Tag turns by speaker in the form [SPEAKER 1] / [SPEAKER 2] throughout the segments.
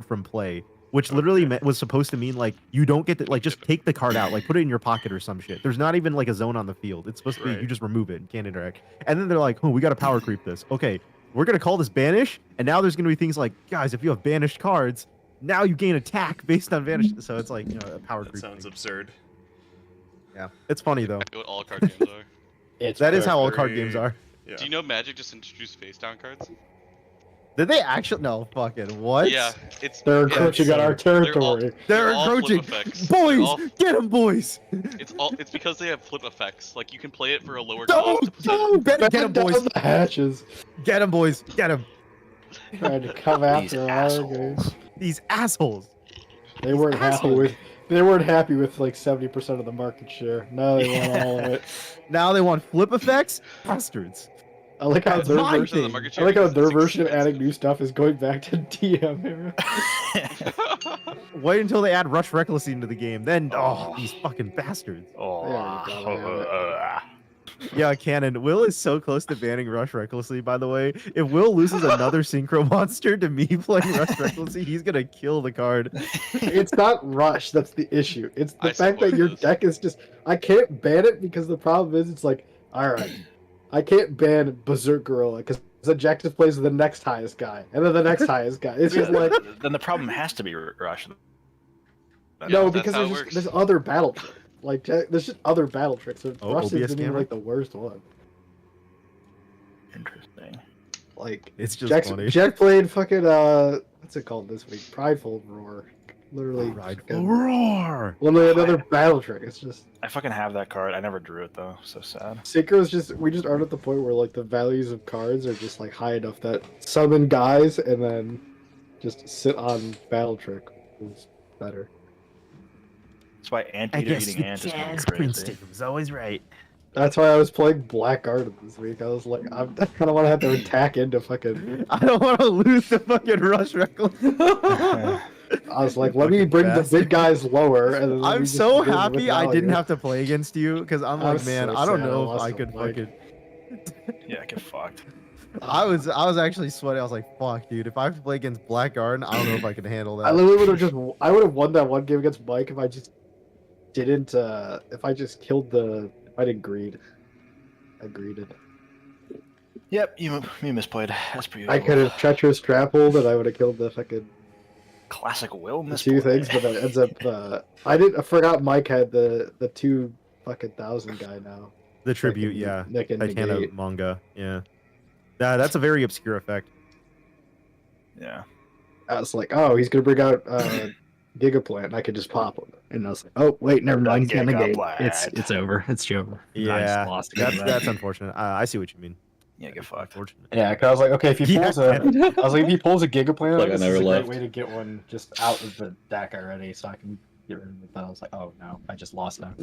[SPEAKER 1] from play, which literally was supposed to mean like you don't get to like just take the card out, like put it in your pocket or some shit. There's not even like a zone on the field. It's supposed to be you just remove it and can't interact. And then they're like, oh, we got to power creep this. Okay, we're gonna call this banish, and now there's gonna be things like, guys, if you have banished cards, now you gain attack based on vanish. So it's like, you know, a power creep.
[SPEAKER 2] Sounds absurd.
[SPEAKER 1] Yeah, it's funny though.
[SPEAKER 3] What all card games are.
[SPEAKER 1] That is how all card games are.
[SPEAKER 2] Yeah.
[SPEAKER 3] Do you know Magic just introduced face down cards?
[SPEAKER 1] Did they actually? No, fucking what?
[SPEAKER 3] Yeah, it's
[SPEAKER 4] They're encroaching on our territory.
[SPEAKER 1] They're
[SPEAKER 3] all flip
[SPEAKER 1] encroaching.
[SPEAKER 3] effects.
[SPEAKER 1] Boys, get them, boys.
[SPEAKER 3] It's because they have flip effects. Like you can play it for a lower
[SPEAKER 1] No,
[SPEAKER 3] cost.
[SPEAKER 1] no, get them, boys.
[SPEAKER 4] Down the hatches.
[SPEAKER 1] Get them, boys. Get them.
[SPEAKER 4] Trying to come after our guys.
[SPEAKER 1] These assholes.
[SPEAKER 4] They weren't happy with. They weren't happy with like 70% of the market share. Now they want all of it.
[SPEAKER 1] Now they want flip effects. Bastards.
[SPEAKER 4] I like how
[SPEAKER 1] That's
[SPEAKER 4] their
[SPEAKER 1] my
[SPEAKER 4] version.
[SPEAKER 1] thing.
[SPEAKER 4] I like how their version of adding new stuff is going back to DM era.
[SPEAKER 1] Wait until they add Rush Recklessly into the game. Then, these fucking bastards. Yeah, Cannon. Will is so close to banning Rush Recklessly, by the way. If Will loses another Synchro Monster to me playing Rush Recklessly, he's going to kill the card.
[SPEAKER 4] It's not Rush that's the issue. It's the fact that your deck is just... I can't ban it because the problem is it's like, alright, I can't ban Berserk Gorilla because Objective plays the next highest guy, and then the next highest guy. It's just like...
[SPEAKER 5] Then the problem has to be Rush.
[SPEAKER 4] No, because there's other battle tricks. Like, there's just other battle tricks. So Rush isn't even like the worst one.
[SPEAKER 5] Interesting.
[SPEAKER 4] Like,
[SPEAKER 1] it's just funny.
[SPEAKER 4] Jack played fucking, what's it called this week? Prideful Roar. Literally.
[SPEAKER 1] Prideful Roar!
[SPEAKER 4] Literally another battle trick. It's just...
[SPEAKER 5] I fucking have that card. I never drew it, though. So sad.
[SPEAKER 4] Synchro's just... We just aren't at the point where, like, the values of cards are just, like, high enough that summon guys and then just sit on battle trick is better.
[SPEAKER 5] That's why Anteater eating ants is kind of crazy.
[SPEAKER 1] was always right.
[SPEAKER 4] That's why I was playing Black Garden this week. I was like, I kind of want to have to attack into fucking...
[SPEAKER 1] I don't want to lose the fucking Rush Reckless.
[SPEAKER 4] I was like, let me bring the big guys lower. And then
[SPEAKER 1] I'm so happy I didn't have to play against you, because I'm like, man,
[SPEAKER 4] so
[SPEAKER 1] I don't
[SPEAKER 4] sad
[SPEAKER 1] know
[SPEAKER 4] I
[SPEAKER 1] if I
[SPEAKER 4] lost
[SPEAKER 1] could
[SPEAKER 4] the mic.
[SPEAKER 1] fucking...
[SPEAKER 5] Yeah, get fucked.
[SPEAKER 1] I was actually sweating. I was like, fuck, dude. If I have to play against Black Garden, I don't know if I can handle that.
[SPEAKER 4] I literally would have just... I would have won that one game against Mike if I just didn't... if I just killed the... If I didn't greed. I greeded.
[SPEAKER 5] Yep, you misplayed. That's pretty.
[SPEAKER 4] I could have treacherous trappled and I would have killed the fucking...
[SPEAKER 5] Classic Will
[SPEAKER 4] the
[SPEAKER 5] misplay.
[SPEAKER 4] two things, but it ends up... I forgot Mike had the 2 fucking 1,000 guy now.
[SPEAKER 1] The tribute, yeah. Titana manga, yeah. That's a very obscure effect.
[SPEAKER 5] Yeah.
[SPEAKER 4] I was like, oh, he's gonna bring out Gigaplant, and I could just pop him. And I was like, oh wait, never mind, he's gonna negate.
[SPEAKER 6] It's over. It's over.
[SPEAKER 1] Yeah,
[SPEAKER 6] lost
[SPEAKER 1] that's unfortunate. I see what you mean.
[SPEAKER 5] Yeah, get fucked.
[SPEAKER 1] Unfortunate.
[SPEAKER 4] Yeah, because I was like, okay, if he pulls if he pulls a Gigaplant,
[SPEAKER 6] Like I
[SPEAKER 4] this
[SPEAKER 6] never
[SPEAKER 4] is a
[SPEAKER 6] left.
[SPEAKER 4] great way to get one just out of the deck already, so I can get rid of it. But I was like, oh no, I just lost now.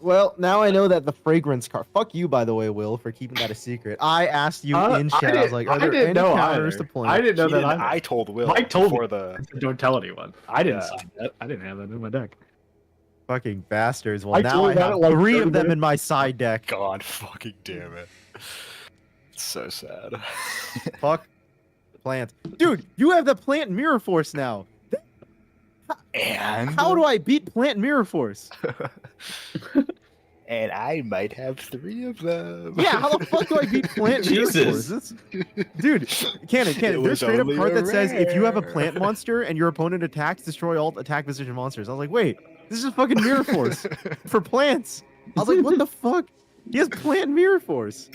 [SPEAKER 1] Well, now I know that the fragrance card. Fuck you, by the way, Will, for keeping that a secret. I asked you in chat. I was like, are there any counters to play?
[SPEAKER 4] I didn't know that.
[SPEAKER 5] I told Will.
[SPEAKER 4] Mike told me.
[SPEAKER 6] Don't tell anyone. I didn't
[SPEAKER 5] Yeah.
[SPEAKER 6] sign that. I didn't have that in my deck.
[SPEAKER 1] Fucking bastards. Well,
[SPEAKER 4] I
[SPEAKER 1] now
[SPEAKER 4] told
[SPEAKER 1] I
[SPEAKER 4] that
[SPEAKER 1] have
[SPEAKER 4] at, like,
[SPEAKER 1] 3 of
[SPEAKER 4] 30
[SPEAKER 1] them in
[SPEAKER 4] minutes.
[SPEAKER 1] my side deck.
[SPEAKER 5] God fucking damn it. It's so sad.
[SPEAKER 1] Fuck plant. Dude, you have the plant mirror force now.
[SPEAKER 5] And
[SPEAKER 1] How do I beat plant mirror force?
[SPEAKER 5] and I might have 3 of them.
[SPEAKER 1] Yeah, how the fuck do I beat plant mirror force? Dude, Cannon,
[SPEAKER 5] It
[SPEAKER 1] there's
[SPEAKER 5] was
[SPEAKER 1] straight up
[SPEAKER 5] only
[SPEAKER 1] card
[SPEAKER 5] a
[SPEAKER 1] that says if you have a
[SPEAKER 5] rare.
[SPEAKER 1] plant monster and your opponent attacks, destroy all attack position monsters. I was like, wait, this is fucking mirror force for plants. I was like, what the fuck? He has plant mirror force.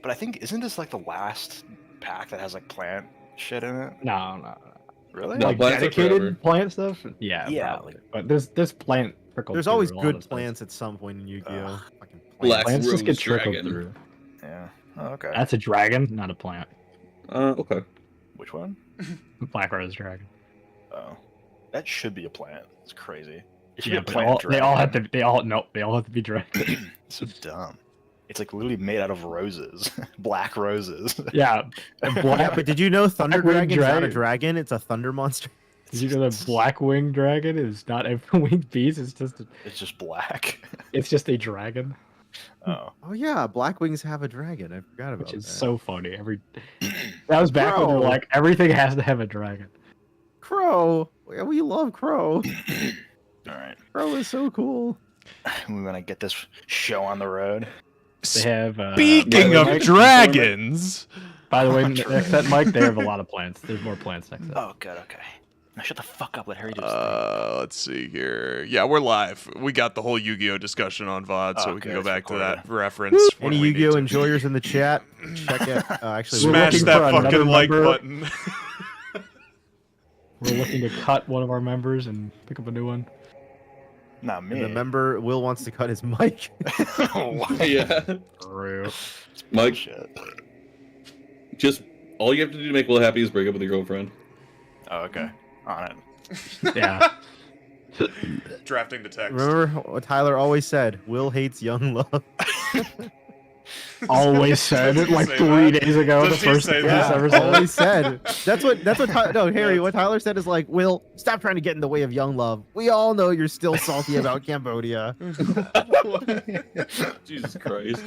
[SPEAKER 5] But I think, isn't this like the last pack that has like plant shit in it?
[SPEAKER 6] No.
[SPEAKER 5] Really?
[SPEAKER 6] No,
[SPEAKER 4] Like
[SPEAKER 6] plants are forever.
[SPEAKER 4] dedicated plant stuff.
[SPEAKER 6] Yeah.
[SPEAKER 5] Yeah,
[SPEAKER 6] Probably. But there's plant trickled.
[SPEAKER 1] There's
[SPEAKER 6] through
[SPEAKER 1] always
[SPEAKER 6] a lot
[SPEAKER 1] good
[SPEAKER 6] of stuff.
[SPEAKER 1] plants at some point in Yu-Gi-Oh. Fucking
[SPEAKER 6] Black
[SPEAKER 4] Plants just get
[SPEAKER 6] Rose
[SPEAKER 4] trickled
[SPEAKER 6] Dragon.
[SPEAKER 4] through.
[SPEAKER 5] Yeah. Oh, okay.
[SPEAKER 6] That's a dragon, not a plant. Okay.
[SPEAKER 5] Which one?
[SPEAKER 6] Black Rose Dragon.
[SPEAKER 5] Oh. That should be a plant. It's crazy. It should
[SPEAKER 6] Yeah,
[SPEAKER 5] be a
[SPEAKER 6] but
[SPEAKER 5] plant
[SPEAKER 6] they all have
[SPEAKER 5] dragon.
[SPEAKER 6] to. They all have to be dragon.
[SPEAKER 5] So dumb. It's like literally made out of roses. Black roses.
[SPEAKER 6] Yeah.
[SPEAKER 1] Yeah, but did you know Thunder
[SPEAKER 4] Black-winged
[SPEAKER 1] Dragon is not a
[SPEAKER 4] dragon.
[SPEAKER 1] dragon? It's a thunder monster.
[SPEAKER 6] Did you know the black winged dragon is not a winged beast? It's just
[SPEAKER 5] It's just black.
[SPEAKER 6] it's just a dragon.
[SPEAKER 1] Oh yeah, Black Wings have a dragon. I forgot about
[SPEAKER 6] Which is
[SPEAKER 1] that.
[SPEAKER 6] so funny. That was back when they were
[SPEAKER 1] Bro.
[SPEAKER 6] like, everything has to have a dragon.
[SPEAKER 1] Crow. Yeah, we love Crow.
[SPEAKER 5] All right.
[SPEAKER 1] Crow is so cool.
[SPEAKER 5] We want to get this show on the road.
[SPEAKER 6] They have.
[SPEAKER 2] Speaking of
[SPEAKER 6] Mike,
[SPEAKER 2] dragons,
[SPEAKER 6] By the way, next set, Mike, they have a lot of plants. There's more plants next set.
[SPEAKER 5] Oh, good. Okay. Now shut the fuck up. Let Harry do his
[SPEAKER 2] let's see here. Yeah, we're live. We got the whole Yu-Gi-Oh discussion on VOD, so
[SPEAKER 5] Oh,
[SPEAKER 2] we can
[SPEAKER 5] good,
[SPEAKER 2] go
[SPEAKER 5] it's
[SPEAKER 2] back to
[SPEAKER 5] recorded.
[SPEAKER 2] that reference. when
[SPEAKER 1] Any
[SPEAKER 2] we
[SPEAKER 1] Yu-Gi-Oh
[SPEAKER 2] need to.
[SPEAKER 1] enjoyers in the chat? Check it. Actually,
[SPEAKER 6] We're
[SPEAKER 2] Smash
[SPEAKER 6] looking
[SPEAKER 2] that
[SPEAKER 6] for
[SPEAKER 2] fucking
[SPEAKER 6] another
[SPEAKER 2] like
[SPEAKER 6] member.
[SPEAKER 2] button.
[SPEAKER 6] We're looking to cut one of our members and pick up a new one.
[SPEAKER 5] thing. Not me.
[SPEAKER 1] the member Will wants to cut his mic.
[SPEAKER 7] Yeah.
[SPEAKER 6] True.
[SPEAKER 7] Mike,
[SPEAKER 5] Shit.
[SPEAKER 7] just all you have to do to make Will happy is break up with your girlfriend.
[SPEAKER 5] Oh, okay. On it.
[SPEAKER 6] Yeah.
[SPEAKER 2] Drafting the text.
[SPEAKER 1] Remember what Tyler always said? Will hates young love.
[SPEAKER 6] Always said
[SPEAKER 2] Does
[SPEAKER 6] it
[SPEAKER 2] he
[SPEAKER 6] like
[SPEAKER 2] say
[SPEAKER 6] 3
[SPEAKER 2] that?
[SPEAKER 6] days ago.
[SPEAKER 2] Does
[SPEAKER 6] The
[SPEAKER 2] he
[SPEAKER 6] first
[SPEAKER 2] say
[SPEAKER 6] thing
[SPEAKER 2] that?
[SPEAKER 6] he's ever
[SPEAKER 1] Yeah,
[SPEAKER 6] said.
[SPEAKER 1] always said. That's what Harry, what Tyler said is like, Will, stop trying to get in the way of young love. We all know you're still salty about Cambodia.
[SPEAKER 7] Jesus Christ.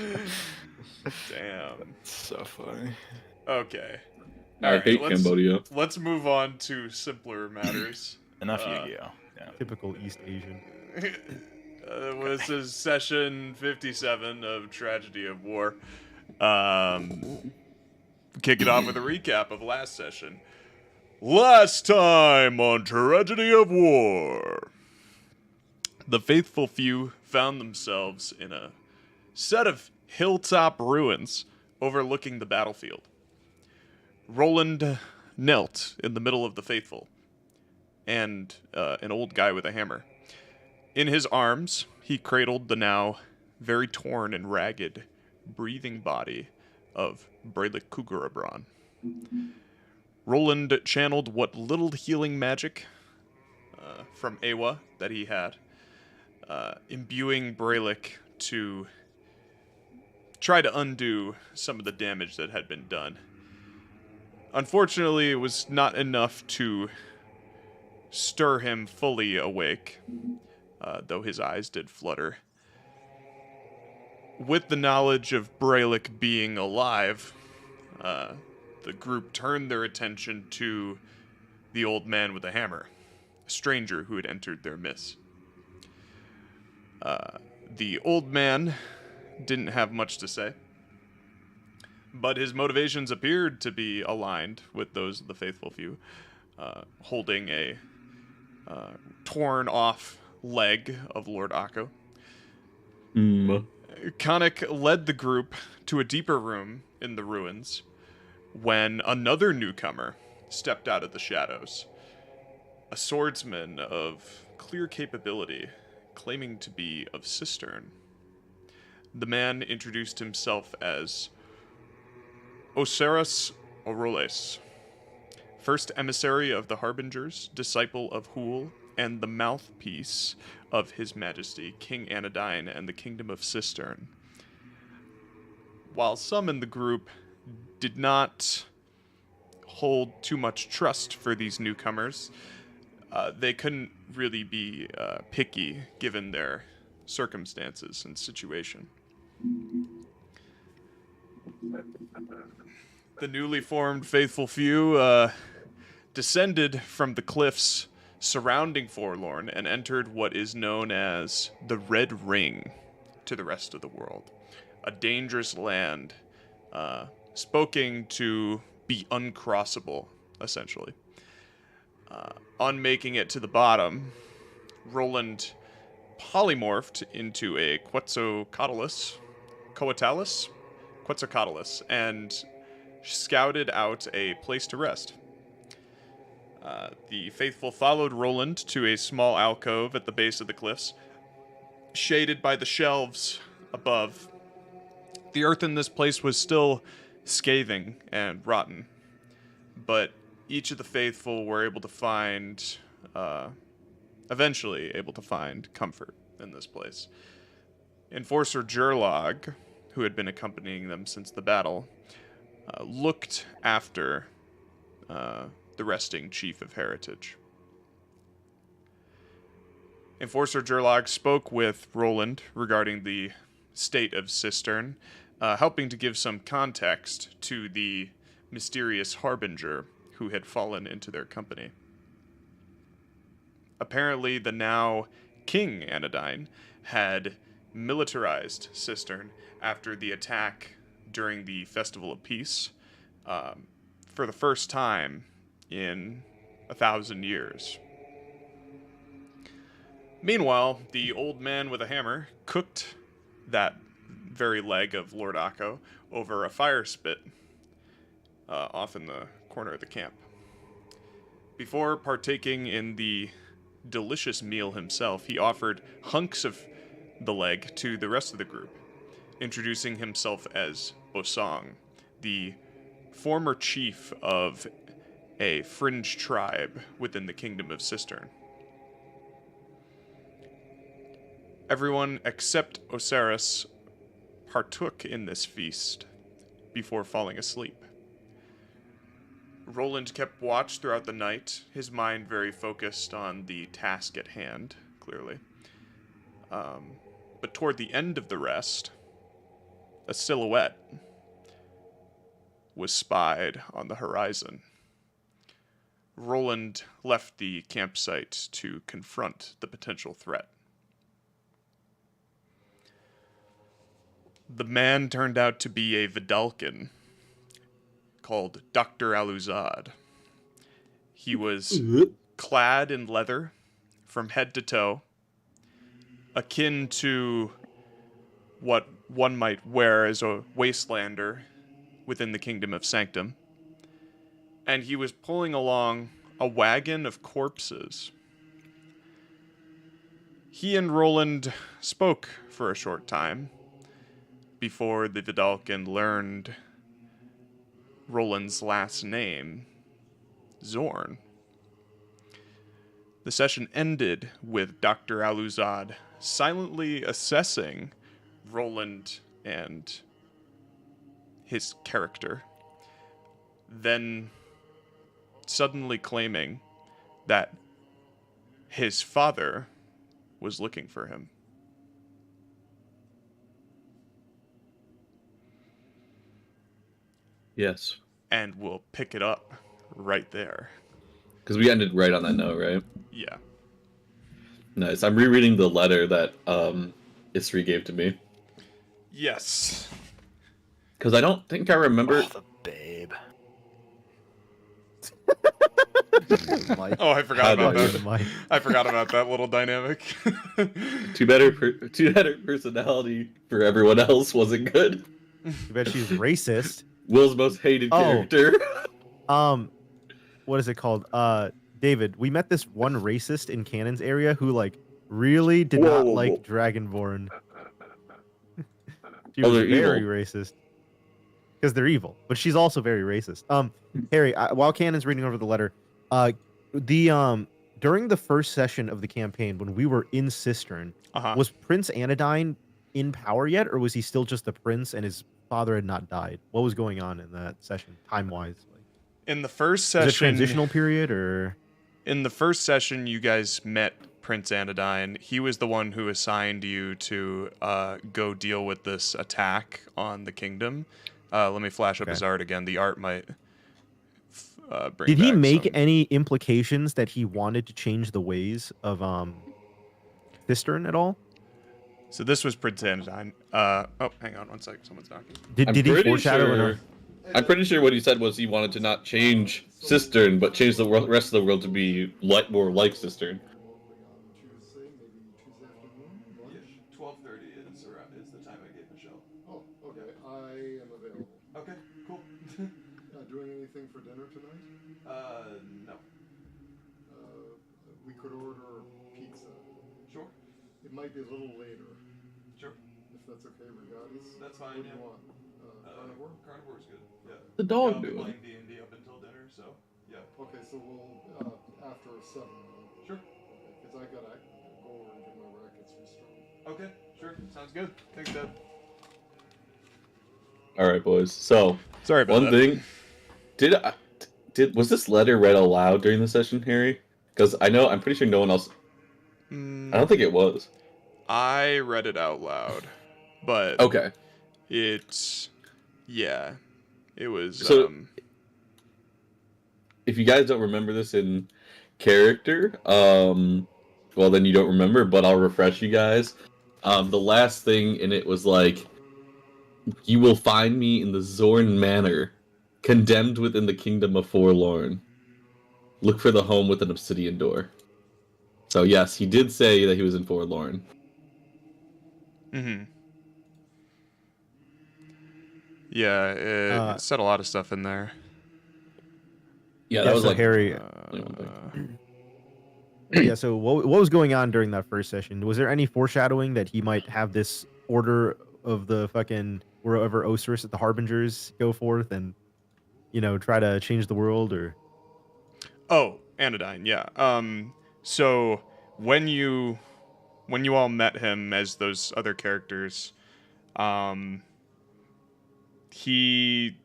[SPEAKER 2] Damn.
[SPEAKER 5] So funny.
[SPEAKER 2] Okay.
[SPEAKER 7] I
[SPEAKER 2] Alright,
[SPEAKER 7] hate
[SPEAKER 2] let's-
[SPEAKER 7] Cambodia.
[SPEAKER 2] Let's move on to simpler matters.
[SPEAKER 5] Enough Yu-Gi-Oh. Yeah.
[SPEAKER 1] Typical East Asian.
[SPEAKER 2] This is session 57 of Tragedy of War. Kick it off with a recap of last session. Last time on Tragedy of War, the faithful few found themselves in a set of hilltop ruins overlooking the battlefield. Rolland knelt in the middle of the faithful, and an old guy with a hammer. In his arms, he cradled the now very torn and ragged, breathing body of Brelikk Kugurabran. Rolland channeled what little healing magic from Aewa that he had, imbuing Brelikk to try to undo some of the damage that had been done. Unfortunately, it was not enough to stir him fully awake, though his eyes did flutter. With the knowledge of Brelikk being alive, the group turned their attention to the old man with the hammer, a stranger who had entered their midst. The old man didn't have much to say, but his motivations appeared to be aligned with those of the faithful few, holding a torn off leg of Lord Akko. Khanek led the group to a deeper room in the ruins when another newcomer stepped out of the shadows. A swordsman of clear capability, claiming to be of Cistern. The man introduced himself as Osiris Oroles, first emissary of the Harbingers, disciple of Huul, and the mouthpiece of His Majesty, King Anodyne, and the Kingdom of Cistern. While some in the group did not hold too much trust for these newcomers, they couldn't really be picky given their circumstances and situation. The newly formed faithful few descended from the cliffs surrounding Forlorn and entered what is known as the Red Ring to the rest of the world. A dangerous land, spoken to be uncrossable, essentially. On making it to the bottom, Rolland polymorphed into a Quetzalcoatlus, and scouted out a place to rest. The faithful followed Rolland to a small alcove at the base of the cliffs, shaded by the shelves above. The earth in this place was still scathing and rotten, but each of the faithful were able to find, eventually able to find comfort in this place. Enforcer Jurlog, who had been accompanying them since the battle, looked after the resting chief of heritage. Enforcer Jurlog spoke with Rolland regarding the state of Cistern, helping to give some context to the mysterious harbinger who had fallen into their company. Apparently, the now King Anodyne had militarized Cistern after the attack during the Festival of Peace for the first time in 1,000 years. Meanwhile, the old man with a hammer cooked that very leg of Lord Akko over a fire spit off in the corner of the camp. Before partaking in the delicious meal himself, he offered hunks of the leg to the rest of the group, introducing himself as Bosong, the former chief of a fringe tribe within the kingdom of Cistern. Everyone except Osiris partook in this feast before falling asleep. Rolland kept watch throughout the night, his mind very focused on the task at hand, clearly. But toward the end of the rest, a silhouette was spied on the horizon. Rolland left the campsite to confront the potential threat. The man turned out to be a Vidalcan called Dr. Aluzad. He was clad in leather from head to toe, akin to what one might wear as a wastelander within the kingdom of Sanctum. And he was pulling along a wagon of corpses. He and Rolland spoke for a short time before the Vidalcan learned Roland's last name, Zorn. The session ended with Dr. Aluzad silently assessing Rolland and his character, then suddenly claiming that his father was looking for him.
[SPEAKER 7] Yes.
[SPEAKER 2] And we'll pick it up right there.
[SPEAKER 7] Because we ended right on that note, right?
[SPEAKER 2] Yeah.
[SPEAKER 7] Nice. I'm rereading the letter that Isri gave to me.
[SPEAKER 2] Yes.
[SPEAKER 7] Because I don't think I remember...
[SPEAKER 5] Oh, the babe.
[SPEAKER 1] Mike.
[SPEAKER 2] Oh, I forgot about
[SPEAKER 7] How
[SPEAKER 2] that.
[SPEAKER 1] Mike.
[SPEAKER 2] I forgot about that little dynamic.
[SPEAKER 7] Too better personality for everyone else wasn't good.
[SPEAKER 1] You bet she's racist.
[SPEAKER 7] Will's most hated character.
[SPEAKER 1] What is it called? David, we met this one racist in Cannon's area who like really did not like Dragonborn. She was
[SPEAKER 7] they're
[SPEAKER 1] very
[SPEAKER 7] evil.
[SPEAKER 1] racist. Because they're evil, but she's also very racist. Harry, while Cannon's reading over the letter, during the first session of the campaign when we were in Cistern, was Prince Anodyne in power yet, or was he still just a prince and his father had not died? What was going on in that session, time-wise?
[SPEAKER 2] In the first session...
[SPEAKER 1] Was it a transitional period, or...?
[SPEAKER 2] In the first session, you guys met Prince Anodyne. He was the one who assigned you to go deal with this attack on the kingdom. Let me flash up his art again. The art might bring
[SPEAKER 1] Did he
[SPEAKER 2] back
[SPEAKER 1] make
[SPEAKER 2] some...
[SPEAKER 1] any implications that he wanted to change the ways of Cistern at all?
[SPEAKER 2] So this was Prince Anodyne. Oh, hang on one second. Someone's knocking.
[SPEAKER 1] Did he foreshadow enough?
[SPEAKER 7] I'm pretty sure what he said was he wanted to not change Cistern, but change the rest of the world to be more like Cistern.
[SPEAKER 2] 12:30 is the time I gave Michelle.
[SPEAKER 8] Oh, okay. I am available.
[SPEAKER 2] Okay, cool.
[SPEAKER 8] Doing anything for dinner tonight?
[SPEAKER 2] No.
[SPEAKER 8] We could order pizza.
[SPEAKER 2] Sure.
[SPEAKER 8] It might be a little later,
[SPEAKER 2] Sure.
[SPEAKER 8] if that's okay, regardless.
[SPEAKER 2] That's fine,
[SPEAKER 8] What do
[SPEAKER 2] yeah.
[SPEAKER 8] you want? Carnivore?
[SPEAKER 2] Carnivore's good. Yeah.
[SPEAKER 7] The dog
[SPEAKER 2] I'll be
[SPEAKER 7] doing?
[SPEAKER 2] playing D&D up until dinner, so yeah.
[SPEAKER 8] Okay, so we'll after 7.
[SPEAKER 2] Sure.
[SPEAKER 8] Because I gotta go over and get my rackets restrung.
[SPEAKER 2] Okay, sure. Sounds good. Thanks, Dad.
[SPEAKER 7] All right, boys. So,
[SPEAKER 2] Sorry about
[SPEAKER 7] one
[SPEAKER 2] that.
[SPEAKER 7] thing, was this letter read aloud during the session, Harry? Because I'm pretty sure no one else. I don't think it was.
[SPEAKER 2] I read it out loud, but
[SPEAKER 7] Okay.
[SPEAKER 2] it was.
[SPEAKER 7] So- If you guys don't remember this in character, well then you don't remember, but I'll refresh you guys. The last thing in it was like, you will find me in the Zorn Manor, condemned within the kingdom of Forlorn. Look for the home with an obsidian door. So yes, he did say that he was in Forlorn.
[SPEAKER 2] Mm-hmm. Yeah, it said a lot of stuff in there.
[SPEAKER 7] Yeah, that was
[SPEAKER 1] so
[SPEAKER 7] like
[SPEAKER 1] Harry.
[SPEAKER 7] only one thing.
[SPEAKER 1] Yeah, so what was going on during that first session? Was there any foreshadowing that he might have this order of the fucking wherever Osiris at the Harbingers go forth and, try to change the world or?
[SPEAKER 2] Oh, Anodyne, yeah. So when you all met him as those other characters, he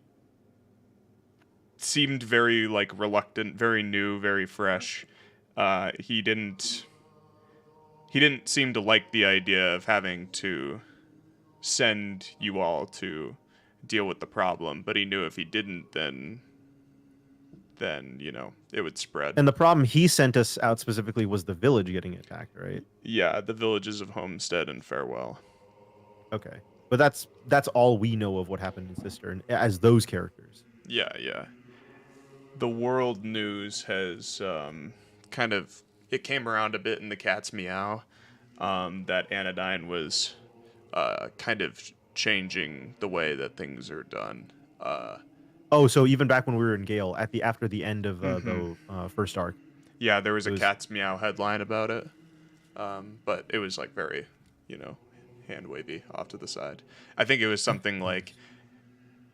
[SPEAKER 2] seemed very like reluctant, very new, very fresh. He didn't seem to like the idea of having to send you all to deal with the problem, but he knew if he didn't, then it would spread.
[SPEAKER 1] And the problem he sent us out specifically was the village getting attacked, right?
[SPEAKER 2] Yeah, the villages of Homestead and Farewell.
[SPEAKER 1] Okay, but that's all we know of what happened in Cistern as those characters.
[SPEAKER 2] Yeah. The world news has it came around a bit in the Cat's Meow that Anodyne was kind of changing the way that things are done.
[SPEAKER 1] Oh, so even back when we were in Gale, after the end of the first arc.
[SPEAKER 2] Yeah, there was a Cat's Meow headline about it, but it was like very, hand wavy off to the side. I think it was something like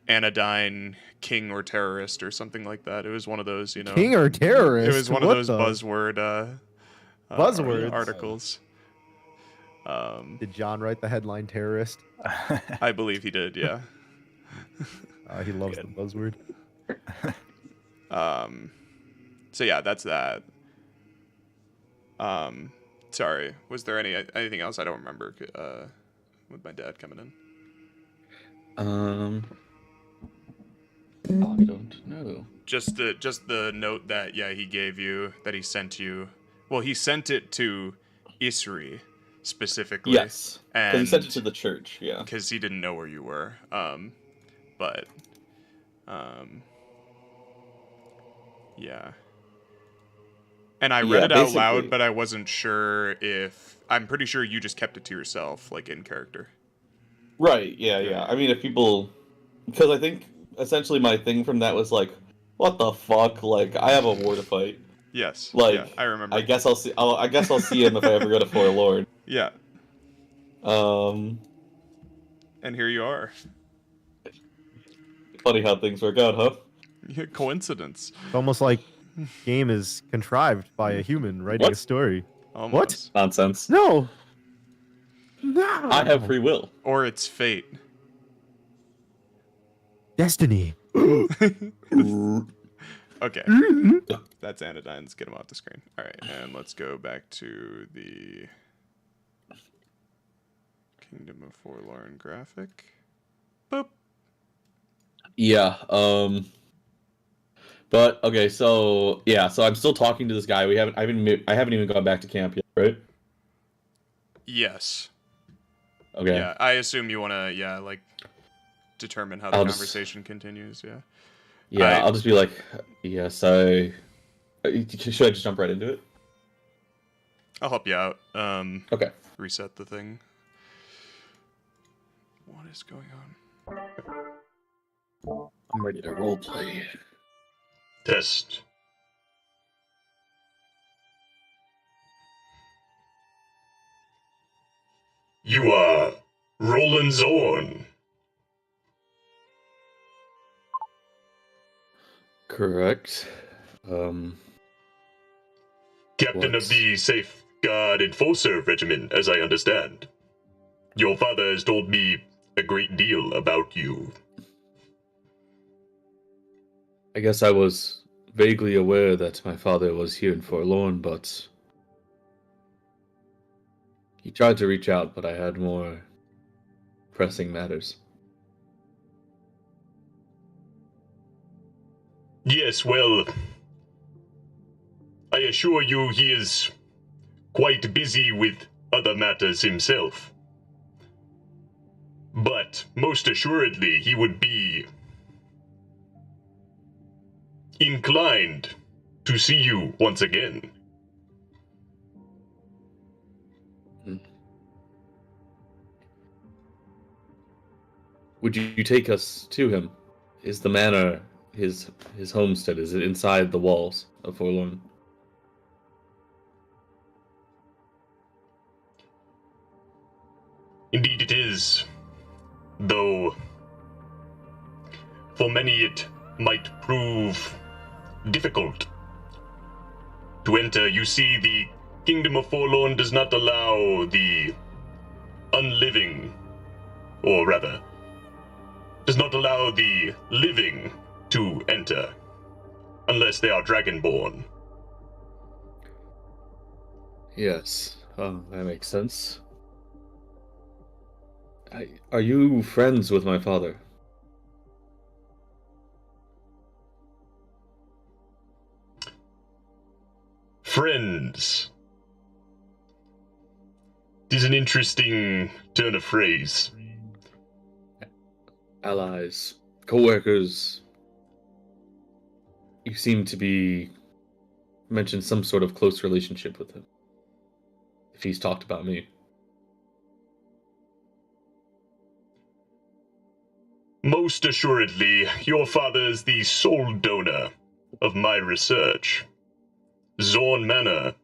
[SPEAKER 2] Anodyne, king or terrorist or something like that. It was one of those,
[SPEAKER 1] King or terrorist?
[SPEAKER 2] It was one of those buzzword
[SPEAKER 1] buzzwords
[SPEAKER 2] articles.
[SPEAKER 1] Did John write the headline terrorist?
[SPEAKER 2] I believe he did, yeah.
[SPEAKER 1] He loves the buzzword.
[SPEAKER 2] So yeah, that's that. Sorry, was there anything else? I don't remember with my dad coming in.
[SPEAKER 7] I don't know.
[SPEAKER 2] Just the note that he gave you, that he sent you. Well, he sent it to Isri specifically.
[SPEAKER 7] Yes, because
[SPEAKER 2] and
[SPEAKER 7] he sent it to the church. Yeah,
[SPEAKER 2] because he didn't know where you were. Yeah. And I read it out loud, but I wasn't sure if... I'm pretty sure you just kept it to yourself, like in character.
[SPEAKER 7] Right. Yeah. I mean, if people, because I think essentially my thing from that was like, what the fuck? Like, I have a war to fight.
[SPEAKER 2] Yes.
[SPEAKER 7] Like,
[SPEAKER 2] yeah, I remember.
[SPEAKER 7] I guess I'll see. I guess I'll see him if I ever go to Forlorn.
[SPEAKER 2] Yeah.
[SPEAKER 7] And
[SPEAKER 2] here you are.
[SPEAKER 7] Funny how things work out, huh?
[SPEAKER 2] Coincidence.
[SPEAKER 1] It's almost like game is contrived by a human writing a story.
[SPEAKER 2] Almost.
[SPEAKER 1] What?
[SPEAKER 7] Nonsense.
[SPEAKER 1] No.
[SPEAKER 7] I have free will.
[SPEAKER 2] Or it's fate.
[SPEAKER 1] Destiny.
[SPEAKER 2] Okay. That's Anodyne. Let's get him off the screen. All right, and let's go back to the Kingdom of Forlorn graphic. Boop.
[SPEAKER 7] Yeah. But okay, so I'm still talking to this guy. I haven't even gone back to camp yet, right?
[SPEAKER 2] Yes.
[SPEAKER 7] Okay.
[SPEAKER 2] Yeah, I assume you want to, determine how the conversation continues. Yeah.
[SPEAKER 7] Yeah, I'll just be like, yes, should I just jump right into it?
[SPEAKER 2] I'll help you out.
[SPEAKER 7] Okay.
[SPEAKER 2] Reset the thing. What is going on?
[SPEAKER 7] I'm ready to roleplay.
[SPEAKER 9] Test. You are Rolland's own.
[SPEAKER 7] Correct.
[SPEAKER 9] Captain of the Safeguard Enforcer Regiment, as I understand. Your father has told me a great deal about you.
[SPEAKER 7] I guess I was vaguely aware that my father was here in Forlorn, but he tried to reach out, but I had more pressing matters.
[SPEAKER 9] Yes, well, I assure you he is quite busy with other matters himself. But most assuredly, he would be inclined to see you once again.
[SPEAKER 7] Would you take us to him? Is the manor, his homestead, is it inside the walls of Forlorn?
[SPEAKER 9] Indeed it is, though for many it might prove difficult to enter. You see, the Kingdom of Forlorn does not allow the unliving, or rather, does not allow the living to enter, unless they are dragonborn.
[SPEAKER 7] Yes, that makes sense. Are you friends with my father?
[SPEAKER 9] Friends. It is an interesting turn of phrase.
[SPEAKER 7] Allies, co-workers. You seem to be mentioned some sort of close relationship with him. If he's talked about me.
[SPEAKER 9] Most assuredly, your father is the sole donor of my research. Zorn Manor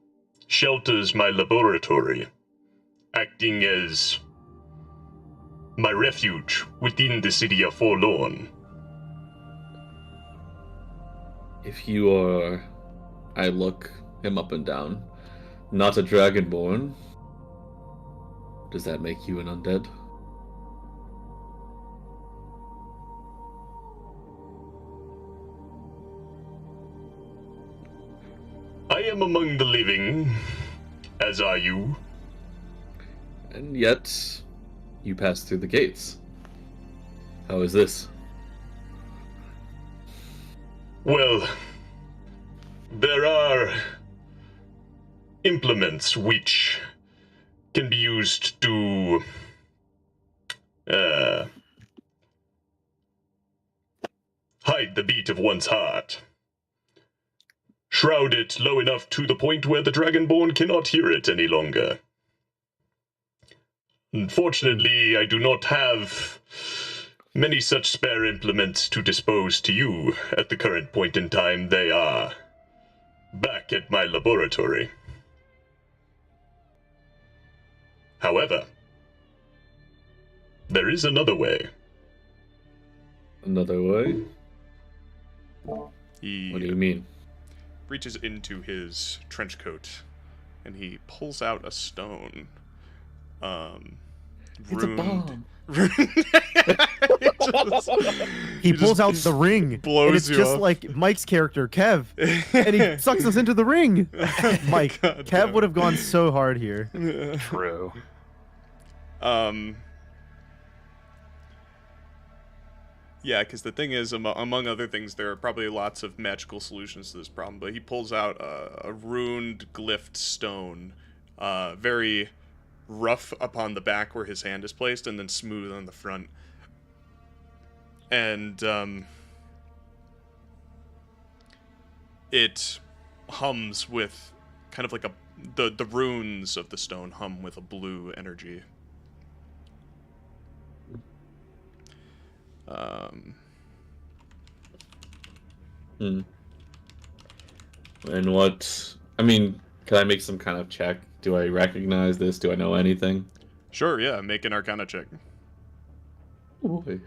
[SPEAKER 9] shelters my laboratory, acting as my refuge within the city of Forlorn.
[SPEAKER 7] If you are, I look him up and down, not a dragonborn, does that make you an undead?
[SPEAKER 9] I am among the living, as are you.
[SPEAKER 7] And yet, you pass through the gates. How is this?
[SPEAKER 9] Well, there are implements which can be used to hide the beat of one's heart. Shroud it low enough to the point where the Dragonborn cannot hear it any longer. Unfortunately, I do not have many such spare implements to dispose to you at the current point in time. They are back at my laboratory. However, there is another way.
[SPEAKER 7] Another way?
[SPEAKER 2] He
[SPEAKER 7] What do you mean?
[SPEAKER 2] reaches into his trench coat and he pulls out a stone.
[SPEAKER 7] It's a bomb.
[SPEAKER 1] He pulls out the ring,
[SPEAKER 2] blows
[SPEAKER 1] and it's
[SPEAKER 2] you
[SPEAKER 1] just
[SPEAKER 2] up.
[SPEAKER 1] like Mike's character, Kev, and he sucks us into the ring. Mike,
[SPEAKER 2] God damn
[SPEAKER 1] Kev
[SPEAKER 2] it.
[SPEAKER 1] would have gone so hard here.
[SPEAKER 5] True.
[SPEAKER 2] Yeah, because the thing is, among other things, there are probably lots of magical solutions to this problem, but he pulls out a runed glyphed stone, very rough upon the back where his hand is placed, and then smooth on the front. And it hums with kind of like the runes of the stone hum with a blue energy.
[SPEAKER 7] And what... I mean, can I make some kind of check? Do I recognize this? Do I know anything?
[SPEAKER 2] Sure, yeah, make an Arcana check.
[SPEAKER 7] Boy.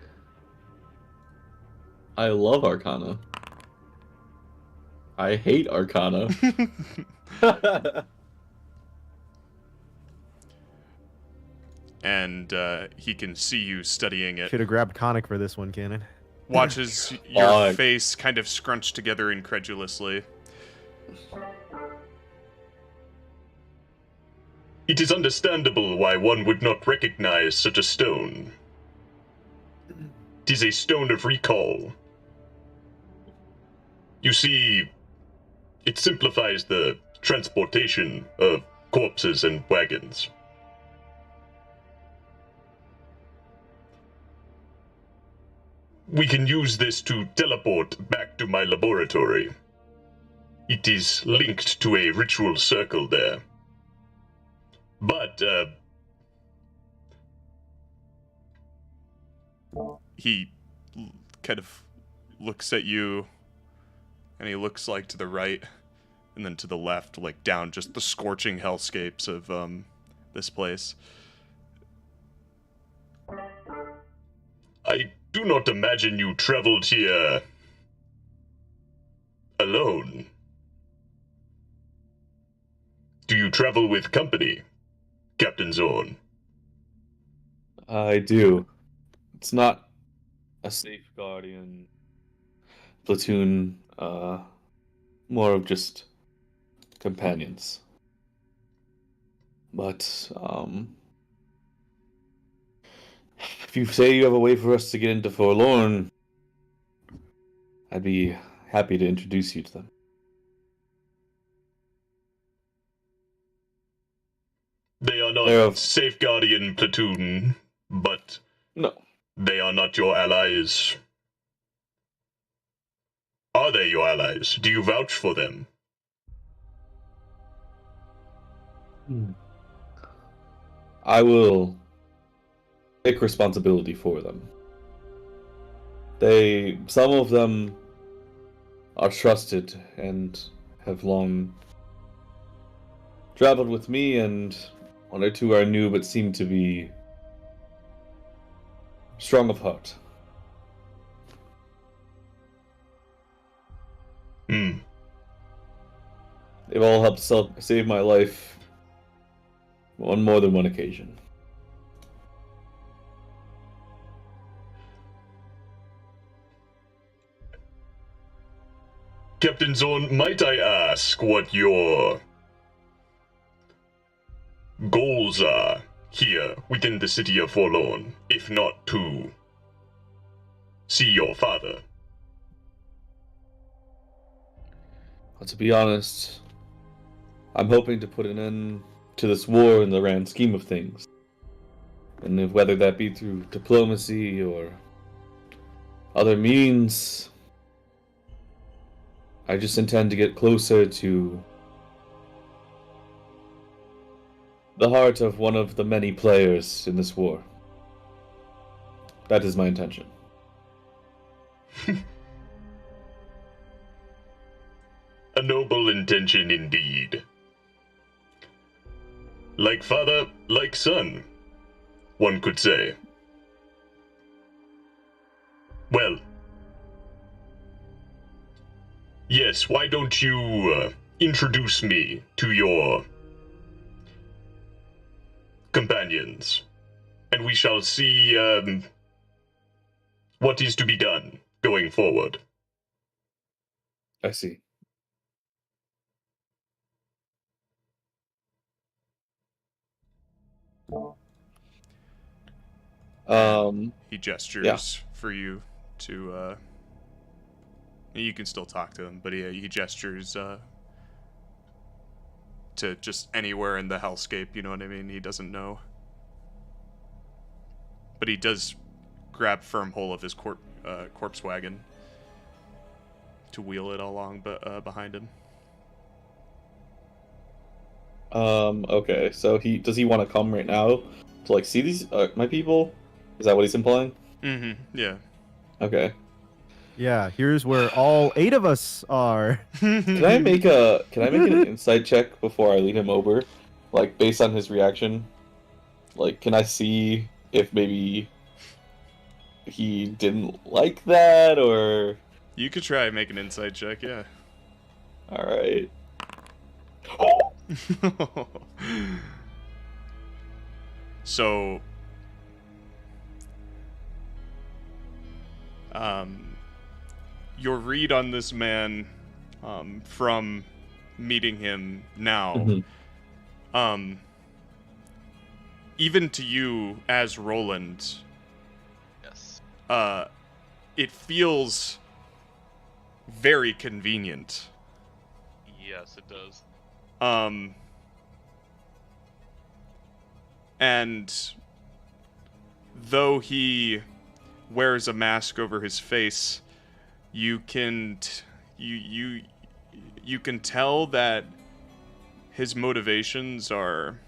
[SPEAKER 7] I love Arcana. I hate Arcana.
[SPEAKER 2] And he can see you studying it.
[SPEAKER 1] Should have grabbed Khanek for this one, Cannon.
[SPEAKER 2] Watches your
[SPEAKER 7] Fuck.
[SPEAKER 2] face kind of scrunch together incredulously.
[SPEAKER 9] It is understandable why one would not recognize such a stone. 'Tis a stone of recall. You see, it simplifies the transportation of corpses and wagons. We can use this to teleport back to my laboratory. It is linked to a ritual circle there. But,
[SPEAKER 2] He kind of looks at you, and he looks like to the right, and then to the left, like down just the scorching hellscapes of this place.
[SPEAKER 9] I do not imagine you traveled here alone. Do you travel with company, Captain Zorn?
[SPEAKER 7] I do. It's not a safe guardian platoon, more of just companions. But, if you say you have a way for us to get into Forlorn, I'd be happy to introduce you to them.
[SPEAKER 9] They are not
[SPEAKER 7] They're of-
[SPEAKER 9] safe guardian platoon, but
[SPEAKER 7] No.
[SPEAKER 9] they are not your allies. Are they your allies? Do you vouch for them?
[SPEAKER 7] I will take responsibility for them. Some of them are trusted and have long traveled with me, and one or two are new but seem to be strong of heart.
[SPEAKER 9] Hmm.
[SPEAKER 7] They've all helped save my life on more than one occasion.
[SPEAKER 9] Captain Zorn, might I ask what your goals are here within the city of Forlorn, if not to see your father?
[SPEAKER 7] Well, to be honest, I'm hoping to put an end to this war in the grand scheme of things. And whether that be through diplomacy or other means, I just intend to get closer to the heart of one of the many players in this war. That is my intention.
[SPEAKER 9] A noble intention indeed. Like father, like son, one could say. Well, yes, why don't you introduce me to your companions, and we shall see what is to be done going forward.
[SPEAKER 7] I see.
[SPEAKER 2] He gestures for you to. You can still talk to him, but he gestures to just anywhere in the hellscape. You know what I mean? He doesn't know, but he does grab firm hold of his corpse wagon to wheel it along, behind him.
[SPEAKER 7] Okay, so does he want to come right now to like see these my people? Is that what he's implying?
[SPEAKER 2] Mm-hmm. Yeah.
[SPEAKER 7] Okay.
[SPEAKER 1] Yeah, here's where all 8 of us are.
[SPEAKER 7] Can I make an insight check before I lead him over? Like based on his reaction? Like can I see if maybe he didn't like that or
[SPEAKER 2] You could try and make an insight check, yeah.
[SPEAKER 7] Alright.
[SPEAKER 2] So your read on this man from meeting him now, even to you as Rolland,
[SPEAKER 3] Yes.
[SPEAKER 2] it feels very convenient.
[SPEAKER 3] Yes, it does.
[SPEAKER 2] And though he wears a mask over his face, you can you can tell that his motivations are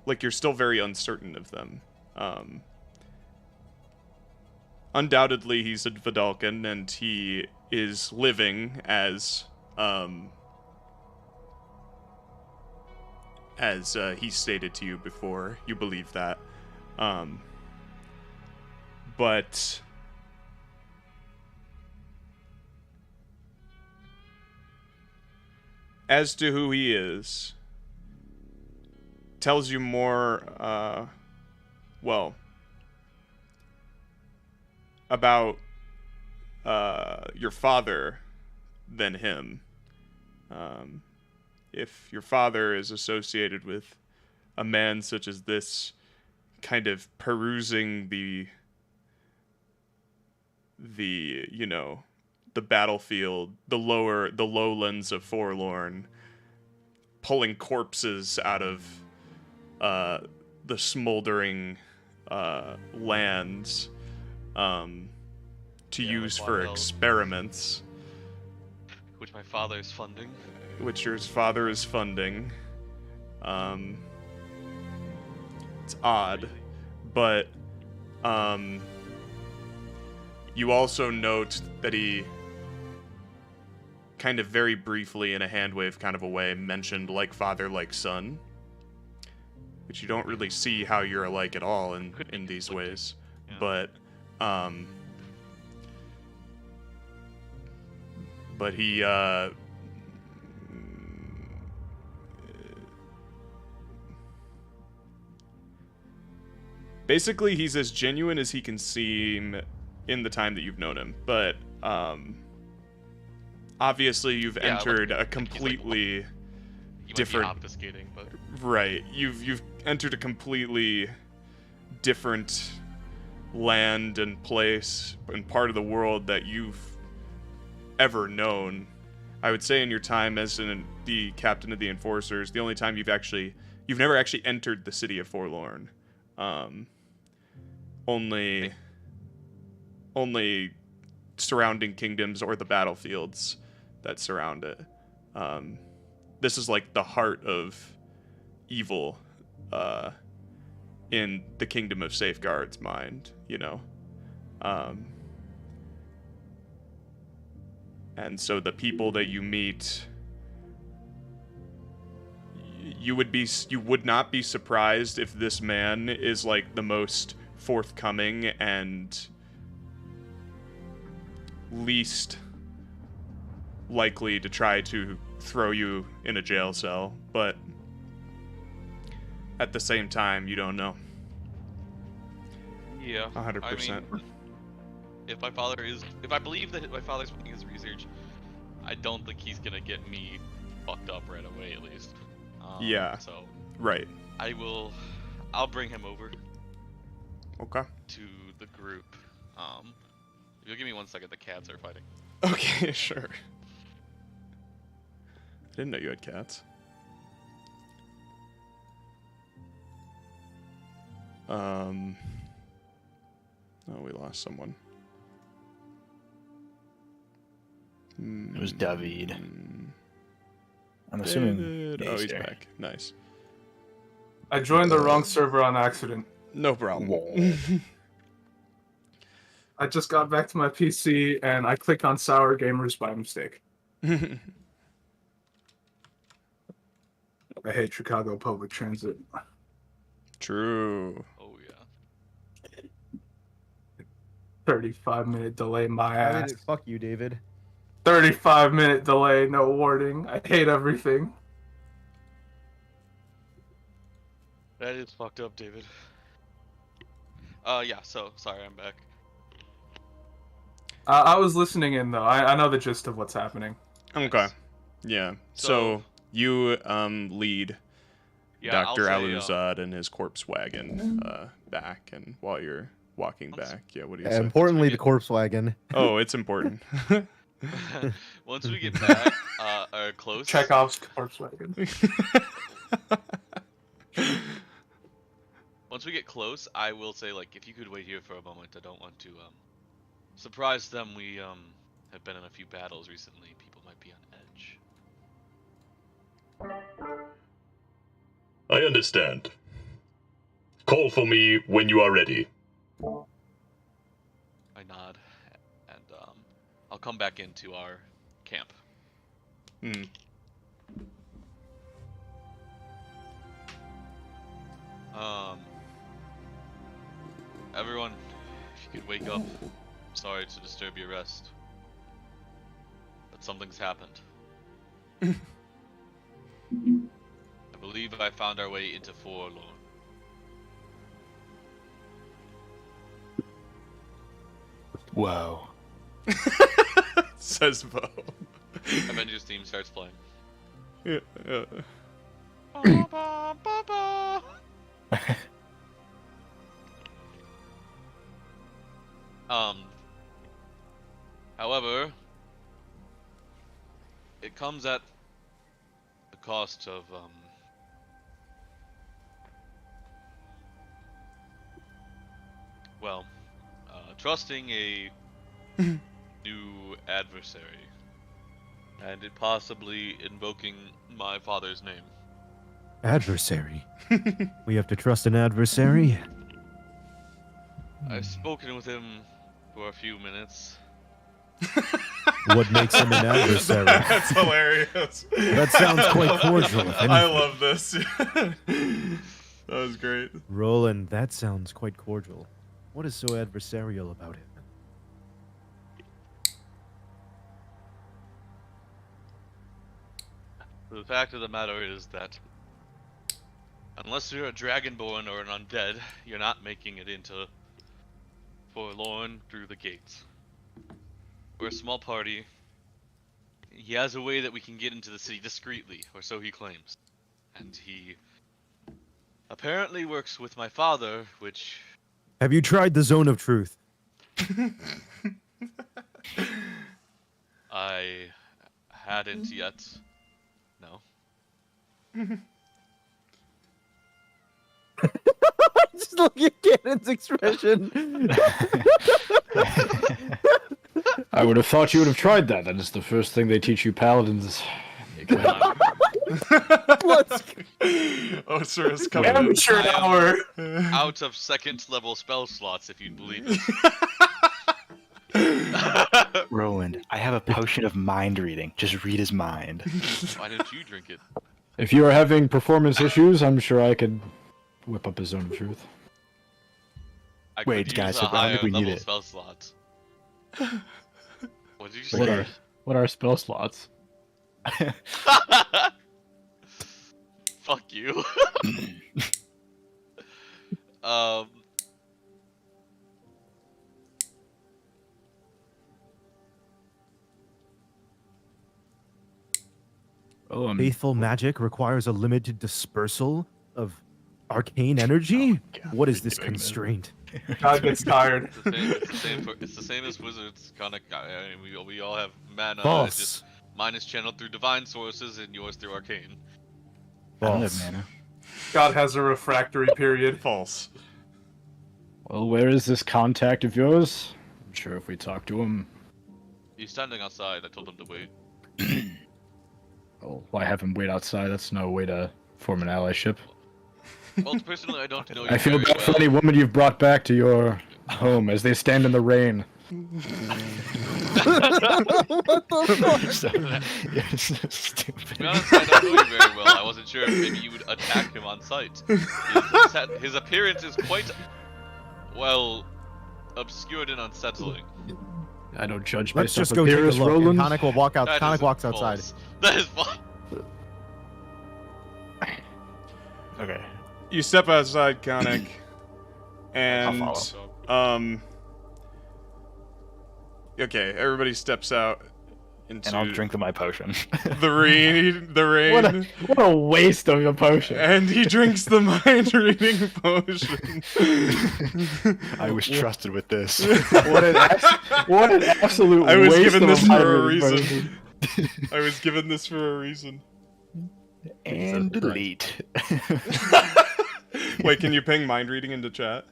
[SPEAKER 2] like you're still very uncertain of them. Undoubtedly, he's a Vidalcan, and he is living as he stated to you before. You believe that. But as to who he is, tells you more, about your father than him. If your father is associated with a man such as this, kind of perusing the battlefield, the lowlands of Forlorn, pulling corpses out of the smoldering lands to use for experiments,
[SPEAKER 3] which my father is funding.
[SPEAKER 2] Which your father is funding. It's odd, but you also note that he kind of very briefly, in a hand wave kind of a way, mentioned like father, like son, which you don't really see how you're alike at all in these ways. Yeah. But he basically, he's as genuine as he can seem in the time that you've known him. But obviously, you've entered a completely different.
[SPEAKER 3] Might be obfuscating, but
[SPEAKER 2] right, you've entered a completely different land and place and part of the world that you've ever known. I would say in your time as the captain of the Enforcers, the only time you've never actually entered the city of Forlorn. Only surrounding kingdoms or the battlefields that surround it. This is like the heart of evil in the Kingdom of Safeguard's mind, you know. And so the people that you meet, you would not be surprised if this man is like the most forthcoming and least likely to try to throw you in a jail cell, but at the same time, you don't know.
[SPEAKER 3] Yeah,
[SPEAKER 2] 100%.
[SPEAKER 3] I mean, if I believe that my father's doing his research, I don't think he's gonna get me fucked up right away, at least.
[SPEAKER 2] Yeah.
[SPEAKER 3] So.
[SPEAKER 2] Right.
[SPEAKER 3] I'll bring him over.
[SPEAKER 2] Okay.
[SPEAKER 3] To the group. If you'll give me 1 second, the cats are fighting.
[SPEAKER 2] Okay, sure. I didn't know you had cats. Oh, we lost someone.
[SPEAKER 5] It was David. I'm assuming.
[SPEAKER 2] Oh, he's back. Nice.
[SPEAKER 10] I joined the wrong server on accident.
[SPEAKER 2] No problem.
[SPEAKER 10] I just got back to my PC and I clicked on Sour Gamers by mistake. I hate Chicago public transit.
[SPEAKER 2] True.
[SPEAKER 3] Oh yeah.
[SPEAKER 10] 35-minute delay, my ass.
[SPEAKER 1] Fuck you, David.
[SPEAKER 10] 35-minute delay, no warning. I hate everything.
[SPEAKER 3] That is fucked up, David. Yeah, so, sorry, I'm back.
[SPEAKER 10] I was listening in, though. I know the gist of what's happening.
[SPEAKER 2] Okay. Yeah. So you lead Dr. Aluzad and his corpse wagon back, and while you're walking back. Yeah, what do you say?
[SPEAKER 1] Importantly, the corpse wagon.
[SPEAKER 2] Oh, it's important.
[SPEAKER 3] Once we get back, or close.
[SPEAKER 10] Chekhov's corpse wagon.
[SPEAKER 3] Once we get close, I will say, like, if you could wait here for a moment, I don't want to surprise them. We have been in a few battles recently. People might be on edge.
[SPEAKER 9] I understand. Call for me when you are ready.
[SPEAKER 3] I nod, and I'll come back into our camp.
[SPEAKER 2] Hmm.
[SPEAKER 3] Everyone, if you could wake up. Sorry to disturb your rest, but something's happened. I believe I found our way into Forlorn.
[SPEAKER 5] Whoa.
[SPEAKER 2] Says Vough.
[SPEAKER 3] Avengers theme starts playing.
[SPEAKER 2] Yeah,
[SPEAKER 3] Ba, ba, ba, ba. However, it comes at the cost of trusting a new adversary, and it possibly invoking my father's name.
[SPEAKER 1] Adversary? We have to trust an adversary?
[SPEAKER 3] I've spoken with him for a few minutes.
[SPEAKER 1] What makes him an adversary?
[SPEAKER 2] That's hilarious.
[SPEAKER 1] That sounds quite cordial. If
[SPEAKER 2] I
[SPEAKER 1] anything.
[SPEAKER 2] love this. That was great.
[SPEAKER 1] Rolland, that sounds quite cordial. What is so adversarial about him?
[SPEAKER 3] The fact of the matter is that unless you're a dragonborn or an undead, you're not making it into Forlorn through the gates. We're a small party. He has a way that we can get into the city discreetly, or so he claims. And he apparently works with my father, which...
[SPEAKER 1] Have you tried the Zone of Truth?
[SPEAKER 3] I hadn't yet. No.
[SPEAKER 1] Just look at Ganon's expression.
[SPEAKER 6] I would have thought you would have tried that. That is the first thing they teach you paladins.
[SPEAKER 1] Let's...
[SPEAKER 2] Oh, sir, it's coming.
[SPEAKER 10] Amateur hour.
[SPEAKER 3] Out of second level spell slots, if you'd believe it.
[SPEAKER 5] Rolland, I have a potion of mind reading. Just read his mind.
[SPEAKER 3] Why didn't you drink it?
[SPEAKER 6] If you are having performance issues, I'm sure I could whip up a Zone of Truth.
[SPEAKER 3] I
[SPEAKER 5] Wait,
[SPEAKER 3] could
[SPEAKER 5] guys,
[SPEAKER 3] use a
[SPEAKER 5] I don't think
[SPEAKER 3] higher
[SPEAKER 5] we need
[SPEAKER 3] level
[SPEAKER 5] it.
[SPEAKER 3] spell slots. What did you
[SPEAKER 6] What
[SPEAKER 3] say?
[SPEAKER 6] what are spell slots?
[SPEAKER 3] Fuck you.
[SPEAKER 1] Faithful magic requires a limited dispersal of arcane energy? What is this constraint?
[SPEAKER 10] God gets tired.
[SPEAKER 3] It's the same as wizards. Khanek, I mean, we all have mana.
[SPEAKER 1] False.
[SPEAKER 3] It's just mine is channeled through divine sources and yours through arcane.
[SPEAKER 5] I don't have
[SPEAKER 1] False.
[SPEAKER 5] mana.
[SPEAKER 10] God has a refractory period.
[SPEAKER 2] False.
[SPEAKER 6] Well, where is this contact of yours? I'm sure if we talk to him...
[SPEAKER 3] He's standing outside. I told him to wait.
[SPEAKER 6] Oh, why have him wait outside? That's no way to form an allyship.
[SPEAKER 3] Well, personally, I don't know you
[SPEAKER 6] I feel
[SPEAKER 3] very
[SPEAKER 6] bad for
[SPEAKER 3] well.
[SPEAKER 6] any woman you've brought back to your home as they stand in the rain.
[SPEAKER 1] What the fuck?
[SPEAKER 5] You're so stupid.
[SPEAKER 3] To be honest, I don't know you very well. I wasn't sure if maybe you would attack him on sight. His appearance is quite, well, obscured and unsettling.
[SPEAKER 6] I don't judge
[SPEAKER 1] Let's
[SPEAKER 6] based
[SPEAKER 1] just
[SPEAKER 6] off
[SPEAKER 1] go take a
[SPEAKER 6] appearance,
[SPEAKER 1] look.
[SPEAKER 6] Rolland.
[SPEAKER 1] And Khanek will walk out.
[SPEAKER 3] That
[SPEAKER 1] Khanek
[SPEAKER 3] isn't
[SPEAKER 1] walks outside.
[SPEAKER 3] false. That is fine.
[SPEAKER 5] Okay.
[SPEAKER 2] You step outside, Khanek,
[SPEAKER 5] I'll
[SPEAKER 2] and
[SPEAKER 5] follow.
[SPEAKER 2] okay, everybody steps out into
[SPEAKER 5] And I'll drink my potion.
[SPEAKER 2] the rain. The rain.
[SPEAKER 6] What a waste of a potion.
[SPEAKER 2] And he drinks the mind reading potion.
[SPEAKER 5] I was trusted with this.
[SPEAKER 6] What an absolute
[SPEAKER 2] I was
[SPEAKER 6] waste
[SPEAKER 2] given
[SPEAKER 6] of
[SPEAKER 2] this
[SPEAKER 6] a
[SPEAKER 2] for a
[SPEAKER 6] mind
[SPEAKER 2] reason.
[SPEAKER 6] potion.
[SPEAKER 2] I was given this for a reason.
[SPEAKER 5] And delete.
[SPEAKER 2] Wait, can you ping mind reading into chat?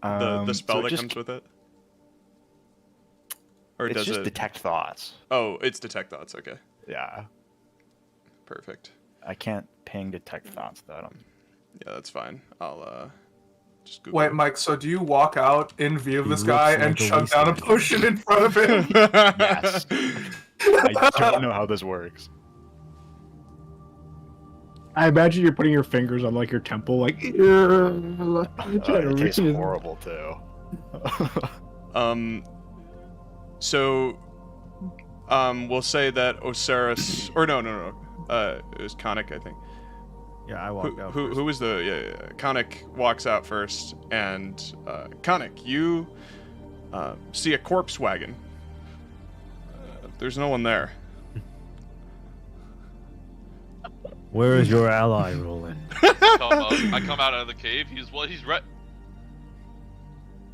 [SPEAKER 2] The spell
[SPEAKER 5] so
[SPEAKER 2] that
[SPEAKER 5] just,
[SPEAKER 2] comes with it? Or
[SPEAKER 5] it's
[SPEAKER 2] does
[SPEAKER 5] just
[SPEAKER 2] it?
[SPEAKER 5] detect thoughts.
[SPEAKER 2] Oh, it's detect thoughts. Okay,
[SPEAKER 5] Yeah.
[SPEAKER 2] perfect.
[SPEAKER 5] I can't ping detect thoughts though. I don't...
[SPEAKER 2] Yeah, that's fine. I'll just Google.
[SPEAKER 10] Wait,
[SPEAKER 2] it.
[SPEAKER 10] Mike, so do you walk out in view of
[SPEAKER 1] He
[SPEAKER 10] this guy
[SPEAKER 1] looks
[SPEAKER 10] and
[SPEAKER 1] like a
[SPEAKER 10] chug down a
[SPEAKER 1] wasted-
[SPEAKER 10] potion in front of him?
[SPEAKER 5] Yes. I don't know how this works.
[SPEAKER 6] I imagine you're putting your fingers on like your temple, like. Trying to
[SPEAKER 5] It tastes
[SPEAKER 6] reach-
[SPEAKER 5] horrible too.
[SPEAKER 2] So, we'll say that Osiris, or no, it was Khanek, I think.
[SPEAKER 1] Yeah, I walked out.
[SPEAKER 2] Who
[SPEAKER 1] first.
[SPEAKER 2] was the? Yeah. Khanek walks out first, and Khanek, you see a corpse wagon. There's no one there.
[SPEAKER 1] Where is your ally, Rolland?
[SPEAKER 3] I come out of the cave. He's right.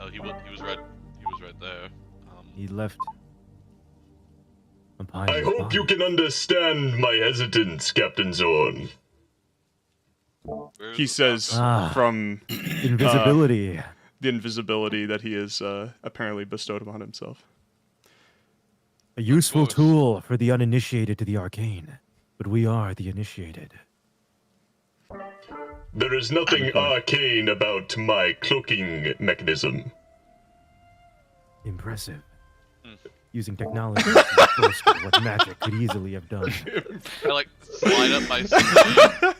[SPEAKER 3] Oh, he was right. He was right there.
[SPEAKER 1] He left.
[SPEAKER 9] I hope you can understand my hesitance, Captain Zorn.
[SPEAKER 3] Where's
[SPEAKER 2] He
[SPEAKER 3] the
[SPEAKER 2] says
[SPEAKER 1] Ah.
[SPEAKER 2] from
[SPEAKER 1] Invisibility.
[SPEAKER 2] the invisibility that he has apparently bestowed upon himself.
[SPEAKER 1] A useful
[SPEAKER 3] course.
[SPEAKER 1] tool for the uninitiated to the arcane. But we are the initiated.
[SPEAKER 9] There is nothing arcane about my cloaking mechanism.
[SPEAKER 1] Impressive.
[SPEAKER 3] Hmm.
[SPEAKER 1] Using technology to bolster what magic could easily have done.
[SPEAKER 3] I like slide up my sleeve.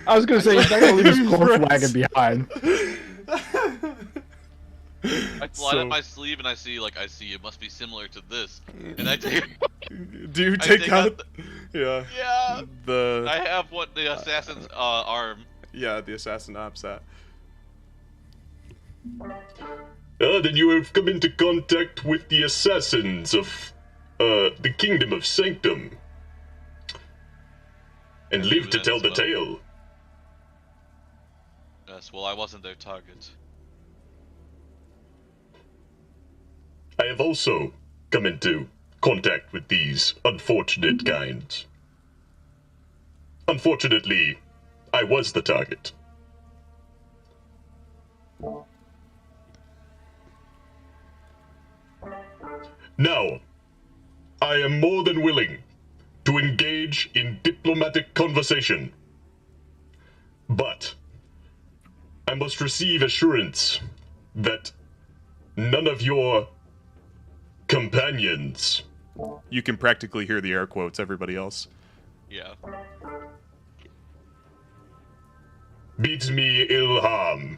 [SPEAKER 6] I was gonna say he's not gonna leave his corpse wagon behind.
[SPEAKER 3] I slide up my sleeve and I see it must be similar to this. And I take
[SPEAKER 2] Do you
[SPEAKER 3] I
[SPEAKER 2] take
[SPEAKER 3] take
[SPEAKER 2] out?
[SPEAKER 3] out
[SPEAKER 2] Yeah.
[SPEAKER 3] yeah.
[SPEAKER 2] The
[SPEAKER 3] I have what the assassin's arm.
[SPEAKER 2] yeah, the assassin opsat.
[SPEAKER 9] Then you have come into contact with the assassins of the Kingdom of Sanctum. And live to tell the tale.
[SPEAKER 3] Yes, well I wasn't their target.
[SPEAKER 9] I have also come into contact with these unfortunate kinds. Unfortunately, I was the target. Now, I am more than willing to engage in diplomatic conversation. But I must receive assurance that none of your companions.
[SPEAKER 2] You can practically hear the air quotes. Everybody else.
[SPEAKER 3] Yeah.
[SPEAKER 9] Bids me ill harm.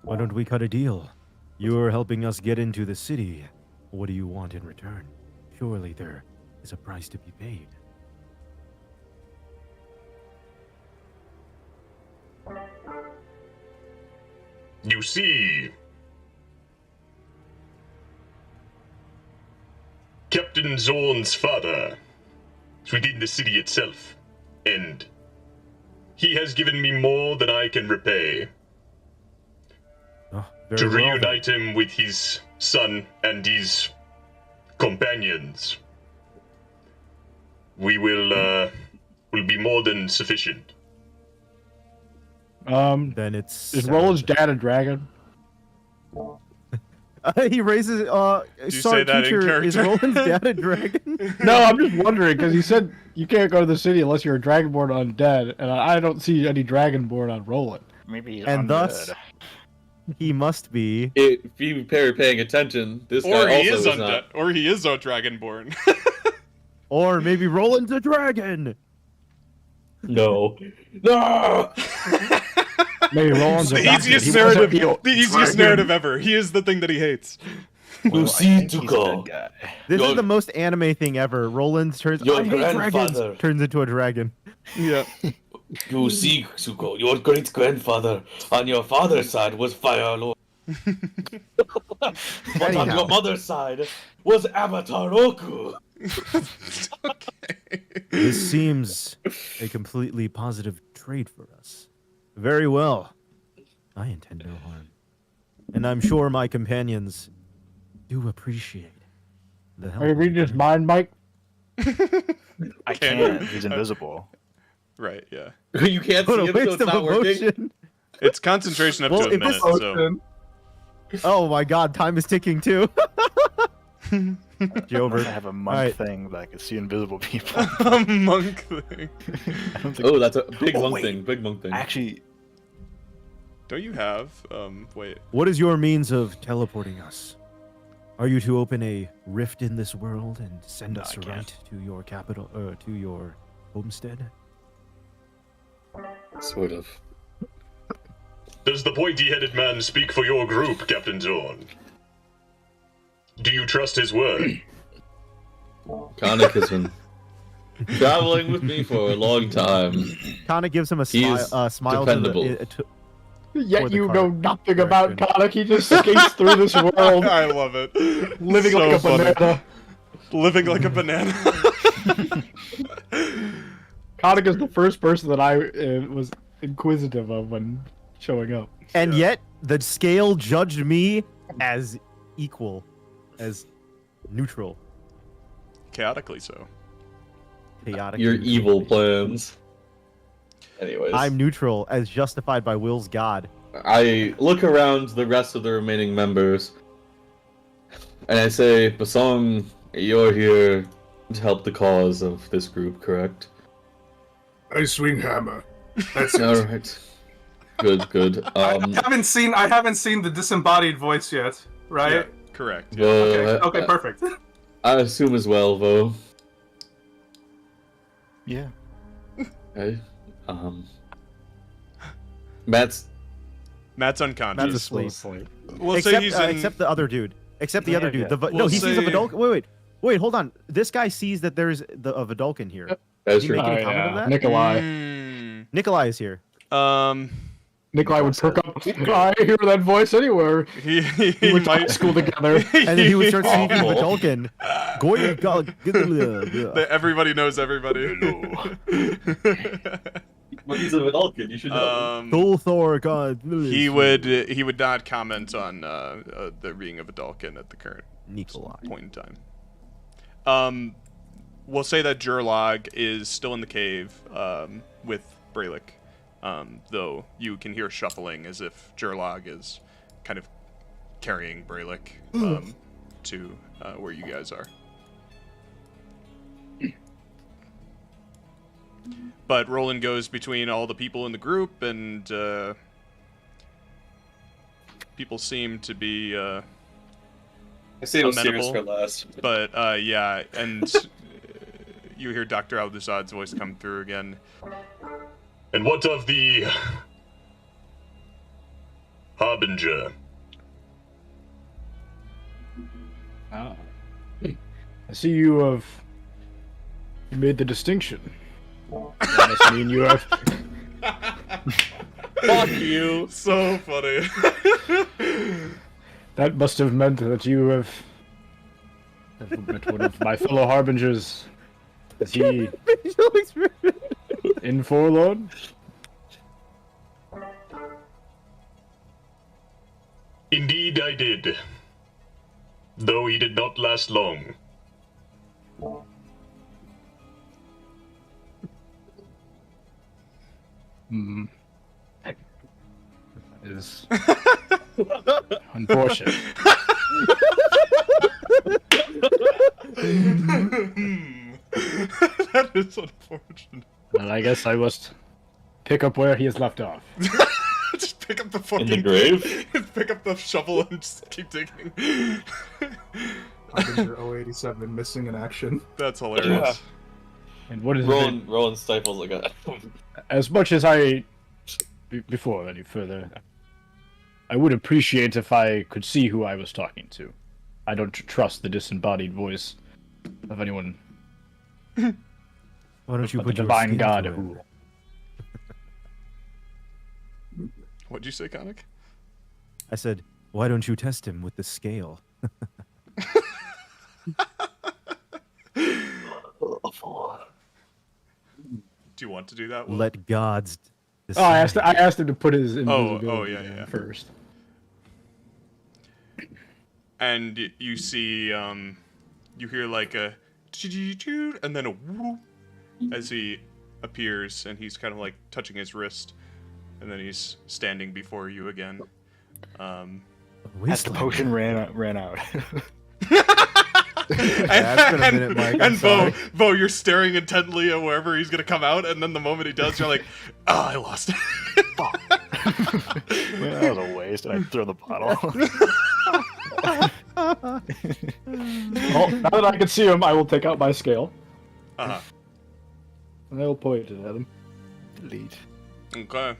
[SPEAKER 1] Why don't we cut a deal? You're helping us get into the city. What do you want in return? Surely there is a price to be paid.
[SPEAKER 9] You see, Captain Zorn's father is within the city itself, and he has given me more than I can repay.
[SPEAKER 1] Oh,
[SPEAKER 9] To
[SPEAKER 1] very well, then.
[SPEAKER 9] reunite him with his son and his companions, we will be more than sufficient.
[SPEAKER 1] Then it's
[SPEAKER 6] Is Roland's dad a dragon?
[SPEAKER 1] he raises
[SPEAKER 2] you say that in
[SPEAKER 1] teacher, is
[SPEAKER 2] character?
[SPEAKER 1] Roland's dad a dragon?
[SPEAKER 6] No, I'm just wondering because he said you can't go to the city unless you're a dragonborn undead, and I don't see any dragonborn on Roland.
[SPEAKER 5] Maybe he's
[SPEAKER 1] And
[SPEAKER 5] undead.
[SPEAKER 1] thus he must be
[SPEAKER 7] If you are paying attention, this
[SPEAKER 2] Or
[SPEAKER 7] guy
[SPEAKER 2] he
[SPEAKER 7] also
[SPEAKER 2] is
[SPEAKER 7] is
[SPEAKER 2] undead.
[SPEAKER 7] not.
[SPEAKER 2] Or he is a dragonborn.
[SPEAKER 1] or maybe Roland's a dragon.
[SPEAKER 7] No. No!
[SPEAKER 6] Maybe Roland's
[SPEAKER 2] the
[SPEAKER 6] a bastard.
[SPEAKER 2] easiest
[SPEAKER 6] He
[SPEAKER 2] narrative.
[SPEAKER 6] wasn't
[SPEAKER 2] The easiest narrative ever. He is the thing that he hates.
[SPEAKER 5] Well, I
[SPEAKER 7] see
[SPEAKER 5] think
[SPEAKER 7] to
[SPEAKER 5] he's a
[SPEAKER 7] go.
[SPEAKER 5] good guy.
[SPEAKER 1] This
[SPEAKER 7] Your-
[SPEAKER 1] is the most anime thing ever. Roland turns
[SPEAKER 7] Your
[SPEAKER 1] I hate
[SPEAKER 7] grandfather.
[SPEAKER 1] dragons, turns into a dragon.
[SPEAKER 2] Yeah.
[SPEAKER 7] You see, Suko, your great grandfather on your father's side was Fire Lord. But on
[SPEAKER 1] Anyhow.
[SPEAKER 7] your mother's side was Avatar Oku.
[SPEAKER 2] Okay.
[SPEAKER 1] This seems a completely positive trade for us. Very well. I intend no harm. And I'm sure my companions do appreciate the help.
[SPEAKER 6] Are you reading his mind, Mike?
[SPEAKER 5] I can't. He's invisible.
[SPEAKER 2] Right, yeah.
[SPEAKER 7] You can't see
[SPEAKER 1] What a
[SPEAKER 7] him, so
[SPEAKER 1] waste
[SPEAKER 7] it's
[SPEAKER 1] of
[SPEAKER 7] not working.
[SPEAKER 1] emotion.
[SPEAKER 2] It's concentration up
[SPEAKER 1] Well,
[SPEAKER 2] to a
[SPEAKER 1] if this-
[SPEAKER 2] minute, so.
[SPEAKER 10] Motion.
[SPEAKER 1] Oh my god, time is ticking too. Jover.
[SPEAKER 5] I have a monk
[SPEAKER 1] Alright.
[SPEAKER 5] thing that I can see invisible people.
[SPEAKER 2] A monk thing.
[SPEAKER 5] I don't think.
[SPEAKER 7] Oh, that's a big
[SPEAKER 5] Oh,
[SPEAKER 7] monk
[SPEAKER 5] wait.
[SPEAKER 7] thing. Big monk thing.
[SPEAKER 5] Actually,
[SPEAKER 2] Don't you have, wait.
[SPEAKER 1] What is your means of teleporting us? Are you to open a rift in this world and send
[SPEAKER 5] No,
[SPEAKER 1] us
[SPEAKER 5] I can't.
[SPEAKER 1] right to your capital, to your homestead?
[SPEAKER 7] Sort of.
[SPEAKER 9] Does the pointy-headed man speak for your group, Captain Zorn? Do you trust his word?
[SPEAKER 7] Khanek has been traveling with me for a long time.
[SPEAKER 1] Khanek gives him a
[SPEAKER 7] He is
[SPEAKER 1] smile
[SPEAKER 7] dependable.
[SPEAKER 1] to
[SPEAKER 6] Yet
[SPEAKER 1] Toward the
[SPEAKER 6] you
[SPEAKER 1] cart
[SPEAKER 6] know nothing about
[SPEAKER 1] direction.
[SPEAKER 6] Khanek. He just skates through this world,
[SPEAKER 2] I love it.
[SPEAKER 6] living
[SPEAKER 2] So
[SPEAKER 6] like a
[SPEAKER 2] funny.
[SPEAKER 6] banana.
[SPEAKER 2] Living like a banana.
[SPEAKER 6] Khanek is the first person that I was inquisitive of when showing up.
[SPEAKER 1] and yet the scale judged me as equal, as neutral,
[SPEAKER 2] Chaotically so.
[SPEAKER 1] chaotic.
[SPEAKER 7] Your
[SPEAKER 1] neutral.
[SPEAKER 7] evil plans. Anyways,
[SPEAKER 1] I'm neutral, as justified by Will's god.
[SPEAKER 7] I look around the rest of the remaining members, and I say, Bosong, you're here to help the cause of this group, correct?
[SPEAKER 10] I swing hammer. That's it.
[SPEAKER 7] All right. Good, good.
[SPEAKER 10] I haven't seen the disembodied voice yet, right?
[SPEAKER 2] Yeah, correct. Yeah.
[SPEAKER 10] Okay, perfect.
[SPEAKER 7] I assume as well, though.
[SPEAKER 5] yeah.
[SPEAKER 7] Okay. Matt's
[SPEAKER 2] Matt's
[SPEAKER 1] That's
[SPEAKER 2] unconscious.
[SPEAKER 1] asleep.
[SPEAKER 2] We'll
[SPEAKER 1] except,
[SPEAKER 2] say he's in...
[SPEAKER 1] except the other dude. Except the
[SPEAKER 5] Yeah,
[SPEAKER 1] other dude.
[SPEAKER 5] yeah.
[SPEAKER 1] The no,
[SPEAKER 2] We'll
[SPEAKER 1] he sees a
[SPEAKER 2] say-
[SPEAKER 1] Vidalkin. Wait, hold on. This guy sees that there's a Vidalkin here.
[SPEAKER 7] that's
[SPEAKER 1] Did he
[SPEAKER 7] your
[SPEAKER 1] make any comment on that?
[SPEAKER 6] Nikolai.
[SPEAKER 2] Mm,
[SPEAKER 1] Nikolai is here.
[SPEAKER 6] Nikolai would perk up. I hear that voice anywhere.
[SPEAKER 2] he
[SPEAKER 6] We went to high
[SPEAKER 2] might...
[SPEAKER 6] school together.
[SPEAKER 1] And then he would start
[SPEAKER 2] Awful.
[SPEAKER 1] speaking Vidalkin.
[SPEAKER 2] That everybody knows everybody.
[SPEAKER 7] Well, he's a Vidalkin, you should know.
[SPEAKER 1] Thor, God.
[SPEAKER 2] He would not comment on there being a Vidalkin at the current
[SPEAKER 1] Nikolai.
[SPEAKER 2] point in time. We'll say that Jurlog is still in the cave with Brelikk, though you can hear shuffling as if Jurlog is kind of carrying Brelikk to where you guys are. But Rolland goes between all the people in the group, and people seem to be
[SPEAKER 7] I say no serious
[SPEAKER 2] amenable.
[SPEAKER 7] for last.
[SPEAKER 2] But yeah, and you hear Dr. Al-Dusad's voice come through again.
[SPEAKER 9] And what of the Harbinger?
[SPEAKER 6] I see you have made the distinction. That must mean you have.
[SPEAKER 7] Fuck you!
[SPEAKER 2] So funny.
[SPEAKER 6] That must have meant that you have met one of my fellow harbingers. Is he in Forlorn?
[SPEAKER 9] Indeed I did. Though he did not last long.
[SPEAKER 6] Hmm. That is unfortunate.
[SPEAKER 2] That is unfortunate.
[SPEAKER 6] Well, I guess I must pick up where he has left off.
[SPEAKER 2] Just pick up the fucking...
[SPEAKER 7] In the grave?
[SPEAKER 2] Pick up the shovel and just keep digging.
[SPEAKER 10] Harbinger 087 missing in action.
[SPEAKER 2] That's hilarious.
[SPEAKER 6] And what is it?
[SPEAKER 7] Roland stifles like a...
[SPEAKER 6] As much as before any further, I would appreciate if I could see who I was talking to. I don't trust the disembodied voice of anyone
[SPEAKER 1] Why don't you
[SPEAKER 6] but
[SPEAKER 1] put
[SPEAKER 6] the
[SPEAKER 1] your
[SPEAKER 6] divine
[SPEAKER 1] skin
[SPEAKER 6] god
[SPEAKER 1] to it?
[SPEAKER 6] Huul.
[SPEAKER 2] What'd you say, Khanek?
[SPEAKER 1] I said, Why don't you test him with the scale?
[SPEAKER 2] Do you want to do that? Will?
[SPEAKER 1] Let gods.
[SPEAKER 6] Oh, I
[SPEAKER 1] decide.
[SPEAKER 6] asked him to put his invisibility
[SPEAKER 2] yeah,
[SPEAKER 6] down
[SPEAKER 2] yeah.
[SPEAKER 6] first.
[SPEAKER 2] And you see, you hear like a and then a whoop as he appears, and he's kind of like touching his wrist, and then he's standing before you again.
[SPEAKER 5] As the
[SPEAKER 1] Wasteland.
[SPEAKER 5] potion ran out.
[SPEAKER 1] it's been a minute, Mike, I'm sorry.
[SPEAKER 2] Vo, you're staring intently at wherever he's gonna come out, and then the moment he does, you're like, "Oh, I lost it."
[SPEAKER 5] Well, that was a waste, and I throw the bottle.
[SPEAKER 6] Well, now that I can see him, I will take out my scale.
[SPEAKER 2] Uh-huh.
[SPEAKER 6] And I will point it at him.
[SPEAKER 5] Delete.
[SPEAKER 2] Okay.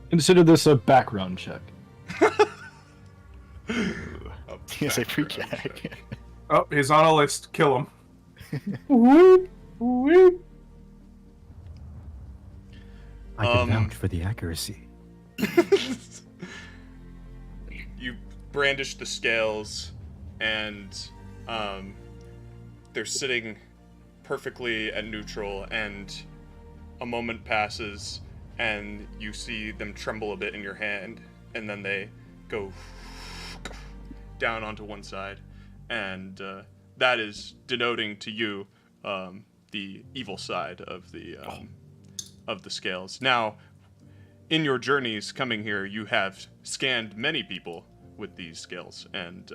[SPEAKER 6] Consider this a background check.
[SPEAKER 5] Yes, I pre-check.
[SPEAKER 10] Oh, he's on a list. Kill him.
[SPEAKER 6] Whoop, whoop.
[SPEAKER 1] I can vouch for the accuracy.
[SPEAKER 2] You brandish the scales, and they're sitting perfectly at neutral, and a moment passes, and you see them tremble a bit in your hand, and then they go down onto one side, and that is denoting to you the evil side of the scales. Now, in your journeys coming here, you have scanned many people with these scales, and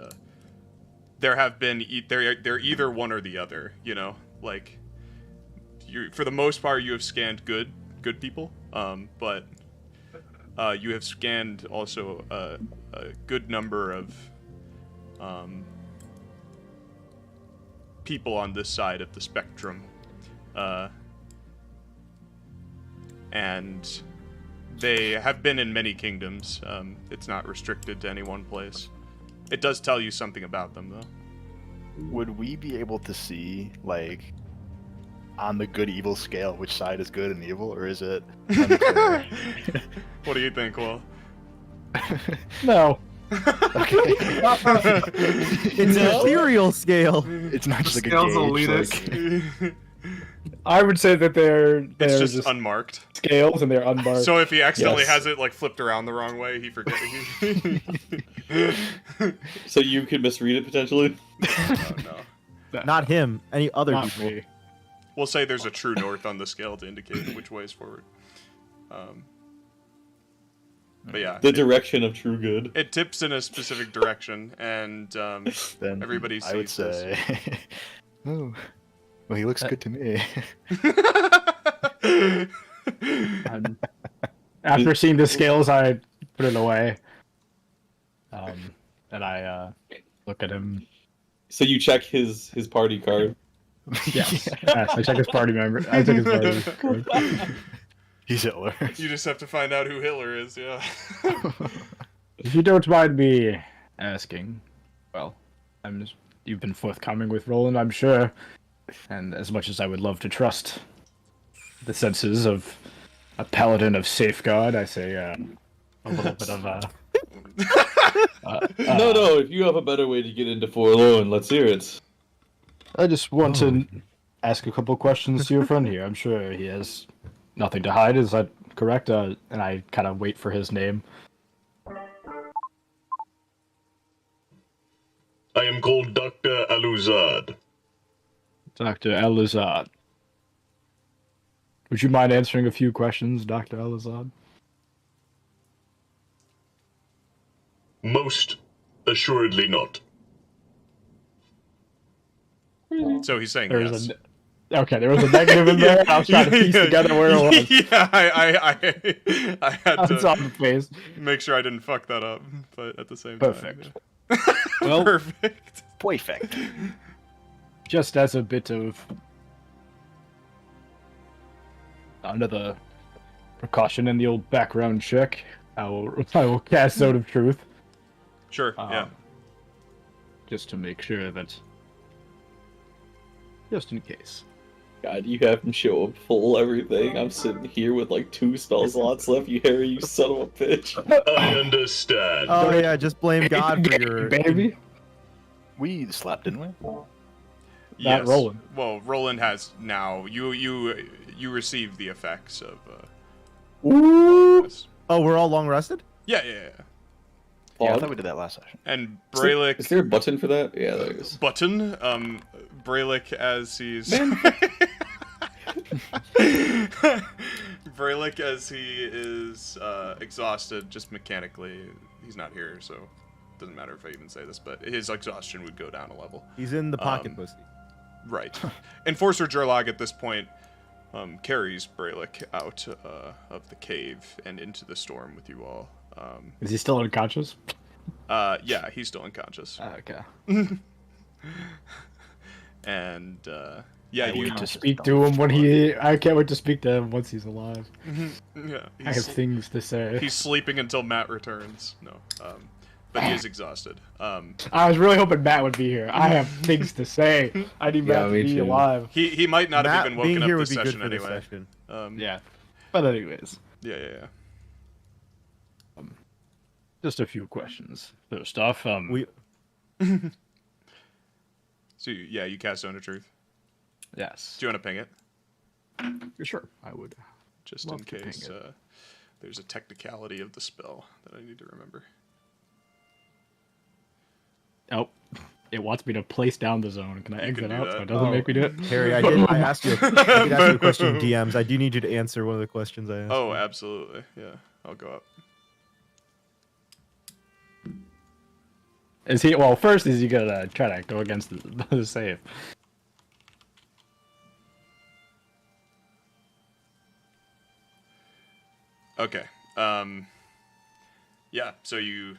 [SPEAKER 2] there have been they're either one or the other. You know, like for the most part, you have scanned good people, but you have scanned also a good number of people on this side of the spectrum, and they have been in many kingdoms. It's not restricted to any one place. It does tell you something about them, though.
[SPEAKER 5] Would we be able to see, like, on the good-evil scale, which side is good and evil, or is it unclear?
[SPEAKER 2] What do you think, Will?
[SPEAKER 6] No.
[SPEAKER 5] Okay.
[SPEAKER 1] It's an ethereal scale.
[SPEAKER 5] It's not just like a
[SPEAKER 10] Scale's
[SPEAKER 5] gauge.
[SPEAKER 10] elitist.
[SPEAKER 5] Like...
[SPEAKER 6] I would say that they're
[SPEAKER 2] It's just unmarked.
[SPEAKER 6] scales and they're unmarked.
[SPEAKER 2] So if he accidentally
[SPEAKER 6] Yes.
[SPEAKER 2] has it like flipped around the wrong way, he forgets.
[SPEAKER 7] So you could misread it potentially?
[SPEAKER 2] No.
[SPEAKER 1] Not him. Any other
[SPEAKER 6] Not
[SPEAKER 1] people.
[SPEAKER 6] me.
[SPEAKER 2] We'll say there's a true north on the scale to indicate which way is forward. But yeah,
[SPEAKER 7] The direction of true good.
[SPEAKER 2] it tips in a specific direction, and
[SPEAKER 5] Then
[SPEAKER 2] everybody sees
[SPEAKER 5] I would
[SPEAKER 2] this.
[SPEAKER 5] say, oh, well, he looks good to me.
[SPEAKER 6] And after seeing the scales, I put it away. And I look at him.
[SPEAKER 7] So you check his party card.
[SPEAKER 6] Yes. Yes, I check his party member. I check his party card.
[SPEAKER 5] He's Hitler.
[SPEAKER 2] You just have to find out who Hitler is, yeah.
[SPEAKER 6] If you don't mind me asking, well, you've been forthcoming with Rolland, I'm sure. And as much as I would love to trust the senses of a paladin of safeguard, I say a little bit of
[SPEAKER 7] No, if you have a better way to get into Forlorn, let's hear it.
[SPEAKER 6] I just want to ask a couple questions to your friend here. I'm sure he has nothing to hide. Is that correct? And I kind of wait for his name.
[SPEAKER 9] I am called Dr. Aluzad.
[SPEAKER 6] Dr. Aluzad. Would you mind answering a few questions, Dr. Aluzad?
[SPEAKER 9] Most assuredly not.
[SPEAKER 2] So he's saying
[SPEAKER 6] There's
[SPEAKER 2] yes.
[SPEAKER 6] Okay, there was a negative in there. I was trying to piece together where it was.
[SPEAKER 2] Yeah, I had
[SPEAKER 6] It's
[SPEAKER 2] to
[SPEAKER 6] on the face.
[SPEAKER 2] make sure I didn't fuck that up, but at the same
[SPEAKER 6] Perfect.
[SPEAKER 2] time. Yeah.
[SPEAKER 6] Well,
[SPEAKER 2] Perfect.
[SPEAKER 5] Perfect.
[SPEAKER 6] just as a bit of under the precaution in the old background check, I will cast Zone of Truth.
[SPEAKER 2] Sure, yeah.
[SPEAKER 6] Just to make sure that, just in case.
[SPEAKER 7] God, you have him show up full everything. I'm sitting here with like 2 spell slots left. You Harry, you son of a bitch.
[SPEAKER 9] I understand.
[SPEAKER 1] Oh yeah, just blame God for your
[SPEAKER 6] baby.
[SPEAKER 5] We slapped, didn't we?
[SPEAKER 2] Yes.
[SPEAKER 6] Rolland.
[SPEAKER 2] Well, Rolland has now. You receive the effects of. This.
[SPEAKER 1] Oh, we're all long rested?
[SPEAKER 2] Yeah.
[SPEAKER 5] Yeah, I thought we did that last session.
[SPEAKER 2] And Brelikk.
[SPEAKER 7] Is there a button for that? Yeah, there is.
[SPEAKER 2] Button. Brelikk as he's. Brelikk as he is exhausted, just mechanically. He's not here, so it doesn't matter if I even say this, but his exhaustion would go down a level.
[SPEAKER 1] He's in the pocket pussy.
[SPEAKER 2] Right. Enforcer Gerlag at this point carries Brelikk out of the cave and into the storm with you all.
[SPEAKER 6] Is he still unconscious?
[SPEAKER 2] Yeah, he's still unconscious.
[SPEAKER 6] Okay.
[SPEAKER 2] And yeah, you
[SPEAKER 6] To speak to him when I can't wait to speak to him once he's alive.
[SPEAKER 2] yeah,
[SPEAKER 6] I have things to say.
[SPEAKER 2] he's sleeping until Matt returns. No, but he is exhausted.
[SPEAKER 6] I was really hoping Matt would be here. I have things to say. I need Matt to
[SPEAKER 7] me
[SPEAKER 6] be
[SPEAKER 7] too.
[SPEAKER 6] alive.
[SPEAKER 2] He might not have
[SPEAKER 1] Matt
[SPEAKER 2] even
[SPEAKER 1] being
[SPEAKER 2] woken
[SPEAKER 1] here
[SPEAKER 2] up
[SPEAKER 1] would
[SPEAKER 2] this
[SPEAKER 1] be good
[SPEAKER 2] session
[SPEAKER 1] for this
[SPEAKER 2] anyway.
[SPEAKER 1] session.
[SPEAKER 6] Yeah. But anyways,
[SPEAKER 2] Yeah.
[SPEAKER 6] just a few questions. First off,
[SPEAKER 1] We
[SPEAKER 2] So you cast Zone of Truth.
[SPEAKER 6] yes.
[SPEAKER 2] Do you want to ping it?
[SPEAKER 6] Sure, I would.
[SPEAKER 2] Just
[SPEAKER 6] Love
[SPEAKER 2] in
[SPEAKER 6] to ping
[SPEAKER 2] case there's a technicality of the spell that I need to remember.
[SPEAKER 6] Oh, it wants me to place down the zone. Can I
[SPEAKER 2] You
[SPEAKER 6] exit
[SPEAKER 2] can do
[SPEAKER 6] out so
[SPEAKER 2] that.
[SPEAKER 6] it doesn't make me do it?
[SPEAKER 1] Harry, I asked you I did ask you a question in DMs. I do need you to answer one of the questions I asked.
[SPEAKER 2] Oh, absolutely. Yeah, I'll go up.
[SPEAKER 6] Is he? Well, first is he gonna try to go against the save?
[SPEAKER 2] Okay. Yeah. So you.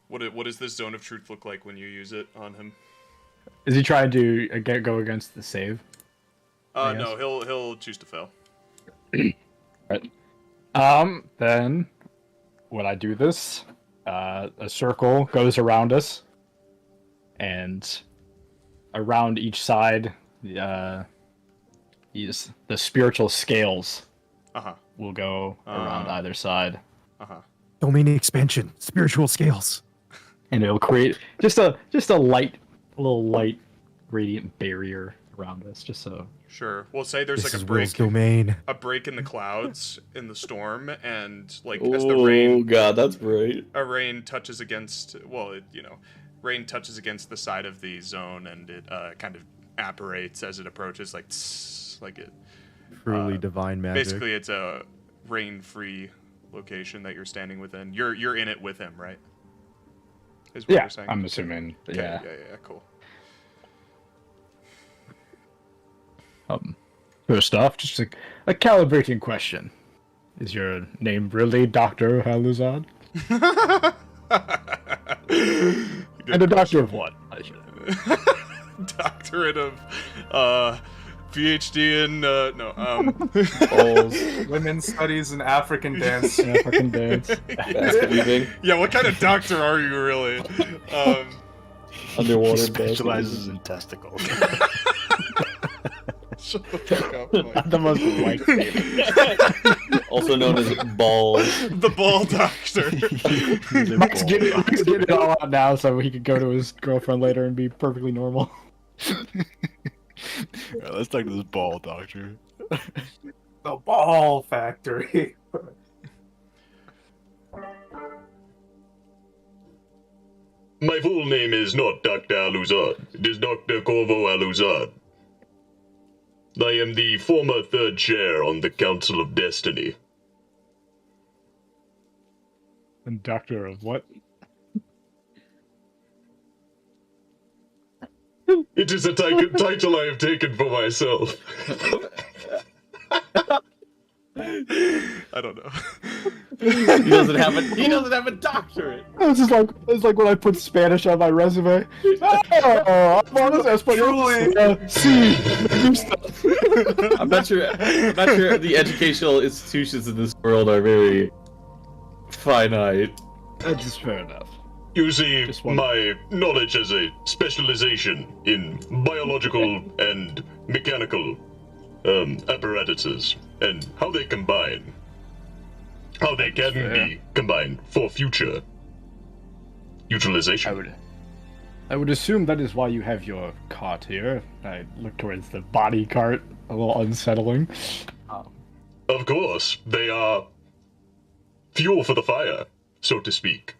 [SPEAKER 2] What does this Zone of Truth look like when you use it on him?
[SPEAKER 6] Is he trying to go against the save? I
[SPEAKER 2] No, he'll choose to fail.
[SPEAKER 6] Right. Then when I do this, a circle goes around us, and around each side, the spiritual scales will go around either side,
[SPEAKER 1] Domain expansion, spiritual scales.
[SPEAKER 6] and it'll create just a little light radiant barrier around us, just so.
[SPEAKER 2] Sure. We'll say there's
[SPEAKER 1] This
[SPEAKER 2] like
[SPEAKER 1] is
[SPEAKER 2] a
[SPEAKER 1] Will's
[SPEAKER 2] break,
[SPEAKER 1] domain.
[SPEAKER 2] in the clouds in the storm, and like
[SPEAKER 7] Oh
[SPEAKER 2] as the rain,
[SPEAKER 7] God, that's bright.
[SPEAKER 2] rain touches against. Well, rain touches against the side of the zone, and it kind of apparates as it approaches, like tss, like it.
[SPEAKER 1] Truly divine magic.
[SPEAKER 2] Basically, it's a rain-free location that you're standing within. You're in it with him, right? Is what
[SPEAKER 6] Yeah,
[SPEAKER 2] you're saying?
[SPEAKER 6] I'm assuming.
[SPEAKER 2] Okay,
[SPEAKER 6] Yeah.
[SPEAKER 2] yeah, cool.
[SPEAKER 6] First off, just a calibrating question. Is your name really Dr. Haluzad? And a doctor of what?
[SPEAKER 2] Doctorate of PhD in
[SPEAKER 10] Women's studies and African dance.
[SPEAKER 6] African dance.
[SPEAKER 2] Yeah, what kind of doctor are you really?
[SPEAKER 5] He
[SPEAKER 7] Underwater
[SPEAKER 5] specializes in testicles.
[SPEAKER 2] Shut the fuck up, Mike.
[SPEAKER 6] The most white statement.
[SPEAKER 7] Also known as balls.
[SPEAKER 2] The ball doctor.
[SPEAKER 6] Mike's getting it all out now so he could go to his girlfriend later and be perfectly normal.
[SPEAKER 5] Alright, let's talk to this ball doctor.
[SPEAKER 10] The Ball Factory.
[SPEAKER 9] My full name is not Dr. Aluzad. It is Dr. Corvo Aluzad. I am the former third chair on the Council of Destiny.
[SPEAKER 6] And doctor of what?
[SPEAKER 9] It is a title I have taken for myself.
[SPEAKER 2] I don't know.
[SPEAKER 7] He doesn't have a doctorate.
[SPEAKER 6] It's like when I put Spanish on my resume. Oh, I'm on this Espanol.
[SPEAKER 7] I'm not sure the educational institutions in this world are very finite.
[SPEAKER 6] That's just fair enough.
[SPEAKER 9] You see,
[SPEAKER 6] Just one.
[SPEAKER 9] my knowledge has a specialization in biological and mechanical apparatuses and how they combine. How they can be combined for future utilization.
[SPEAKER 6] I would assume that is why you have your cart here. I look towards the body cart, a little unsettling.
[SPEAKER 9] Of course, they are fuel for the fire, so to speak.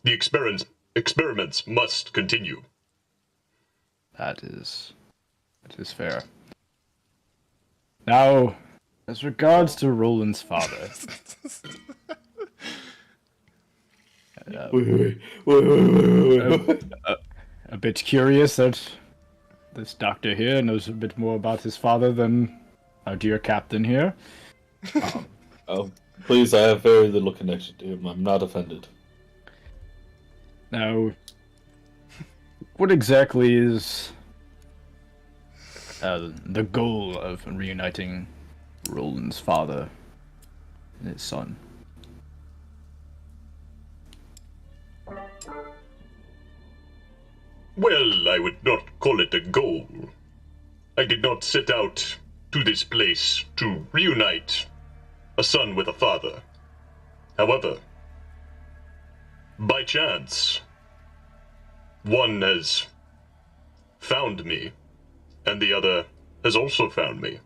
[SPEAKER 9] The experiments must continue.
[SPEAKER 6] That is fair. Now, as regards to Roland's father, a bit curious that this doctor here knows a bit more about his father than our dear captain here.
[SPEAKER 7] Oh, please, I have very little connection to him. I'm not offended.
[SPEAKER 6] Now, what exactly is the goal of reuniting Roland's father and his son?
[SPEAKER 9] Well, I would not call it a goal. I did not set out to this place to reunite a son with a father. However, by chance, one has found me, and the other has also found me.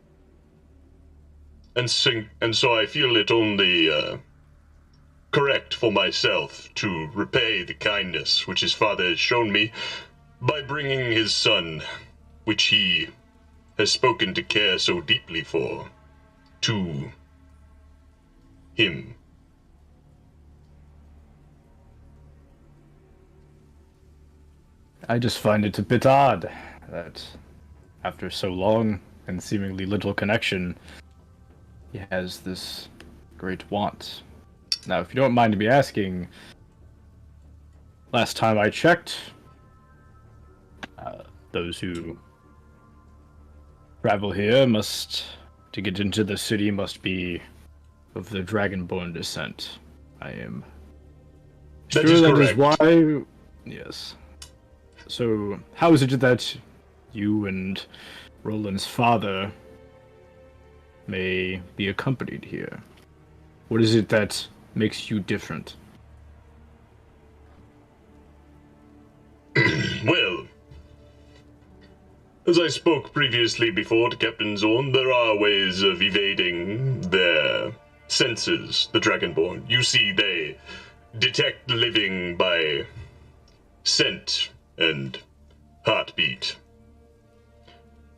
[SPEAKER 9] And so I feel it only correct for myself to repay the kindness which his father has shown me by bringing his son, which he has spoken to care so deeply for, to him.
[SPEAKER 6] I just find it a bit odd that after so long and seemingly little connection, he has this great want. Now, if you don't mind me asking, last time I checked, those who travel here to get into the city, must be of the Dragonborn descent. I am
[SPEAKER 9] That
[SPEAKER 6] sure
[SPEAKER 9] is
[SPEAKER 6] that is
[SPEAKER 9] correct.
[SPEAKER 6] why. Yes. So, how is it that you and Roland's father may be accompanied here? What is it that makes you different?
[SPEAKER 9] Well, as I spoke previously before to Captain Zorn, there are ways of evading their senses, the Dragonborn. You see, they detect living by scent and heartbeat,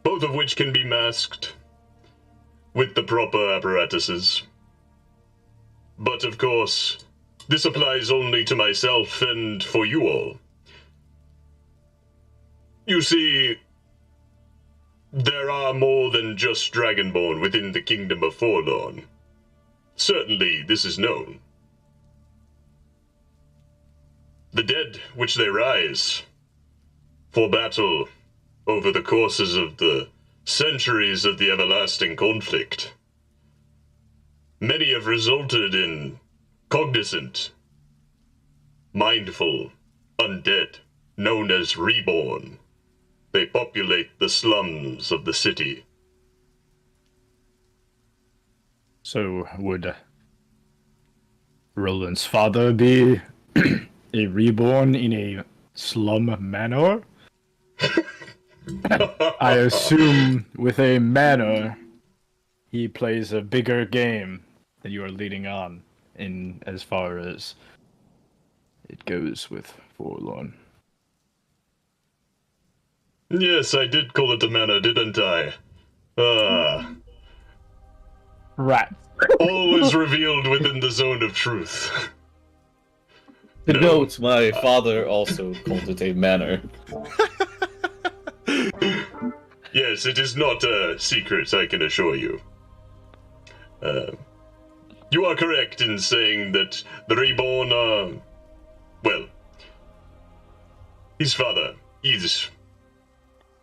[SPEAKER 9] both of which can be masked with the proper apparatuses. But of course, this applies only to myself and for you all. You see, there are more than just Dragonborn within the kingdom of Forlorn. Certainly, this is known. The dead which they rise for battle over the courses of the centuries of the everlasting conflict. Many have resulted in cognizant, mindful, undead, known as reborn. They populate the slums of the city.
[SPEAKER 6] So, would Roland's father be a reborn in a slum manor? I assume with a manor, he plays a bigger game than you are leading on in as far as it goes with Forlorn.
[SPEAKER 9] Yes, I did call it a manor, didn't I?
[SPEAKER 6] Rat.
[SPEAKER 9] All is revealed within the zone of truth.
[SPEAKER 7] To
[SPEAKER 9] No.
[SPEAKER 7] note, my father also called it a manor.
[SPEAKER 9] Yes, it is not a secret, I can assure you. You are correct in saying that the reborn are... well, his father is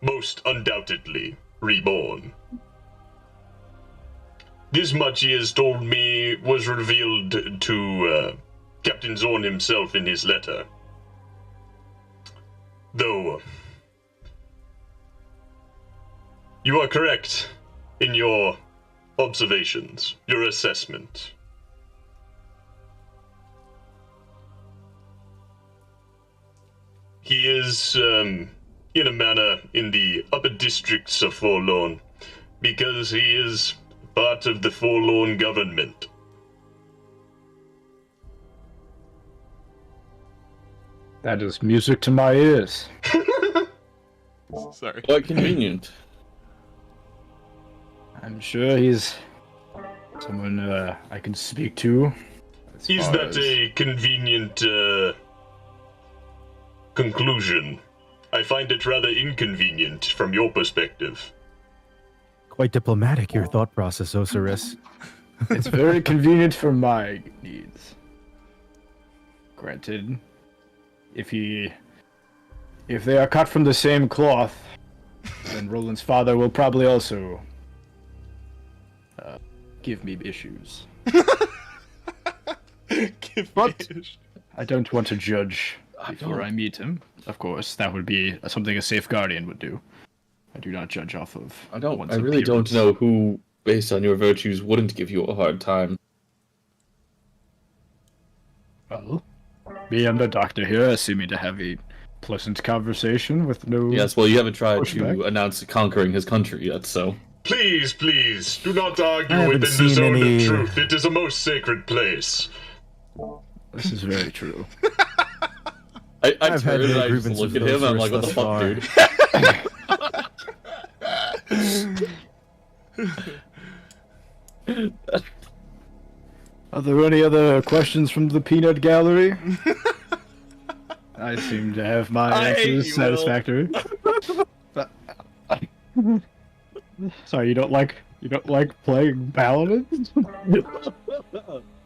[SPEAKER 9] most undoubtedly reborn. This much he has told me was revealed to Captain Zorn himself in his letter. Though, you are correct in your observations, your assessment. He is, in a manner, in the upper districts of Forlorn, because he is part of the Forlorn government.
[SPEAKER 6] That is music to my ears.
[SPEAKER 2] Sorry.
[SPEAKER 7] Quite convenient.
[SPEAKER 6] I'm sure he's someone I can speak to.
[SPEAKER 9] Is that a convenient, conclusion? I find it rather inconvenient from your perspective.
[SPEAKER 1] Quite diplomatic, your thought process, Osiris.
[SPEAKER 6] It's very convenient for my needs. Granted, if they are cut from the same cloth, then Roland's father will probably also give me issues. I don't want to judge before I meet him. Of course, that would be something a safe guardian would do. I do not judge off of.
[SPEAKER 7] I really don't know who, based on your virtues, wouldn't give you a hard time.
[SPEAKER 6] Well, me and the doctor here seem to have a pleasant conversation with no.
[SPEAKER 7] Yes, well, you haven't tried
[SPEAKER 6] pushback.
[SPEAKER 7] to announce conquering his country yet, so.
[SPEAKER 9] Please, please, do not argue
[SPEAKER 1] haven't
[SPEAKER 9] within the
[SPEAKER 1] seen
[SPEAKER 9] zone
[SPEAKER 1] any-
[SPEAKER 9] of truth. It is a most sacred place.
[SPEAKER 6] This is very true.
[SPEAKER 7] I
[SPEAKER 1] I've had
[SPEAKER 7] turn and
[SPEAKER 1] no
[SPEAKER 7] I just
[SPEAKER 1] grievances
[SPEAKER 7] look at
[SPEAKER 1] with
[SPEAKER 7] him, I'm like,
[SPEAKER 1] Osiris
[SPEAKER 7] what the
[SPEAKER 1] thus
[SPEAKER 7] fuck, dude?
[SPEAKER 6] Are there any other questions from the peanut gallery? I seem to have my
[SPEAKER 7] I hate
[SPEAKER 6] answers
[SPEAKER 7] you,
[SPEAKER 6] satisfactory. Sorry, you don't like playing paladins?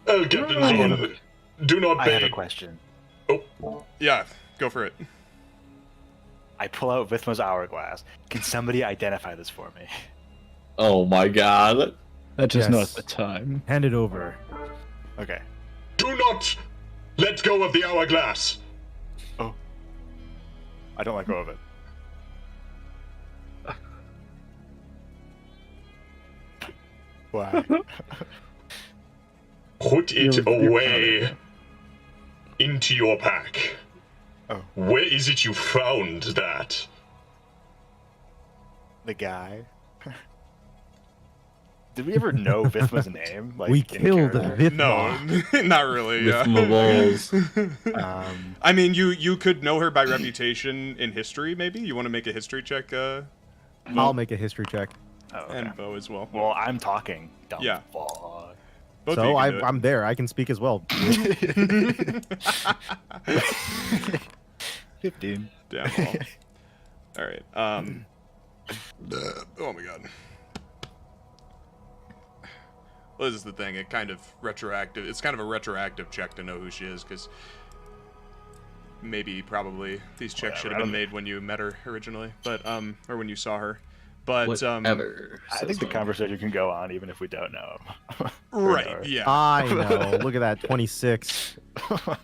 [SPEAKER 9] Oh, Captain Zorn, do not
[SPEAKER 5] I have a
[SPEAKER 9] beg.
[SPEAKER 5] question.
[SPEAKER 2] Yeah, go for it.
[SPEAKER 5] I pull out Vithma's hourglass. Can somebody identify this for me?
[SPEAKER 7] Oh my god.
[SPEAKER 6] That is
[SPEAKER 1] Yes.
[SPEAKER 6] not the time.
[SPEAKER 1] Hand it over.
[SPEAKER 5] Okay.
[SPEAKER 9] Do not let go of the hourglass.
[SPEAKER 5] I don't let go of it. Why?
[SPEAKER 9] Put it
[SPEAKER 6] You're
[SPEAKER 9] away into your pack.
[SPEAKER 5] Oh.
[SPEAKER 9] Where is it you found that?
[SPEAKER 5] The guy. Did we ever know Vithma's name? Like,
[SPEAKER 1] We
[SPEAKER 5] in
[SPEAKER 1] killed
[SPEAKER 5] character?
[SPEAKER 1] Vithma.
[SPEAKER 2] No, not really.
[SPEAKER 7] With my balls.
[SPEAKER 2] I mean, you could know her by reputation in history, maybe? You want to make a history check,
[SPEAKER 1] I'll make a history check.
[SPEAKER 5] Oh, okay.
[SPEAKER 2] and Bo as well.
[SPEAKER 5] Well, I'm talking. Dumb
[SPEAKER 2] Yeah.
[SPEAKER 5] fuck.
[SPEAKER 2] Both of
[SPEAKER 1] So
[SPEAKER 2] you can do it.
[SPEAKER 1] I'm there. I can speak as well.
[SPEAKER 5] 15.
[SPEAKER 2] Damn well. All right. Oh my god. Well, this is the thing. It kind of retroactive. It's kind of a retroactive check to know who she is, because probably these checks should have been made when you met her originally, but or when you saw her. But
[SPEAKER 7] Whatever.
[SPEAKER 5] I think the conversation can go on even if we don't know him.
[SPEAKER 2] right, yeah.
[SPEAKER 1] I know. Look at that, 26.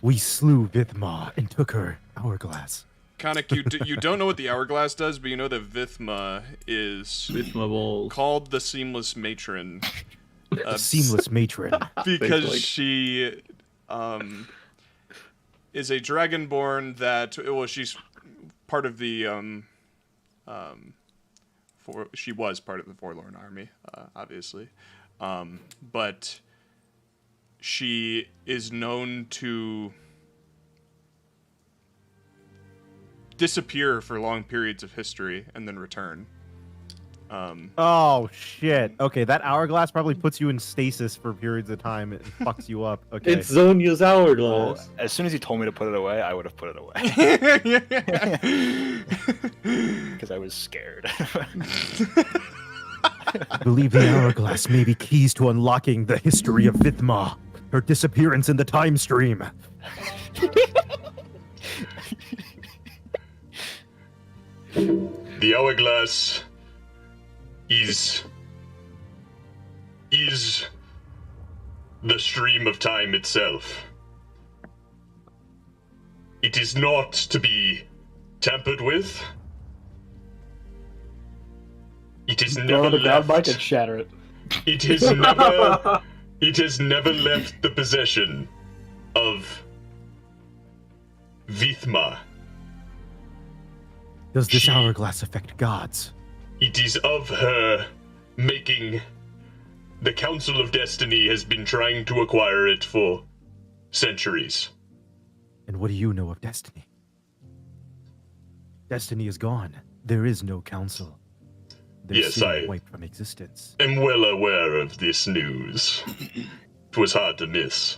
[SPEAKER 1] We slew Vithma and took her hourglass.
[SPEAKER 2] Khanek, you don't know what the hourglass does, but you know that Vithma is
[SPEAKER 7] With my balls.
[SPEAKER 2] called the Seamless Matron.
[SPEAKER 1] Seamless matron.
[SPEAKER 2] Because
[SPEAKER 7] like-
[SPEAKER 2] she is a dragonborn that, well, she's part of the she was part of the Forlorn army, obviously, but she is known to disappear for long periods of history and then return.
[SPEAKER 1] Oh shit. Okay, that hourglass probably puts you in stasis for periods of time. It fucks you up. Okay.
[SPEAKER 7] It's Zonia's
[SPEAKER 5] Well,
[SPEAKER 7] hourglass.
[SPEAKER 5] as soon as he told me to put it away, I would have put it away. Because I was scared.
[SPEAKER 1] I believe the hourglass may be keys to unlocking the history of Vithma, her disappearance in the time stream.
[SPEAKER 9] The hourglass is the stream of time itself. It is not to be tampered with. It is
[SPEAKER 4] Throw
[SPEAKER 9] never
[SPEAKER 4] it on the ground, Mike,
[SPEAKER 9] left.
[SPEAKER 4] and shatter it.
[SPEAKER 9] It has never. It has never left the possession of Vithma.
[SPEAKER 1] Does this hourglass affect gods?
[SPEAKER 9] It is of her making. The Council of Destiny has been trying to acquire it for centuries.
[SPEAKER 1] And what do you know of destiny? Destiny is gone. There is no council. Their
[SPEAKER 9] Yes,
[SPEAKER 1] city
[SPEAKER 9] I-
[SPEAKER 1] wiped from existence.
[SPEAKER 9] I'm well aware of this news. It was hard to miss.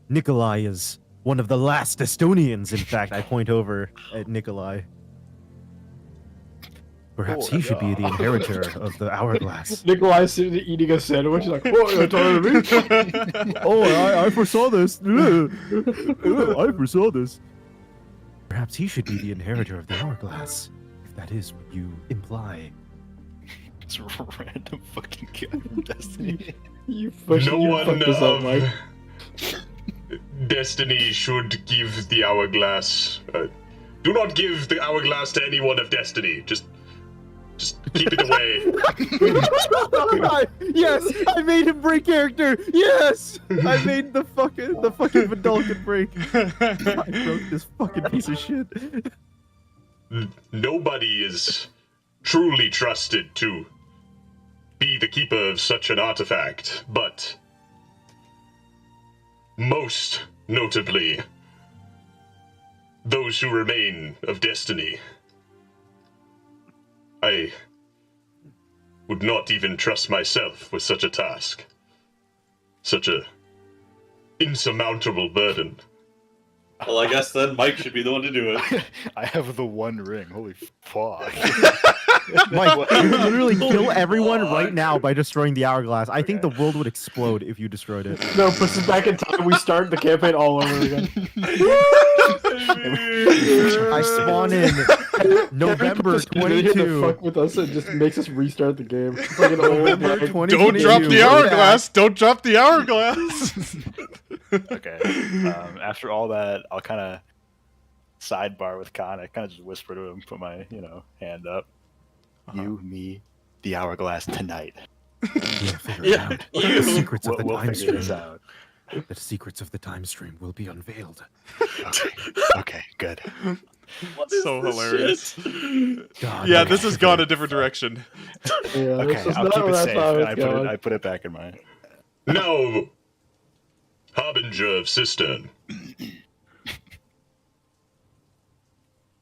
[SPEAKER 1] Nikolai is one of the last Estonians, in fact. I point over at Nikolai. Perhaps he should be the inheritor of the hourglass.
[SPEAKER 4] Nikolai's sitting there eating a sandwich. He's like, "What? You're talking to me?"
[SPEAKER 1] Oh, I foresaw this. I foresaw this. Perhaps he should be the inheritor of the hourglass, if that is what you imply.
[SPEAKER 5] It's a random fucking guy from Destiny.
[SPEAKER 4] You
[SPEAKER 9] No
[SPEAKER 4] fucked
[SPEAKER 9] one
[SPEAKER 4] this up, Mike.
[SPEAKER 9] of Destiny should give the hourglass. Do not give the hourglass to anyone of Destiny. Just keep it away.
[SPEAKER 1] Yes, I made him break character. Yes, I made the fucking Vidalkin break. I broke this fucking piece of shit.
[SPEAKER 9] Nobody is truly trusted to be the keeper of such an artifact, but most notably, those who remain of Destiny. I would not even trust myself with such a task. Such a insurmountable burden.
[SPEAKER 7] Well, I guess then Mike should be the one to do it.
[SPEAKER 5] I have the one ring. Holy fuck.
[SPEAKER 1] Mike, you could literally kill
[SPEAKER 7] Holy
[SPEAKER 1] everyone
[SPEAKER 7] fuck.
[SPEAKER 1] right now by destroying the hourglass. I think the world would explode if you destroyed it.
[SPEAKER 4] No, puts us back in time. We start the campaign all over again.
[SPEAKER 1] I spawn in November
[SPEAKER 4] Put this idiot to
[SPEAKER 1] 22.
[SPEAKER 4] fuck with us and just makes us restart the game. It's like an old
[SPEAKER 1] November
[SPEAKER 4] game.
[SPEAKER 1] 22.
[SPEAKER 2] Don't drop the
[SPEAKER 1] We're
[SPEAKER 2] hourglass. Don't drop the hourglass.
[SPEAKER 5] Okay. After all that, I'll kind of sidebar with Khanek, kind of just whisper to him, put my, hand up. You, me, the hourglass tonight.
[SPEAKER 1] We'll figure it out.
[SPEAKER 7] you.
[SPEAKER 1] The secrets of the
[SPEAKER 5] We'll
[SPEAKER 1] time
[SPEAKER 5] figure this
[SPEAKER 1] stream.
[SPEAKER 5] out.
[SPEAKER 1] The secrets of the time stream will be unveiled.
[SPEAKER 5] Okay, good.
[SPEAKER 2] So hilarious.
[SPEAKER 1] God,
[SPEAKER 2] Yeah,
[SPEAKER 1] Mike,
[SPEAKER 2] this has gone a different direction.
[SPEAKER 4] Yeah,
[SPEAKER 5] Okay,
[SPEAKER 4] this is
[SPEAKER 5] I'll
[SPEAKER 4] not
[SPEAKER 5] keep it
[SPEAKER 4] where I
[SPEAKER 5] safe,
[SPEAKER 4] thought
[SPEAKER 5] and
[SPEAKER 4] it was going.
[SPEAKER 5] I put it back in my...
[SPEAKER 9] Now, Harbinger of Cistern,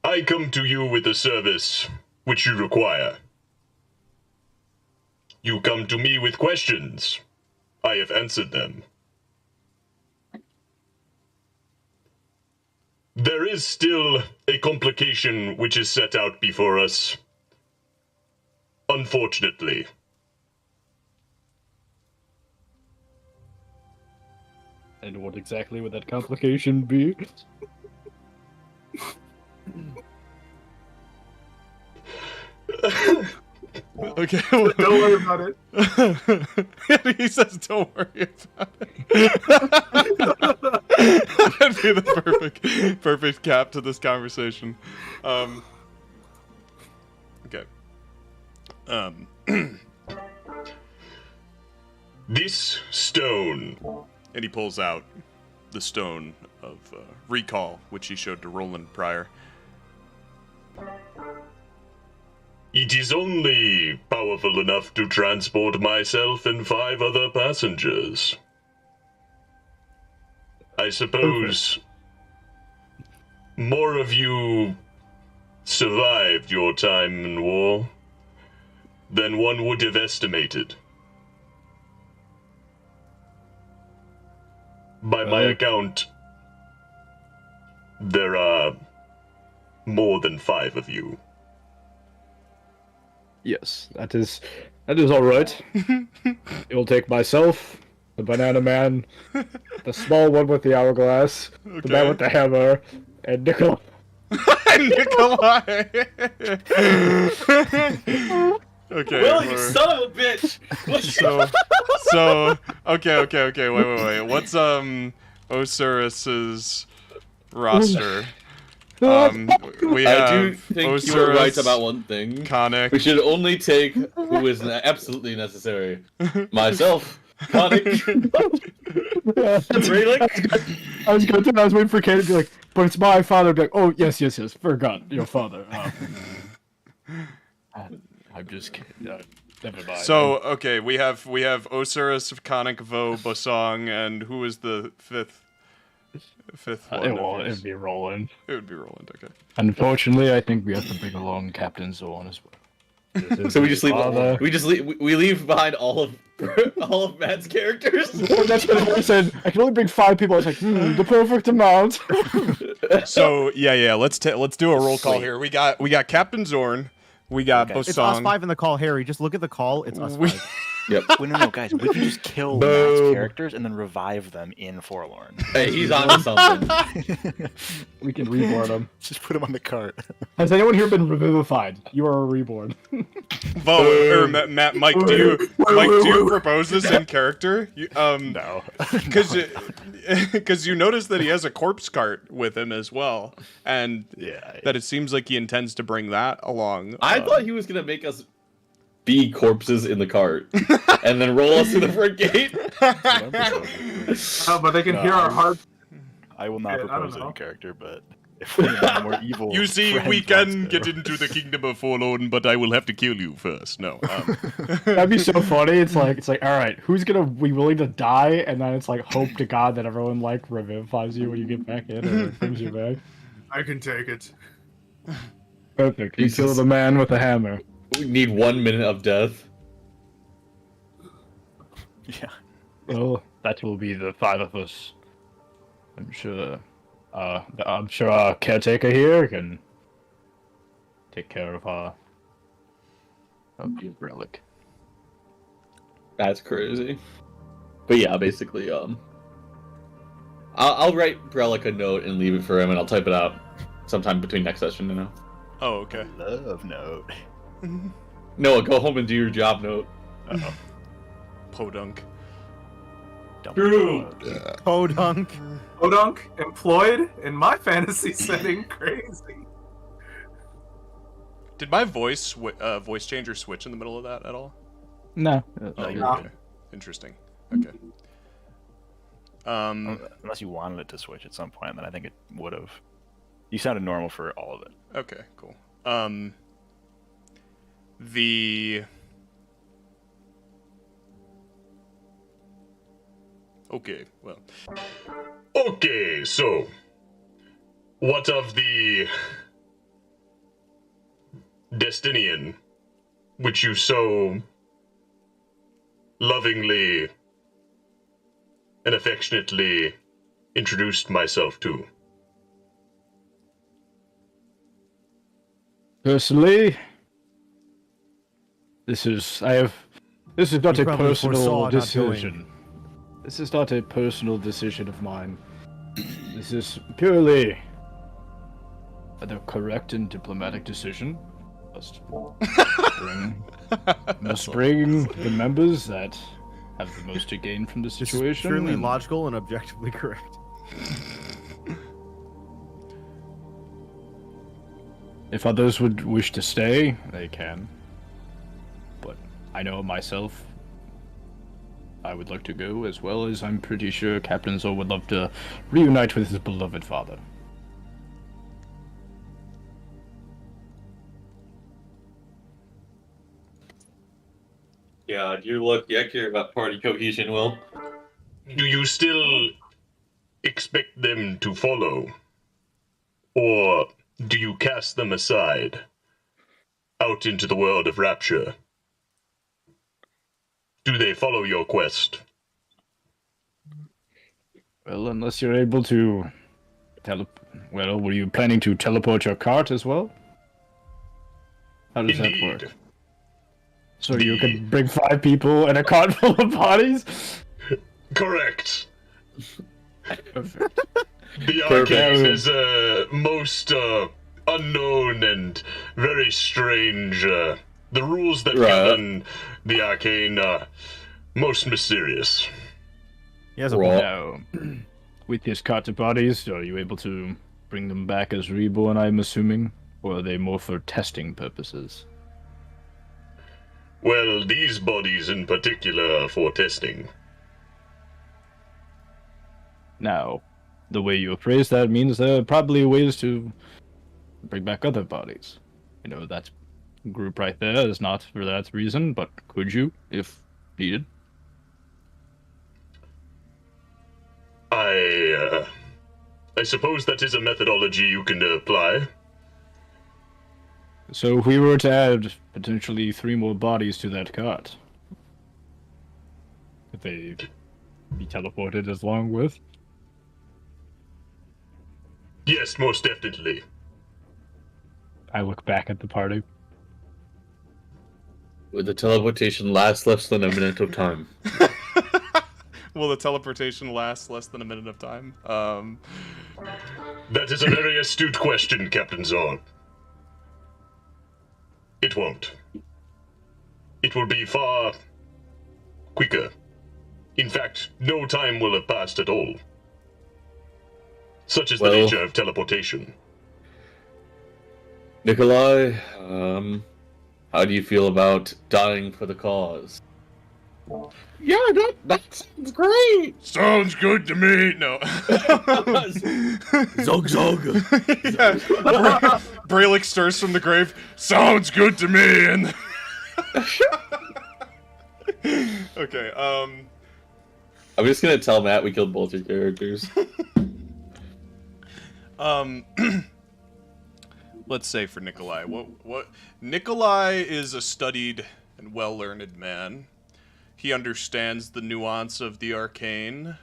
[SPEAKER 9] I come to you with a service which you require. You come to me with questions. I have answered them. There is still a complication which is set out before us. Unfortunately.
[SPEAKER 6] And what exactly would that complication be?
[SPEAKER 2] Okay.
[SPEAKER 10] Don't worry about it.
[SPEAKER 2] He says, "Don't worry about it." That'd be the perfect cap to this conversation. Okay.
[SPEAKER 9] This stone.
[SPEAKER 2] And he pulls out the stone of recall, which he showed to Rolland prior.
[SPEAKER 9] It is only powerful enough to transport myself and 5 other passengers. I suppose more of you survived your time in war than one would have estimated. By my account, there are more than 5 of you.
[SPEAKER 6] Yes, that is all right. It will take myself, the banana man, the small one with the hourglass, the man with the hammer, and Nikolai.
[SPEAKER 2] Nikolai. Okay.
[SPEAKER 7] Will, you son of a bitch!
[SPEAKER 2] So okay. Wait. What's Osiris's roster. We have
[SPEAKER 7] I do think you were right about one thing.
[SPEAKER 2] Khanek.
[SPEAKER 7] We should only take who is absolutely necessary. Myself, Khanek, Brelikk.
[SPEAKER 6] I was going to. I was waiting for Kate to be like, "But it's my father." I'd be like, "Oh yes, yes, yes. Forgot your father." I'm just kidding. Never mind.
[SPEAKER 2] So okay, we have Osiris, Khanek, Vough, Bosong, and who is the fifth one?
[SPEAKER 6] It'd be Rolland.
[SPEAKER 2] It would be Rolland. Okay.
[SPEAKER 6] Unfortunately, I think we have to bring along Captain Zorn as well.
[SPEAKER 7] So we just leave.
[SPEAKER 6] Father.
[SPEAKER 7] We leave behind all of Matt's characters.
[SPEAKER 6] That's what I said. I can only bring 5 people. I was like, the perfect amount.
[SPEAKER 2] So yeah. Let's do a roll call here. We got Captain Zorn. We got Bosong.
[SPEAKER 1] It's us 5 in the call, Harry. Just look at the call. It's us 5.
[SPEAKER 7] Yep.
[SPEAKER 5] Wait, no, guys. We can just kill Matt's characters and then revive them in Forlorn.
[SPEAKER 7] Hey, he's on something.
[SPEAKER 6] We can reborn them.
[SPEAKER 5] Just put him on the cart.
[SPEAKER 6] Has anyone here been revivified? You are a reborn.
[SPEAKER 2] Vough or Mike, do you propose this in character?
[SPEAKER 5] No.
[SPEAKER 2] Because you notice that he has a corpse cart with him as well, and that it seems like he intends to bring that along.
[SPEAKER 7] I thought he was gonna make us be corpses in the cart and then roll us through the front gate.
[SPEAKER 10] But they can hear our hearts.
[SPEAKER 5] I will not
[SPEAKER 10] Yeah, I
[SPEAKER 5] propose
[SPEAKER 10] don't
[SPEAKER 5] it
[SPEAKER 10] know.
[SPEAKER 5] in character, but if we have more evil.
[SPEAKER 2] You see,
[SPEAKER 5] friends,
[SPEAKER 2] we can
[SPEAKER 5] let's
[SPEAKER 2] get
[SPEAKER 5] go.
[SPEAKER 2] into the kingdom of Forlorn, but I will have to kill you first. No.
[SPEAKER 6] That'd be so funny. It's like, all right, who's gonna be willing to die? And then it's like, hope to God that everyone like revivifies you when you get back in or brings you back.
[SPEAKER 10] I can take it.
[SPEAKER 6] Perfect. You kill the man with the hammer.
[SPEAKER 7] We need 1 minute of death.
[SPEAKER 5] Yeah.
[SPEAKER 6] Well, that will be the 5 of us. I'm sure. Our caretaker here can take care of the relic.
[SPEAKER 7] That's crazy. But yeah, basically, I'll write Brelikk a note and leave it for him, and I'll type it out sometime between next session.
[SPEAKER 2] Oh, okay.
[SPEAKER 5] Love note.
[SPEAKER 7] Noah, go home and do your job note.
[SPEAKER 5] Uh-oh.
[SPEAKER 2] Podunk.
[SPEAKER 10] True.
[SPEAKER 1] Podunk.
[SPEAKER 10] Podunk employed in my fantasy setting. Crazy.
[SPEAKER 2] Did my voice changer switch in the middle of that at all?
[SPEAKER 6] No.
[SPEAKER 2] Oh,
[SPEAKER 5] you're
[SPEAKER 2] okay. Interesting. Okay.
[SPEAKER 5] Unless you wanted it to switch at some point, then I think it would have. You sounded normal for all of it.
[SPEAKER 2] Okay, cool. Okay, well.
[SPEAKER 9] Okay, so what of the Destinian, which you so lovingly and affectionately introduced myself to?
[SPEAKER 6] Personally, this is not
[SPEAKER 1] You
[SPEAKER 6] a
[SPEAKER 1] probably foresaw
[SPEAKER 6] personal
[SPEAKER 1] not
[SPEAKER 6] decision. This is not a personal decision of mine. This is purely the correct and diplomatic decision. Must bring the members that have the most to gain from the
[SPEAKER 1] It's
[SPEAKER 6] situation.
[SPEAKER 1] purely
[SPEAKER 6] and-
[SPEAKER 1] logical and objectively correct.
[SPEAKER 6] If others would wish to stay, they can. But I know myself, I would like to go, as well as I'm pretty sure Captain Zo would love to reunite with his beloved father.
[SPEAKER 7] Yeah, you look. I care about party cohesion, Will.
[SPEAKER 9] Do you still expect them to follow? Or do you cast them aside out into the world of Rapture? Do they follow your quest?
[SPEAKER 6] Well, unless you're able to were you planning to teleport your cart as well? How does that work?
[SPEAKER 9] Indeed.
[SPEAKER 6] So you can bring 5 people and a cart full of bodies?
[SPEAKER 9] Correct.
[SPEAKER 6] Perfect.
[SPEAKER 9] The arcane is most unknown and very strange. The rules that govern the arcane are most mysterious.
[SPEAKER 1] He has a
[SPEAKER 7] Raw.
[SPEAKER 6] No. with his carter bodies, are you able to bring them back as reborn, I'm assuming? Or are they more for testing purposes?
[SPEAKER 9] Well, these bodies in particular are for testing.
[SPEAKER 6] Now, the way you phrase that means there are probably ways to bring back other bodies. You know, that group right there is not for that reason, but could you, if needed?
[SPEAKER 9] I suppose that is a methodology you can apply.
[SPEAKER 6] So if we were to add potentially 3 more bodies to that cart, could they be teleported as along with?
[SPEAKER 9] Yes, most definitely.
[SPEAKER 6] I look back at the party.
[SPEAKER 7] Would the teleportation last less than a minute of time?
[SPEAKER 2] Will the teleportation last less than a minute of time?
[SPEAKER 9] That is a very astute question, Captain Zorn. It won't. It will be far quicker. In fact, no time will have passed at all. Such is the nature of teleportation.
[SPEAKER 7] Nikolai, how do you feel about dying for the cause?
[SPEAKER 10] Yeah, that sounds great.
[SPEAKER 2] Sounds good to me. No.
[SPEAKER 7] Zog zog.
[SPEAKER 2] Yeah. Brelikk stirs from the grave. Sounds good to me. And okay.
[SPEAKER 7] I'm just gonna tell Matt we killed both your characters.
[SPEAKER 2] Let's say for Nikolai. What Nikolai is a studied and well-learned man. He understands the nuance of the arcane.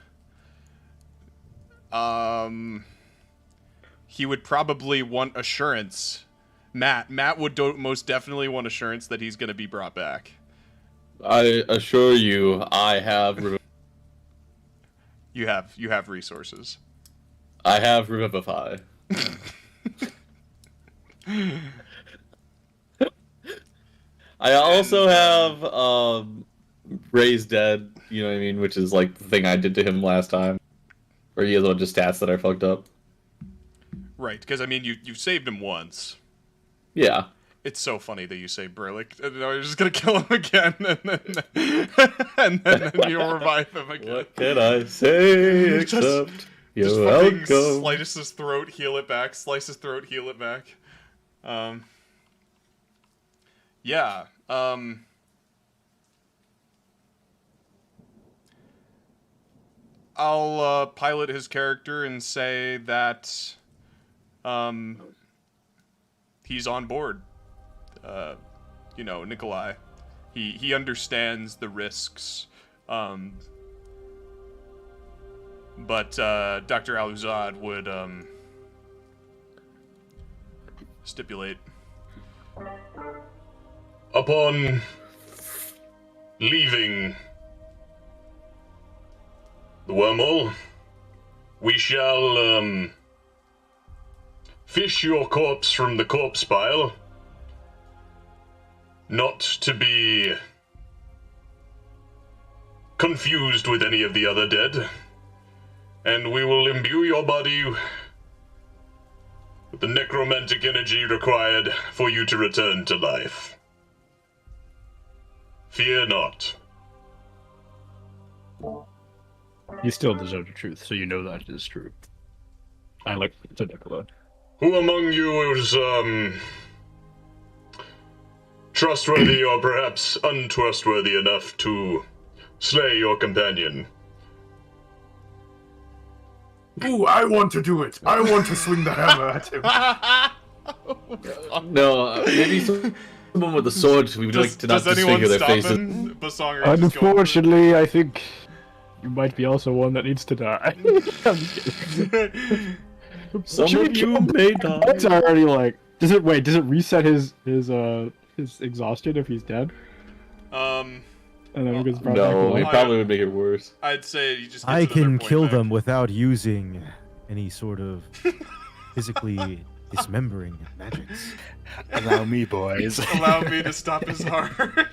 [SPEAKER 2] He would probably want assurance. Matt would most definitely want assurance that he's going to be brought back.
[SPEAKER 7] I assure you, I have.
[SPEAKER 2] You have resources.
[SPEAKER 7] I have Revivify. I also have Raise Dead, you know what I mean, which is like the thing I did to him last time. Or he has a bunch of stats that I fucked up.
[SPEAKER 2] Right, because I mean you saved him once.
[SPEAKER 7] Yeah.
[SPEAKER 2] It's so funny that you say Brelikk. You're just gonna kill him again, and then you'll revive him again.
[SPEAKER 7] What can I say except you're welcome?
[SPEAKER 2] Slice his throat, heal it back. Slice his throat, heal it back. Yeah. I'll pilot his character and say that he's on board. You know, Nikolai. He understands the risks. But Dr. Aluzad would stipulate.
[SPEAKER 9] Upon leaving the wormhole, we shall fish your corpse from the corpse pile, not to be confused with any of the other dead, and we will imbue your body with the necromantic energy required for you to return to life. Fear not.
[SPEAKER 6] You still deserve the truth, so you know that is true. I like to Nikolai.
[SPEAKER 9] Who among you is, trustworthy or perhaps untrustworthy enough to slay your companion?
[SPEAKER 10] Ooh, I want to do it. I want to swing the hammer at him.
[SPEAKER 7] No, maybe someone with a sword. We would like to not disfigure their faces.
[SPEAKER 2] Bosong,
[SPEAKER 6] unfortunately, I think you might be also one that needs to die.
[SPEAKER 7] Some of you may die.
[SPEAKER 6] It's already like. Does it reset his exhaustion if he's dead? And then it gets brought back to
[SPEAKER 7] No,
[SPEAKER 6] life?
[SPEAKER 7] it probably would make it worse.
[SPEAKER 2] I'd say you just.
[SPEAKER 1] I can kill them without using any sort of physically dismembering magics.
[SPEAKER 5] Allow me, boys.
[SPEAKER 2] Allow me to stop his heart.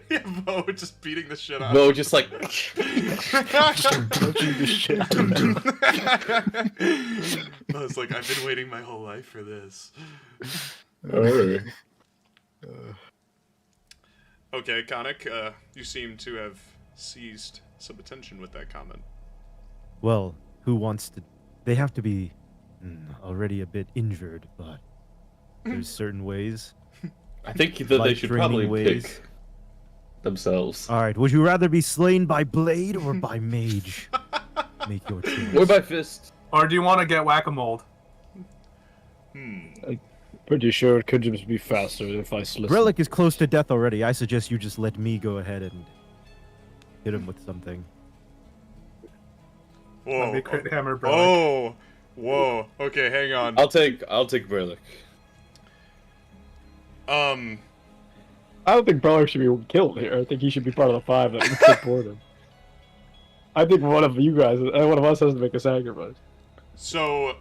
[SPEAKER 2] Yeah, Vough just beating the shit out.
[SPEAKER 7] Vough just like
[SPEAKER 5] Punching the shit out of him.
[SPEAKER 2] I was like, I've been waiting my whole life for this.
[SPEAKER 7] Alright.
[SPEAKER 2] Okay, Khanek, you seem to have seized some attention with that comment.
[SPEAKER 1] Well, who wants to? They have to be already a bit injured, but there's certain ways.
[SPEAKER 7] I think that they
[SPEAKER 1] Life
[SPEAKER 7] should
[SPEAKER 1] draining
[SPEAKER 7] probably
[SPEAKER 1] ways.
[SPEAKER 7] pick themselves.
[SPEAKER 1] All right, would you rather be slain by blade or by mage? Make your choice.
[SPEAKER 7] Or by fist.
[SPEAKER 10] Or do you want to get whack-a-mole?
[SPEAKER 6] Pretty sure it could just be faster if I listen.
[SPEAKER 1] Brelikk is close to death already. I suggest you just let me go ahead and hit him with something.
[SPEAKER 2] Whoa.
[SPEAKER 10] Let me crit hammer, bro.
[SPEAKER 2] Oh. Whoa. Okay, hang on.
[SPEAKER 7] I'll take Brelikk.
[SPEAKER 6] I don't think Brelikk should be killed here. I think he should be part of the 5 that would support him. I think one of you guys, one of us has to make a sacrifice.
[SPEAKER 2] So,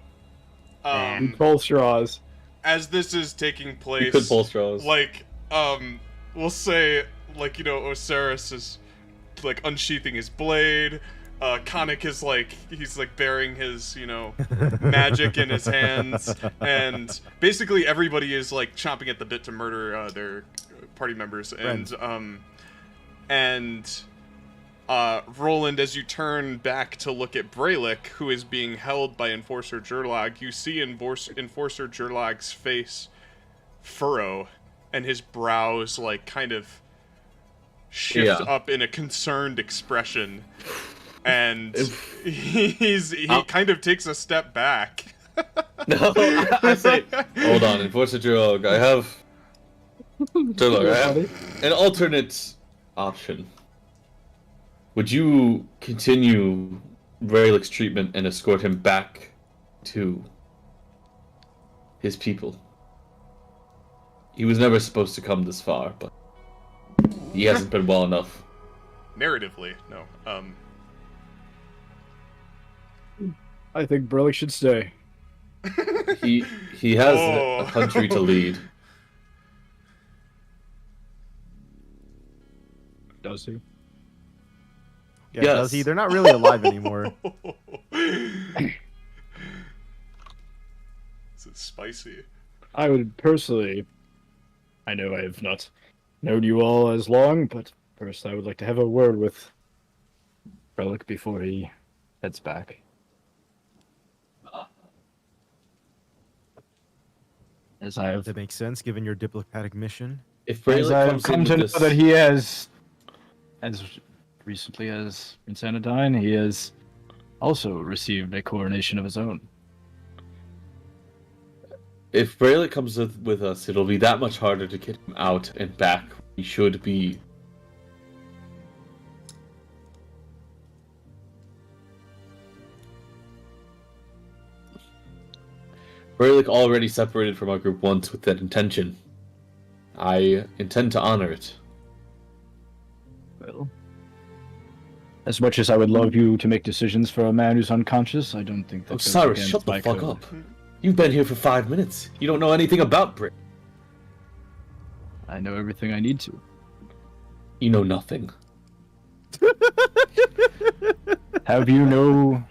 [SPEAKER 6] We pull straws.
[SPEAKER 2] as this is taking
[SPEAKER 7] You
[SPEAKER 2] place,
[SPEAKER 7] could pull straws.
[SPEAKER 2] like, we'll say, like, you know, Osiris is, like, unsheathing his blade. Khanek is, like, he's, like, bearing his, you know, magic in his hands. And basically everybody is, like, chomping at the bit to murder, their party members. And Rolland, as you turn back to look at Brelikk, who is being held by Enforcer Jurlag, you see Enforcer Jurlag's face furrow, and his brows, like, kind of shift up in a concerned expression. And he kind of takes a step back.
[SPEAKER 7] No, I say, hold on, Enforcer Jurlag, I have an alternate option. Would you continue Brelick's treatment and escort him back to his people? He was never supposed to come this far, but he hasn't been well enough.
[SPEAKER 2] Narratively, no.
[SPEAKER 6] I think Brelikk should stay.
[SPEAKER 7] He has a country to lead.
[SPEAKER 6] Does he?
[SPEAKER 1] Yeah,
[SPEAKER 7] Yes.
[SPEAKER 1] does he? They're not really alive anymore.
[SPEAKER 2] This is spicy.
[SPEAKER 6] I would personally... I know I have not known you all as long, but first I would like to have a word with Brelikk before he heads back. As I have...
[SPEAKER 1] That makes sense, given your diplomatic mission.
[SPEAKER 7] If
[SPEAKER 6] As
[SPEAKER 7] Brelikk
[SPEAKER 6] I've
[SPEAKER 7] comes in
[SPEAKER 6] come
[SPEAKER 7] with
[SPEAKER 6] to know
[SPEAKER 7] this,
[SPEAKER 6] that he has, as recently as Insanidine, he has also received a coronation of his own.
[SPEAKER 7] if Brelikk comes with us, it'll be that much harder to get him out and back. He should be. Brelikk already separated from our group once with that intention. I intend to honor it.
[SPEAKER 6] Well, as much as I would love you to make decisions for a man who's unconscious, I don't think that goes
[SPEAKER 7] Cyrus,
[SPEAKER 6] against
[SPEAKER 7] shut the
[SPEAKER 6] my
[SPEAKER 7] fuck
[SPEAKER 6] code.
[SPEAKER 7] up. You've been here for 5 minutes. You don't know anything about Brit.
[SPEAKER 6] I know everything I need to.
[SPEAKER 7] You know nothing.
[SPEAKER 6] Have you no...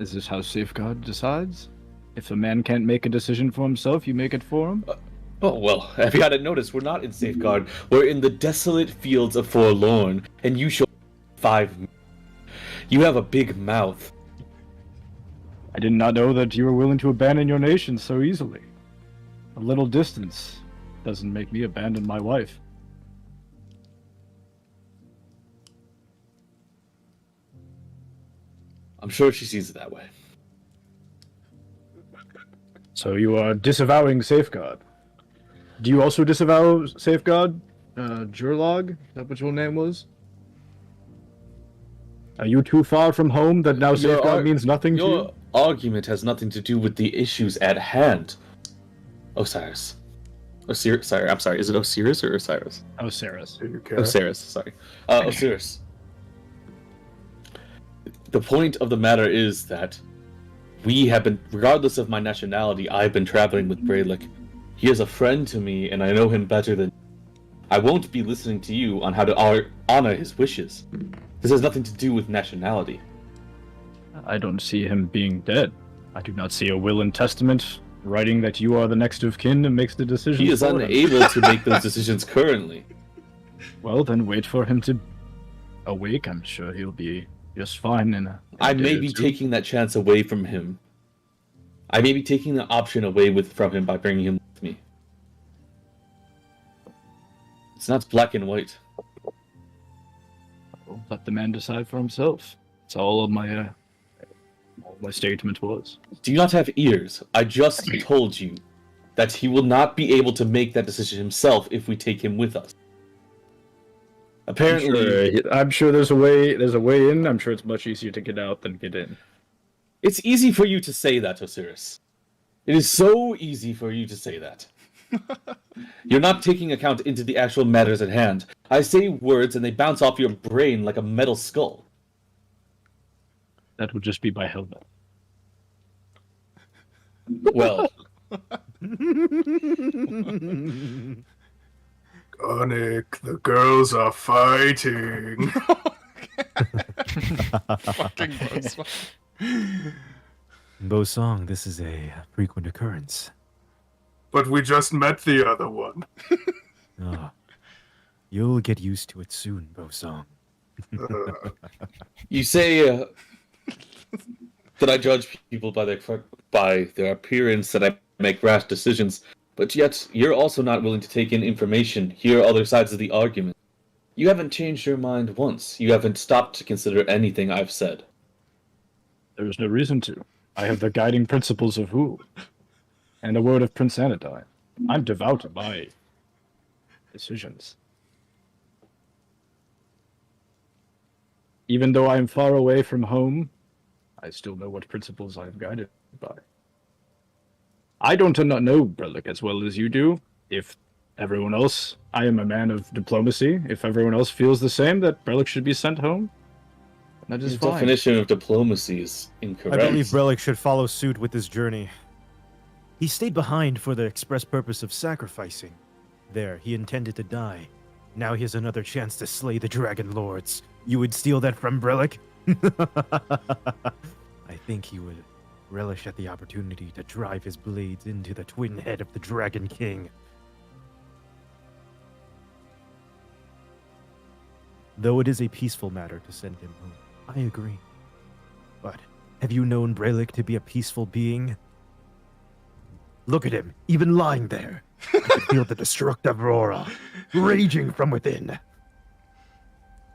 [SPEAKER 6] Is this how Safeguard decides? If a man can't make a decision for himself, you make it for him?
[SPEAKER 7] Oh, well, if you hadn't noticed, we're not in Safeguard. We're in the desolate fields of Forlorn, and you show 5 minutes. You have a big mouth.
[SPEAKER 6] I did not know that you were willing to abandon your nation so easily. A little distance doesn't make me abandon my wife.
[SPEAKER 7] I'm sure she sees it that way.
[SPEAKER 6] So you are disavowing Safeguard. Do you also disavow Safeguard? Jurlog? Is that what your name was? Are you too far from home that now
[SPEAKER 7] Your
[SPEAKER 6] Safeguard means nothing to you?
[SPEAKER 7] Your argument has nothing to do with the issues at hand. Osiris. Osiris, sorry, I'm sorry. Is it Osiris or Osiris?
[SPEAKER 6] Osiris.
[SPEAKER 7] Osiris, sorry. Osiris. The point of the matter is that we have been, regardless of my nationality, I've been traveling with Brelikk. He is a friend to me, and I know him better than... I won't be listening to you on how to honor his wishes. This has nothing to do with nationality.
[SPEAKER 6] I don't see him being dead. I do not see a will and testament writing that you are the next of kin and makes the decisions.
[SPEAKER 7] He is
[SPEAKER 6] for him.
[SPEAKER 7] unable to make those decisions currently.
[SPEAKER 6] Well, then wait for him to awake. I'm sure he'll be just fine in a
[SPEAKER 7] I
[SPEAKER 6] day
[SPEAKER 7] may
[SPEAKER 6] or
[SPEAKER 7] be
[SPEAKER 6] two.
[SPEAKER 7] taking that chance away from him. I may be taking the option away from him by bringing him with me. It's not black and white.
[SPEAKER 6] Well, let the man decide for himself. That's all my statement was.
[SPEAKER 7] Do you not have ears? I just told you that he will not be able to make that decision himself if we take him with us. Apparently,
[SPEAKER 6] I'm sure there's a way in. I'm sure it's much easier to get out than get in.
[SPEAKER 7] it's easy for you to say that, Osiris. It is so easy for you to say that. You're not taking account into the actual matters at hand. I say words and they bounce off your brain like a metal skull.
[SPEAKER 6] That would just be my helmet.
[SPEAKER 7] Well,
[SPEAKER 10] Khanek, the girls are fighting.
[SPEAKER 2] Fucking Bosong.
[SPEAKER 1] Bosong, this is a frequent occurrence.
[SPEAKER 10] But we just met the other one.
[SPEAKER 1] Oh, you'll get used to it soon, Bosong.
[SPEAKER 7] you say that I judge people by their appearance, that I make rash decisions, but yet you're also not willing to take in information, hear other sides of the argument. You haven't changed your mind once. You haven't stopped to consider anything I've said.
[SPEAKER 6] There is no reason to. I have the guiding principles of Huul, and the word of Prince Anodyne. I'm devout in my decisions. Even though I am far away from home, I still know what principles I am guided by. I don't know Brelikk as well as you do. If everyone else, I am a man of diplomacy. If everyone else feels the same, that Brelikk should be sent home, that is
[SPEAKER 7] Your
[SPEAKER 6] fine.
[SPEAKER 7] definition of diplomacy is incorrect.
[SPEAKER 1] I believe Brelikk should follow suit with his journey. He stayed behind for the express purpose of sacrificing. There, he intended to die. Now he has another chance to slay the Dragon Lords. You would steal that from Brelikk? I think he would relish at the opportunity to drive his blades into the twin head of the Dragon King. Though it is a peaceful matter to send him home, I agree. But have you known Brelikk to be a peaceful being? Look at him, even lying there. I can feel the destructive aura raging from within,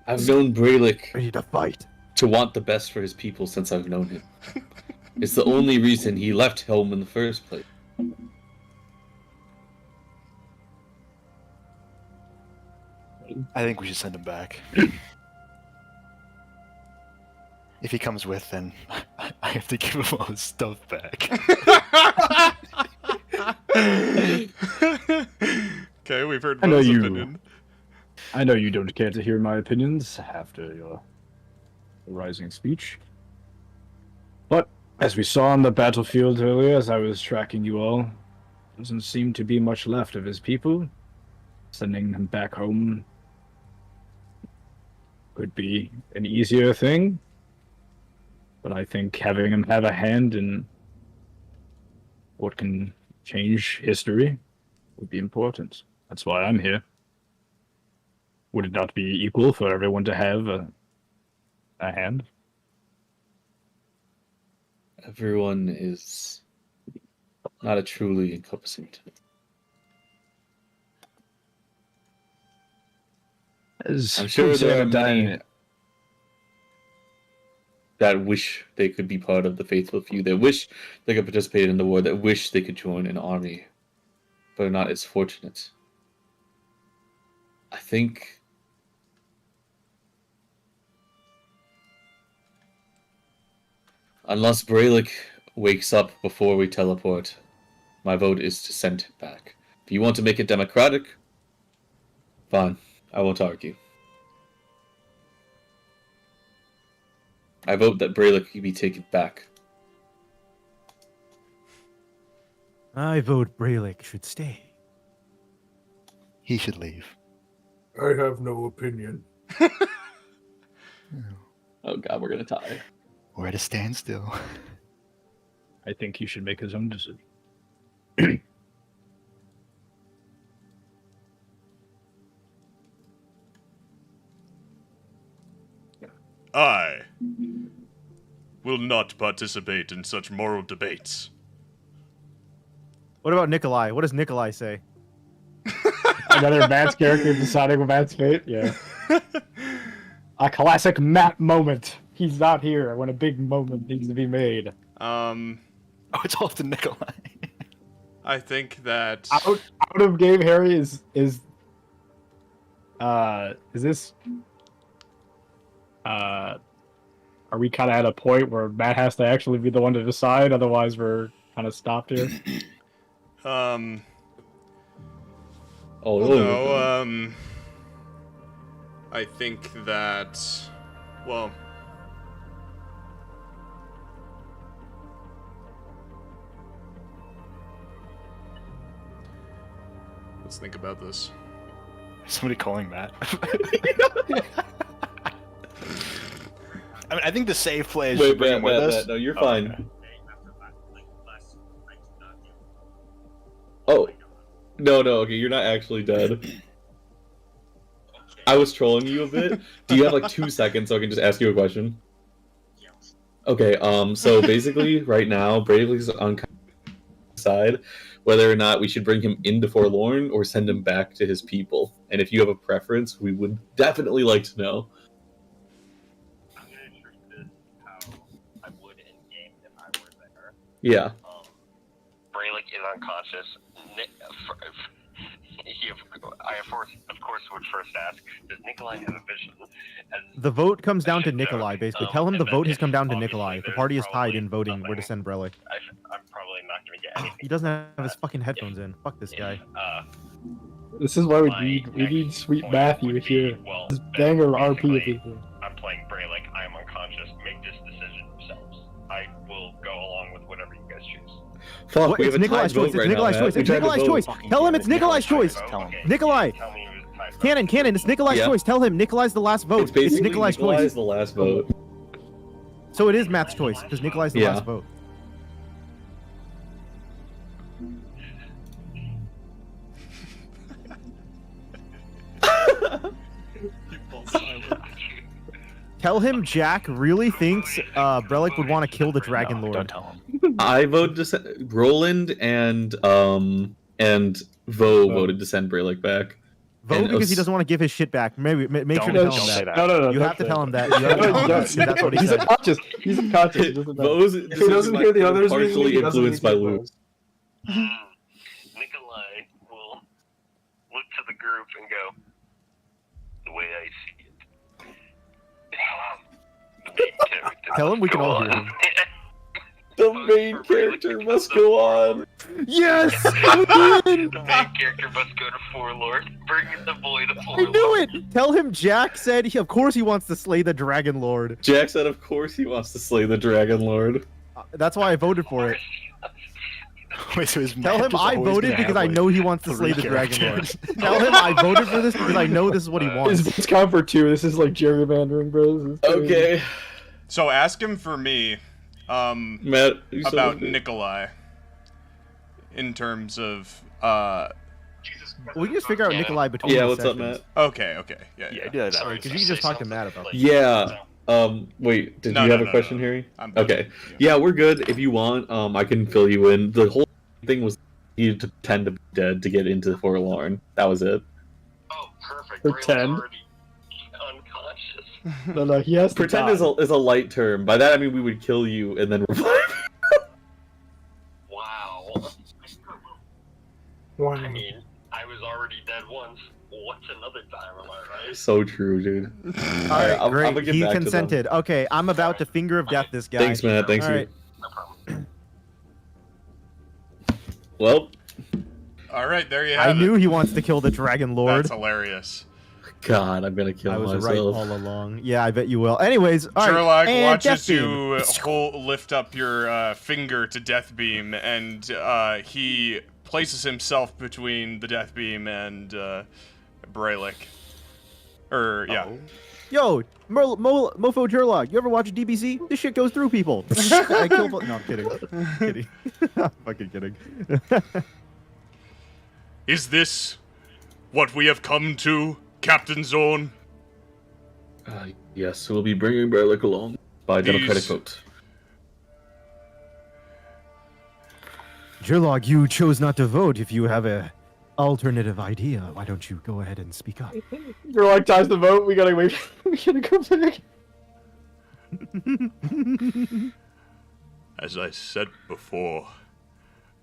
[SPEAKER 7] I've known Brelikk
[SPEAKER 1] ready to fight.
[SPEAKER 7] to want the best for his people since I've known him. It's the only reason he left home in the first place.
[SPEAKER 5] I think we should send him back. If he comes with, then I have to give him all his stuff back.
[SPEAKER 2] Okay, we've heard
[SPEAKER 6] I know
[SPEAKER 2] Vo's
[SPEAKER 6] you-
[SPEAKER 2] opinion.
[SPEAKER 6] I know you don't care to hear my opinions after your rising speech. But, as we saw on the battlefield earlier, as I was tracking you all, doesn't seem to be much left of his people. Sending him back home could be an easier thing, but I think having him have a hand in what can change history would be important. That's why I'm here. Would it not be equal for everyone to have a hand?
[SPEAKER 7] Everyone is not a truly encompassing term.
[SPEAKER 6] As
[SPEAKER 7] I'm sure
[SPEAKER 6] Prince
[SPEAKER 7] there are
[SPEAKER 6] Anodyne-
[SPEAKER 7] many that wish they could be part of the faithful few, that wish they could participate in the war, that wish they could join an army, but are not as fortunate. I think unless Brelikk wakes up before we teleport, my vote is to send him back. If you want to make it democratic, fine. I won't argue. I vote that Brelikk be taken back.
[SPEAKER 1] I vote Brelikk should stay.
[SPEAKER 5] He should leave.
[SPEAKER 10] I have no opinion.
[SPEAKER 7] Oh god, we're gonna tie.
[SPEAKER 5] We're at a standstill.
[SPEAKER 6] I think he should make his own decision.
[SPEAKER 2] I will not participate in such moral debates.
[SPEAKER 1] What about Nikolai? What does Nikolai say?
[SPEAKER 6] Another Matt's character deciding Matt's fate? Yeah. A classic Matt moment. He's not here when a big moment needs to be made.
[SPEAKER 5] Oh, it's all up to Nikolai.
[SPEAKER 2] I think that
[SPEAKER 6] Out of game, Harry, is this... Are we kind of at a point where Matt has to actually be the one to decide? Otherwise, we're kind of stopped here.
[SPEAKER 7] Oh
[SPEAKER 2] no, I think that, well, let's think about this.
[SPEAKER 5] Somebody calling Matt. I mean, I think the safe play is
[SPEAKER 7] Wait,
[SPEAKER 5] bring him with us.
[SPEAKER 7] no, you're
[SPEAKER 5] Okay.
[SPEAKER 7] fine. Oh, no, okay, you're not actually dead. I was trolling you a bit. Do you have like 2 seconds so I can just ask you a question? Okay, so basically, right now, Brelik's on side whether or not we should bring him into Forlorn or send him back to his people. And if you have a preference, we would definitely like to know.
[SPEAKER 11] I'm gonna treat this how I would in game if I were there.
[SPEAKER 7] Yeah.
[SPEAKER 11] Brelikk is unconscious. I of course would first ask, does Nikolai have a vision?
[SPEAKER 1] The vote comes down to Nikolai, basically. Tell him the
[SPEAKER 11] and
[SPEAKER 1] vote
[SPEAKER 11] then
[SPEAKER 1] has come down to
[SPEAKER 11] obviously
[SPEAKER 1] Nikolai. The
[SPEAKER 11] there's
[SPEAKER 1] party is tied
[SPEAKER 11] probably
[SPEAKER 1] in voting where to
[SPEAKER 11] something-
[SPEAKER 1] send Brelikk.
[SPEAKER 11] I'm probably not gonna get anything.
[SPEAKER 1] He doesn't have his fucking headphones in. Fuck this guy.
[SPEAKER 6] This is why we
[SPEAKER 11] My
[SPEAKER 6] need
[SPEAKER 11] next
[SPEAKER 6] sweet
[SPEAKER 11] point
[SPEAKER 6] Matthew
[SPEAKER 11] would be,
[SPEAKER 6] here.
[SPEAKER 11] well,
[SPEAKER 6] This
[SPEAKER 11] then
[SPEAKER 6] banger RP
[SPEAKER 11] basically,
[SPEAKER 6] of people.
[SPEAKER 11] I'm playing Brelikk, I am unconscious, make this decision yourselves. I will go along with whatever you guys choose.
[SPEAKER 7] Fuck,
[SPEAKER 1] What?
[SPEAKER 7] we
[SPEAKER 1] It's
[SPEAKER 7] have a
[SPEAKER 1] Nikolai's
[SPEAKER 7] tied vote
[SPEAKER 1] choice. It's
[SPEAKER 7] right
[SPEAKER 1] Nikolai's
[SPEAKER 7] now,
[SPEAKER 1] choice.
[SPEAKER 7] Matt.
[SPEAKER 1] It's
[SPEAKER 7] We tried to
[SPEAKER 1] Nikolai's
[SPEAKER 7] vote.
[SPEAKER 1] choice.
[SPEAKER 5] Fucking
[SPEAKER 1] Tell him
[SPEAKER 5] damn
[SPEAKER 1] it's
[SPEAKER 5] it,
[SPEAKER 1] Nikolai's
[SPEAKER 5] Nikolai's
[SPEAKER 1] choice.
[SPEAKER 5] Tell him.
[SPEAKER 1] Nikolai.
[SPEAKER 11] Tell me who's tied vote.
[SPEAKER 1] Cannon, it's Nikolai's
[SPEAKER 7] Yeah.
[SPEAKER 1] choice. Tell him Nikolai's the last vote.
[SPEAKER 7] It's basically
[SPEAKER 1] Nikolai's
[SPEAKER 7] Nikolai's
[SPEAKER 1] choice.
[SPEAKER 7] the last vote.
[SPEAKER 1] So it is Matt's choice because Nikolai's the
[SPEAKER 7] Yeah.
[SPEAKER 1] last vote. Tell him Jack really thinks Brelikk would want to kill the Dragon
[SPEAKER 5] No,
[SPEAKER 1] Lord.
[SPEAKER 5] don't tell him.
[SPEAKER 7] I voted to send Rolland and Vough voted to send Brelikk back.
[SPEAKER 1] Vote
[SPEAKER 7] And
[SPEAKER 1] because he
[SPEAKER 7] Os-
[SPEAKER 1] doesn't want to give his shit back. Maybe make sure to
[SPEAKER 5] Don't
[SPEAKER 1] tell him
[SPEAKER 5] say
[SPEAKER 1] that.
[SPEAKER 5] that.
[SPEAKER 6] No.
[SPEAKER 1] You
[SPEAKER 6] don't
[SPEAKER 1] have to
[SPEAKER 6] say
[SPEAKER 1] tell
[SPEAKER 6] that.
[SPEAKER 1] him that. You have to tell him that. That's what he
[SPEAKER 6] He's
[SPEAKER 1] said.
[SPEAKER 6] unconscious. He's unconscious. He doesn't know.
[SPEAKER 7] Vo's
[SPEAKER 10] If he doesn't hear the others,
[SPEAKER 7] partially
[SPEAKER 10] he doesn't
[SPEAKER 7] influenced
[SPEAKER 10] need
[SPEAKER 7] by
[SPEAKER 10] to
[SPEAKER 7] Luke.
[SPEAKER 10] vote.
[SPEAKER 11] Nikolai will look to the group and go, the way I see it. The main character
[SPEAKER 1] Tell him we can
[SPEAKER 11] must
[SPEAKER 1] all
[SPEAKER 11] go
[SPEAKER 1] hear
[SPEAKER 11] on."
[SPEAKER 1] him.
[SPEAKER 7] The main character must go on.
[SPEAKER 1] Yes!
[SPEAKER 11] The main character must go to Forlorn. Bring in the boy to
[SPEAKER 1] I
[SPEAKER 11] Forlorn.
[SPEAKER 1] knew it! Tell him Jack said of course he wants to slay the Dragon Lord.
[SPEAKER 7] Jack said, of course he wants to slay the Dragon Lord.
[SPEAKER 1] That's why I voted for it.
[SPEAKER 5] Wait, so his
[SPEAKER 1] Tell
[SPEAKER 5] Matt
[SPEAKER 1] him
[SPEAKER 5] is
[SPEAKER 1] I
[SPEAKER 5] always
[SPEAKER 1] voted
[SPEAKER 5] gonna
[SPEAKER 1] because
[SPEAKER 5] have,
[SPEAKER 1] I
[SPEAKER 5] like,
[SPEAKER 1] know he wants to slay
[SPEAKER 5] 3
[SPEAKER 1] the Dragon Lord.
[SPEAKER 5] characters.
[SPEAKER 1] Tell him I voted for this because I know this is what he wants.
[SPEAKER 6] It's count for 2. This is like gerrymandering, bro. This is crazy.
[SPEAKER 7] Okay.
[SPEAKER 2] So ask him for me,
[SPEAKER 7] Matt, you said
[SPEAKER 2] about
[SPEAKER 7] it.
[SPEAKER 2] Nikolai. In terms of,
[SPEAKER 1] We can just figure out Nikolai between
[SPEAKER 7] Yeah,
[SPEAKER 1] the
[SPEAKER 7] what's up,
[SPEAKER 1] sessions.
[SPEAKER 7] Matt?
[SPEAKER 2] okay, yeah.
[SPEAKER 5] Yeah, do that.
[SPEAKER 1] Sorry, because you can just talk to Matt about it.
[SPEAKER 7] Yeah. Wait, did
[SPEAKER 2] No,
[SPEAKER 7] you
[SPEAKER 2] no,
[SPEAKER 7] have a
[SPEAKER 2] no,
[SPEAKER 7] question,
[SPEAKER 2] no.
[SPEAKER 7] Harry?
[SPEAKER 2] I'm good.
[SPEAKER 7] Okay. Yeah, we're good. If you want, I can fill you in. The whole thing was you needed to pretend to be dead to get into Forlorn. That was it.
[SPEAKER 11] Oh, perfect.
[SPEAKER 6] Pretend.
[SPEAKER 11] Brelik's already unconscious.
[SPEAKER 6] No, he has to
[SPEAKER 7] Pretend
[SPEAKER 6] die.
[SPEAKER 7] is a light term. By that I mean we would kill you and then revive.
[SPEAKER 11] Wow.
[SPEAKER 10] Wow.
[SPEAKER 11] I mean, I was already dead once. What's another time, am I right?
[SPEAKER 7] So true, dude.
[SPEAKER 1] All right,
[SPEAKER 7] I'm
[SPEAKER 1] great.
[SPEAKER 7] gonna get
[SPEAKER 1] He
[SPEAKER 7] back to them.
[SPEAKER 1] consented. Okay, I'm about to finger of death this guy.
[SPEAKER 7] Thanks, Matt. Thanks,
[SPEAKER 1] All
[SPEAKER 7] you.
[SPEAKER 1] right.
[SPEAKER 11] No problem.
[SPEAKER 7] Well,
[SPEAKER 2] All right, there you
[SPEAKER 1] I
[SPEAKER 2] have it.
[SPEAKER 1] knew he wants to kill the Dragon Lord.
[SPEAKER 2] That's hilarious.
[SPEAKER 7] God, I'm gonna kill
[SPEAKER 1] I was
[SPEAKER 7] myself.
[SPEAKER 1] right all along. Yeah, I bet you will. Anyways, all right.
[SPEAKER 2] Sherlock
[SPEAKER 1] and
[SPEAKER 2] watches
[SPEAKER 1] Death Beam.
[SPEAKER 2] you lift up your finger to Death Beam, and he places himself between the Death Beam and Brelikk. Or yeah.
[SPEAKER 1] Yo, Mofo Jurlog, you ever watch DBZ? This shit goes through people. I kill. No, I'm kidding. Kidding. I'm fucking kidding.
[SPEAKER 2] Is this what we have come to, Captain Zorn?
[SPEAKER 7] Yes, we'll be bringing Brelikk along by democratic vote.
[SPEAKER 1] Jurlog, you chose not to vote. If you have a alternative idea, why don't you go ahead and speak up?
[SPEAKER 4] You're like, time's the vote. We gotta wait. We gotta go back.
[SPEAKER 2] As I said before,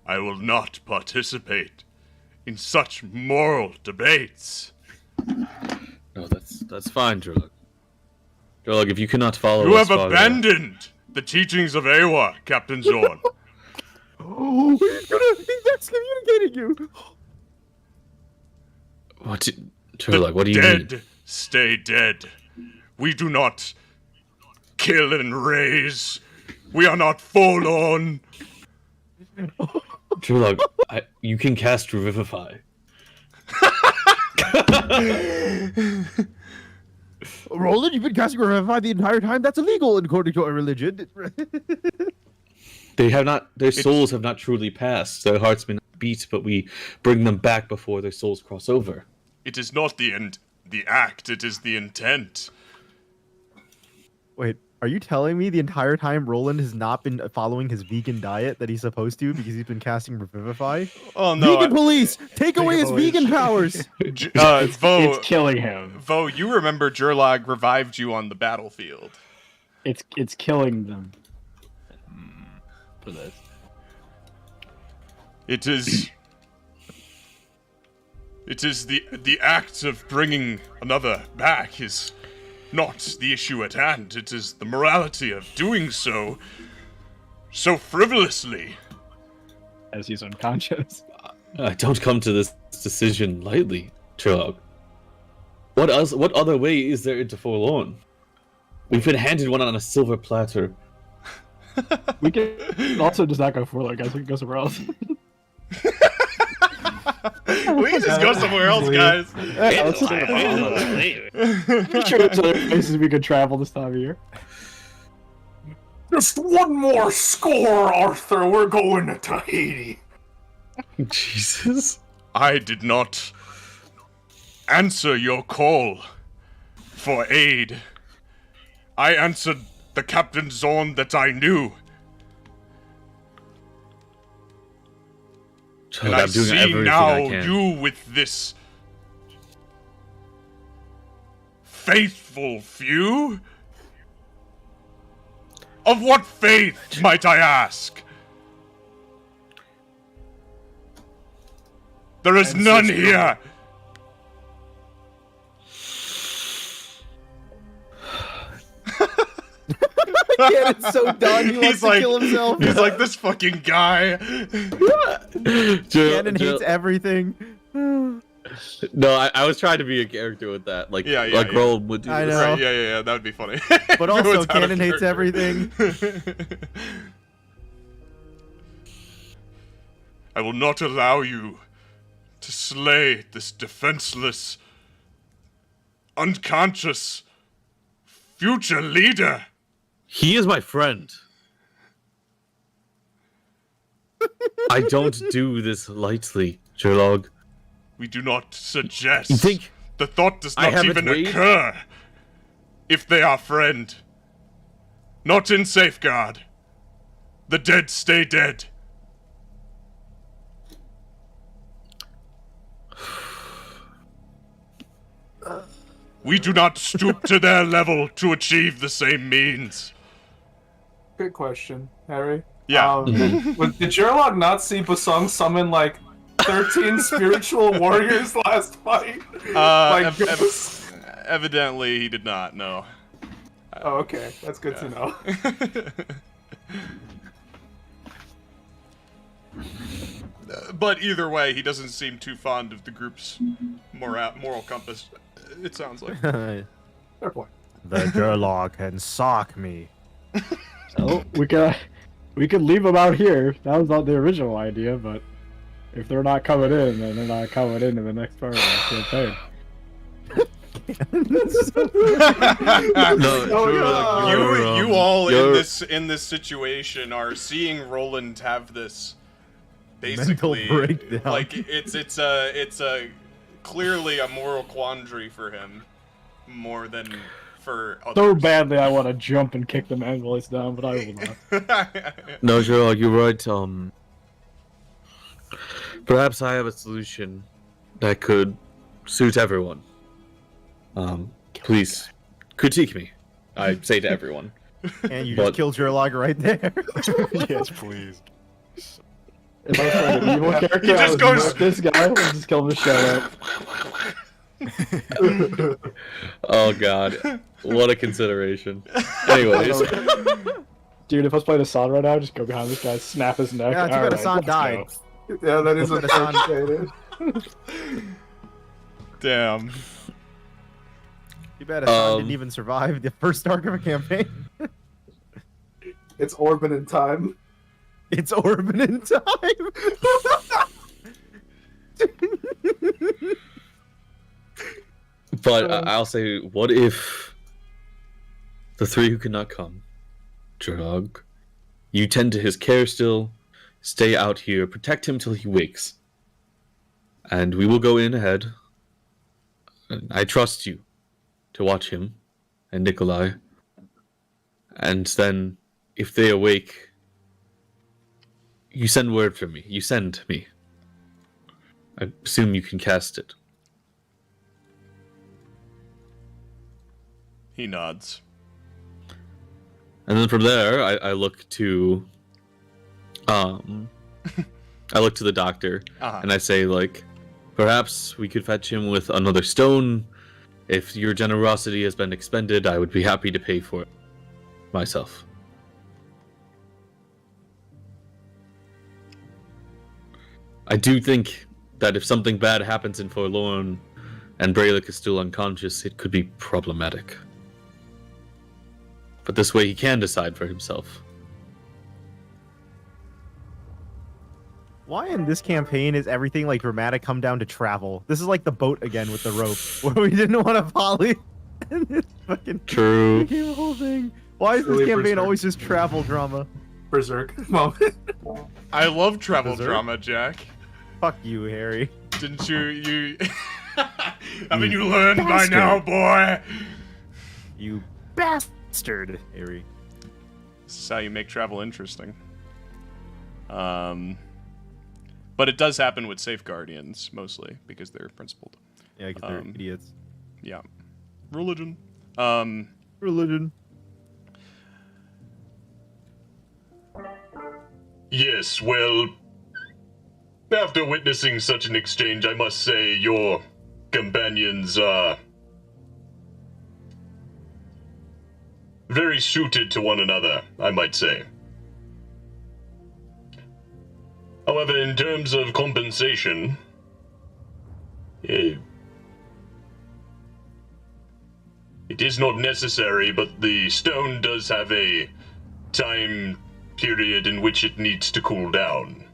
[SPEAKER 2] I will not participate in such moral debates.
[SPEAKER 7] No, that's fine, Drug. Drug, if you cannot follow
[SPEAKER 2] You
[SPEAKER 7] us
[SPEAKER 2] have
[SPEAKER 7] farther-
[SPEAKER 2] abandoned the teachings of Aewa, Captain Zorn.
[SPEAKER 1] Oh, he's excommunicating you.
[SPEAKER 7] Turlock, what do you mean?
[SPEAKER 2] Dead stay dead. We do not kill and raise. We are not forlorn.
[SPEAKER 7] Turlock, you can cast Revivify.
[SPEAKER 1] Rolland, you've been casting Revivify the entire time? That's illegal according to our religion.
[SPEAKER 7] They have not. Their souls have not truly passed. Their hearts may not beat, but we bring them back before their souls cross over.
[SPEAKER 2] It is not the act, it is the intent.
[SPEAKER 1] Wait, are you telling me the entire time Rolland has not been following his vegan diet that he's supposed to because he's been casting Revivify?
[SPEAKER 2] Oh no!
[SPEAKER 1] Vegan police, take away his vegan powers.
[SPEAKER 2] Vough,
[SPEAKER 6] It's killing him.
[SPEAKER 2] Vough, you remember Jurlog revived you on the battlefield.
[SPEAKER 6] It's killing them. For this.
[SPEAKER 2] It is the act of bringing another back is not the issue at hand. It is the morality of doing so frivolously.
[SPEAKER 6] As he's unconscious.
[SPEAKER 7] I don't come to this decision lightly, Turlock. What else? What other way is there into Forlorn? We've been handed one on a silver platter.
[SPEAKER 6] We can also just not go Forlorn, guys. We can go somewhere else.
[SPEAKER 2] We can just go somewhere else, guys.
[SPEAKER 6] I'm sure there's other places we could travel this time of year.
[SPEAKER 10] Just one more score, Arthur. We're going to Tahiti.
[SPEAKER 7] Jesus.
[SPEAKER 2] I did not answer your call for aid. I answered the Captain Zorn that I knew. And I see now you with this faithful few? Of what faith, might I ask? There is none here.
[SPEAKER 1] Cannon's so done, he wants to kill himself.
[SPEAKER 2] He's like, this fucking guy.
[SPEAKER 1] Cannon hates everything.
[SPEAKER 7] No, I was trying to be a character with that, like Rolland would do.
[SPEAKER 1] I know.
[SPEAKER 2] Right, yeah, that would be funny.
[SPEAKER 1] But also, Cannon hates everything.
[SPEAKER 2] I will not allow you to slay this defenseless, unconscious future leader.
[SPEAKER 7] He is my friend. I don't do this lightly, Sherlock.
[SPEAKER 2] We do not suggest.
[SPEAKER 7] You think
[SPEAKER 2] the thought does
[SPEAKER 7] I
[SPEAKER 2] not
[SPEAKER 7] haven't
[SPEAKER 2] even occur. If they are friend. Not in safeguard. The dead stay dead. We do not stoop to their level to achieve the same means.
[SPEAKER 10] Good question, Harry.
[SPEAKER 2] Yeah.
[SPEAKER 10] Did Jurlog not see Bosong summon like 13 spiritual warriors last fight?
[SPEAKER 2] Evidently, he did not. No.
[SPEAKER 10] Oh, okay. That's good to know.
[SPEAKER 2] But either way, he doesn't seem too fond of the group's moral compass. It sounds like.
[SPEAKER 10] Fair point.
[SPEAKER 1] The Jurlog can sock me.
[SPEAKER 6] Oh, we could leave them out here. That was not the original idea, but if they're not coming in, then they're not coming into the next part of the campaign.
[SPEAKER 1] hands.
[SPEAKER 7] No,
[SPEAKER 10] Oh,
[SPEAKER 2] You all
[SPEAKER 7] you're-
[SPEAKER 2] in this situation are seeing Rolland have this
[SPEAKER 1] Mental
[SPEAKER 2] basically
[SPEAKER 1] breakdown.
[SPEAKER 2] like it's a clearly a moral quandary for him more than for others.
[SPEAKER 6] So badly I want to jump and kick the man while he's down, but I will not.
[SPEAKER 7] No, Sherlock, you're right. Perhaps I have a solution that could suit everyone. Please critique me. I say to everyone.
[SPEAKER 1] And you
[SPEAKER 7] But-
[SPEAKER 1] just killed Sherlock right there.
[SPEAKER 5] Yes, please.
[SPEAKER 4] If I was playing an evil character,
[SPEAKER 2] He just
[SPEAKER 4] I would
[SPEAKER 2] goes-
[SPEAKER 4] murk this guy and just kill him a shout out.
[SPEAKER 7] Oh God, what a consideration. Anyways,
[SPEAKER 4] Dude, if I was playing Hassan right now, I'd just go behind this guy, snap his neck.
[SPEAKER 1] Yeah, too bad
[SPEAKER 4] Alright,
[SPEAKER 1] Hassan
[SPEAKER 4] let's
[SPEAKER 1] died.
[SPEAKER 4] go.
[SPEAKER 10] Yeah, that is
[SPEAKER 1] Look at Hassan.
[SPEAKER 10] unfortunate.
[SPEAKER 2] Damn.
[SPEAKER 1] Too bad Hassan
[SPEAKER 7] Um,
[SPEAKER 1] didn't even survive the first arc of a campaign.
[SPEAKER 10] It's Orban in time.
[SPEAKER 1] It's Orban in time.
[SPEAKER 7] but I'll say, what if the three who cannot come, Jurog, you tend to his care still, stay out here, protect him till he wakes, and we will go in ahead. And I trust you to watch him and Nikolai, and then if they awake, you send word for me. You send me. I assume you can cast it.
[SPEAKER 2] He nods.
[SPEAKER 7] And then from there, I look to, I look to the doctor,
[SPEAKER 2] Uh-huh.
[SPEAKER 7] and I say, like, perhaps we could fetch him with another stone. If your generosity has been expended, I would be happy to pay for it myself. I do think that if something bad happens in Forlorn, and Brelikk is still unconscious, it could be problematic. But this way he can decide for himself.
[SPEAKER 1] Why in this campaign is everything like dramatic come down to travel? This is like the boat again with the rope, where we didn't want to poly. And it's fucking
[SPEAKER 7] True.
[SPEAKER 1] became a whole thing. Why is this
[SPEAKER 10] Really
[SPEAKER 1] campaign
[SPEAKER 10] berserk.
[SPEAKER 1] always just travel drama?
[SPEAKER 10] Berserk moment.
[SPEAKER 2] I love travel
[SPEAKER 1] Dessert?
[SPEAKER 2] drama, Jack.
[SPEAKER 1] Fuck you, Harry.
[SPEAKER 2] Didn't you haven't you learned by now, boy?
[SPEAKER 1] You bastard, Harry.
[SPEAKER 2] This is how you make travel interesting. But it does happen with safeguardians mostly because they're principled.
[SPEAKER 1] Yeah, because they're idiots.
[SPEAKER 2] Yeah. Religion.
[SPEAKER 1] Religion.
[SPEAKER 9] Yes, well, after witnessing such an exchange, I must say your companions are very suited to one another, I might say. However, in terms of compensation, it is not necessary, but the stone does have a time period in which it needs to cool down.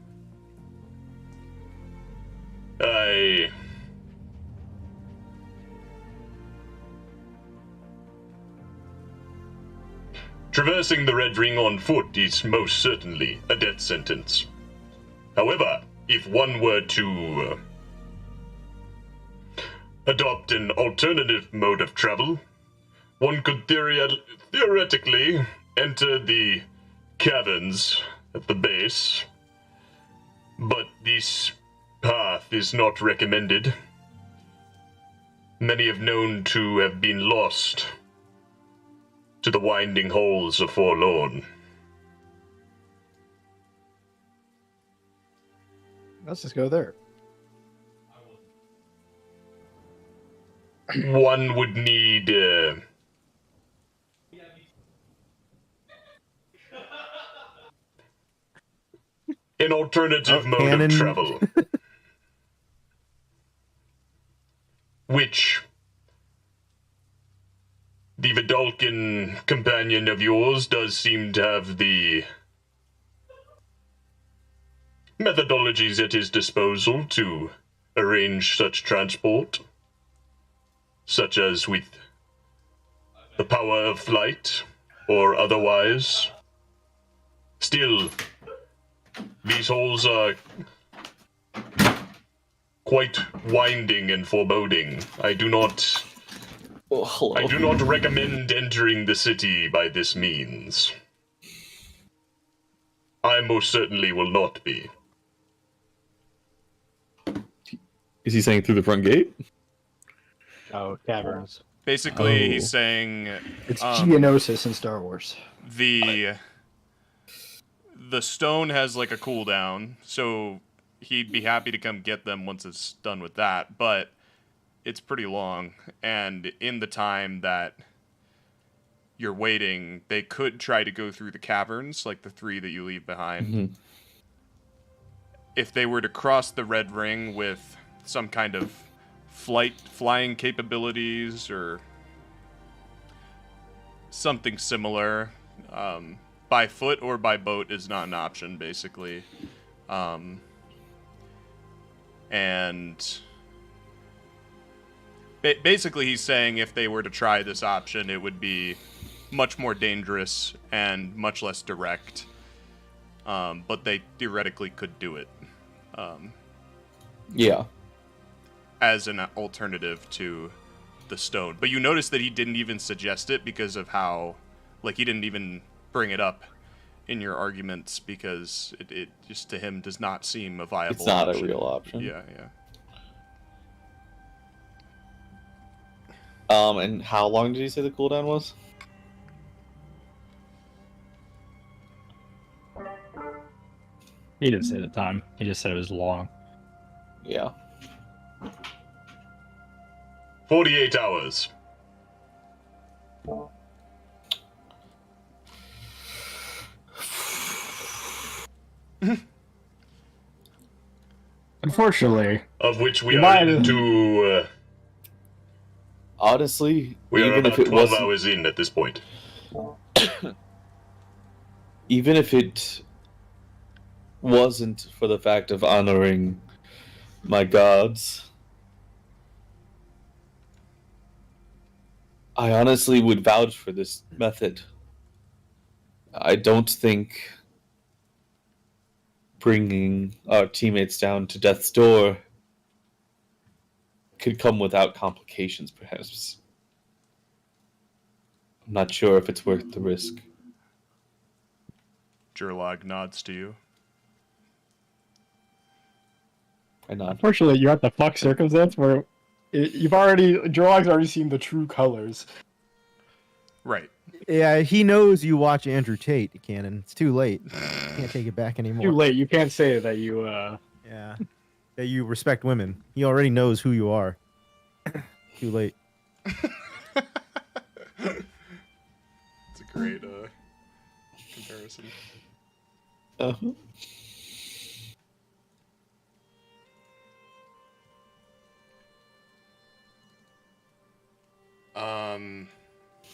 [SPEAKER 9] Traversing the Red Ring on foot is most certainly a death sentence. However, if one were to adopt an alternative mode of travel, one could theoretically enter the caverns at the base, but this path is not recommended. Many have known to have been lost to the winding halls of Forlorn.
[SPEAKER 4] Let's just go there.
[SPEAKER 9] One would need an alternative mode
[SPEAKER 1] cannon.
[SPEAKER 9] of travel, which the Vidalcan companion of yours does seem to have the methodologies at his disposal to arrange such transport. such as with the power of flight or otherwise. Still, these holes are quite winding and foreboding. I do not recommend entering the city by this means. I most certainly will not be.
[SPEAKER 7] Is he saying through the front gate?
[SPEAKER 6] Oh, caverns.
[SPEAKER 2] Basically,
[SPEAKER 7] Oh.
[SPEAKER 2] he's saying
[SPEAKER 6] It's Geonosis in Star Wars.
[SPEAKER 2] the stone has like a cooldown, so he'd be happy to come get them once it's done with that, but it's pretty long, and in the time that you're waiting, they could try to go through the caverns, like the 3 that you leave behind.
[SPEAKER 7] Mm-hmm.
[SPEAKER 2] If they were to cross the Red Ring with some kind of flying capabilities or something similar, by foot or by boat is not an option, basically. And basically he's saying if they were to try this option, it would be much more dangerous and much less direct. But they theoretically could do it.
[SPEAKER 7] Yeah.
[SPEAKER 2] As an alternative to the stone. But you notice that he didn't even suggest it because of how, like, he didn't even bring it up in your arguments because it just to him does not seem a viable
[SPEAKER 7] It's not
[SPEAKER 2] option.
[SPEAKER 7] a real option.
[SPEAKER 2] Yeah.
[SPEAKER 7] And how long did you say the cooldown was?
[SPEAKER 6] He didn't say the time. He just said it was long.
[SPEAKER 7] Yeah.
[SPEAKER 9] 48 hours.
[SPEAKER 6] Unfortunately,
[SPEAKER 9] Of which we
[SPEAKER 6] You
[SPEAKER 9] are
[SPEAKER 6] might-
[SPEAKER 9] into...
[SPEAKER 7] Honestly,
[SPEAKER 9] we are
[SPEAKER 7] even
[SPEAKER 9] about
[SPEAKER 7] if it
[SPEAKER 9] 12
[SPEAKER 7] wasn't,
[SPEAKER 9] hours in at this point.
[SPEAKER 7] even if it wasn't for the fact of honoring my gods, I honestly would vouch for this method. I don't think bringing our teammates down to death's door could come without complications, perhaps. I'm not sure if it's worth the risk.
[SPEAKER 2] Jurlog nods to you.
[SPEAKER 7] Why not?
[SPEAKER 6] unfortunately, you're at the fuck circumstance where Jorlog's already seen the true colors.
[SPEAKER 2] Right.
[SPEAKER 1] Yeah, he knows you watch Andrew Tate, Cannon. It's too late. Can't take it back anymore.
[SPEAKER 6] Too late. You can't say that you.
[SPEAKER 1] Yeah, that you respect women. He already knows who you are. Too late.
[SPEAKER 2] It's a great comparison.
[SPEAKER 7] Uh-huh.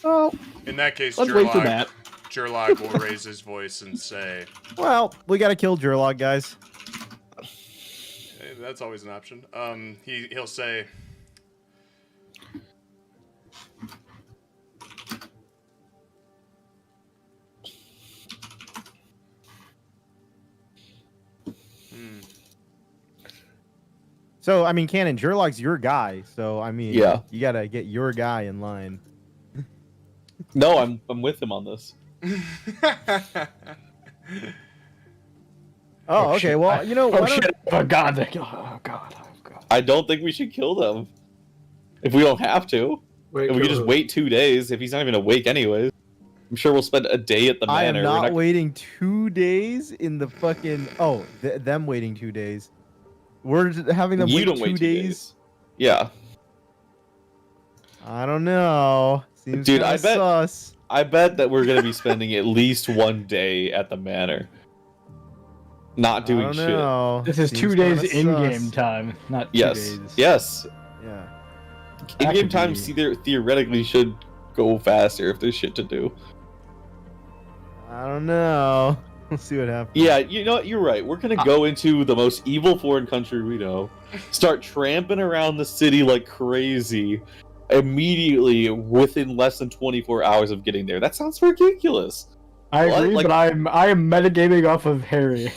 [SPEAKER 1] Well,
[SPEAKER 2] In that case,
[SPEAKER 6] Let's wait for that.
[SPEAKER 2] Jurlog will raise his voice and say,
[SPEAKER 1] we gotta kill Jurlog, guys.
[SPEAKER 2] hey, that's always an option. He'll say,
[SPEAKER 1] So, I mean, Cannon, Jurlog's your guy. So, I mean,
[SPEAKER 7] Yeah.
[SPEAKER 1] you gotta get your guy in line.
[SPEAKER 7] No, I'm with him on this.
[SPEAKER 1] Oh, okay.
[SPEAKER 6] shit.
[SPEAKER 1] Well, you know,
[SPEAKER 6] Oh
[SPEAKER 1] why don't-
[SPEAKER 6] shit! Oh god! Oh god! Oh god!
[SPEAKER 7] I don't think we should kill them. If we don't have to.
[SPEAKER 4] Wait,
[SPEAKER 7] If we could just wait 2 days, if he's not even awake anyways. I'm sure we'll spend a day at the
[SPEAKER 1] I am
[SPEAKER 7] manor. We're
[SPEAKER 1] not waiting 2 days in the fucking. Oh, them waiting 2 days. We're just having them
[SPEAKER 7] You
[SPEAKER 1] wait
[SPEAKER 7] don't
[SPEAKER 1] 2
[SPEAKER 7] wait 2
[SPEAKER 1] days.
[SPEAKER 7] Yeah.
[SPEAKER 1] I don't know. Seems
[SPEAKER 7] Dude,
[SPEAKER 1] kinda
[SPEAKER 7] I bet-
[SPEAKER 1] sus.
[SPEAKER 7] I bet that we're gonna be spending at least 1 day at the manor. Not
[SPEAKER 1] I
[SPEAKER 7] doing
[SPEAKER 1] don't
[SPEAKER 7] shit.
[SPEAKER 1] know.
[SPEAKER 6] This is
[SPEAKER 1] Seems
[SPEAKER 6] 2 days
[SPEAKER 1] kinda
[SPEAKER 6] in-game
[SPEAKER 1] sus.
[SPEAKER 6] time, not 2
[SPEAKER 7] Yes.
[SPEAKER 6] days.
[SPEAKER 7] Yes.
[SPEAKER 1] Yeah.
[SPEAKER 6] That
[SPEAKER 7] In-game
[SPEAKER 6] could
[SPEAKER 7] time
[SPEAKER 6] be-
[SPEAKER 7] theoretically should go faster if there's shit to do.
[SPEAKER 1] I don't know. We'll see what happens.
[SPEAKER 7] Yeah, you know what? You're right. We're gonna go into the most evil foreign country we know, start tramping around the city like crazy, immediately within less than 24 hours of getting there. That sounds ridiculous.
[SPEAKER 4] I
[SPEAKER 7] What?
[SPEAKER 4] agree,
[SPEAKER 7] Like-
[SPEAKER 4] but I am metagaming off of Harry.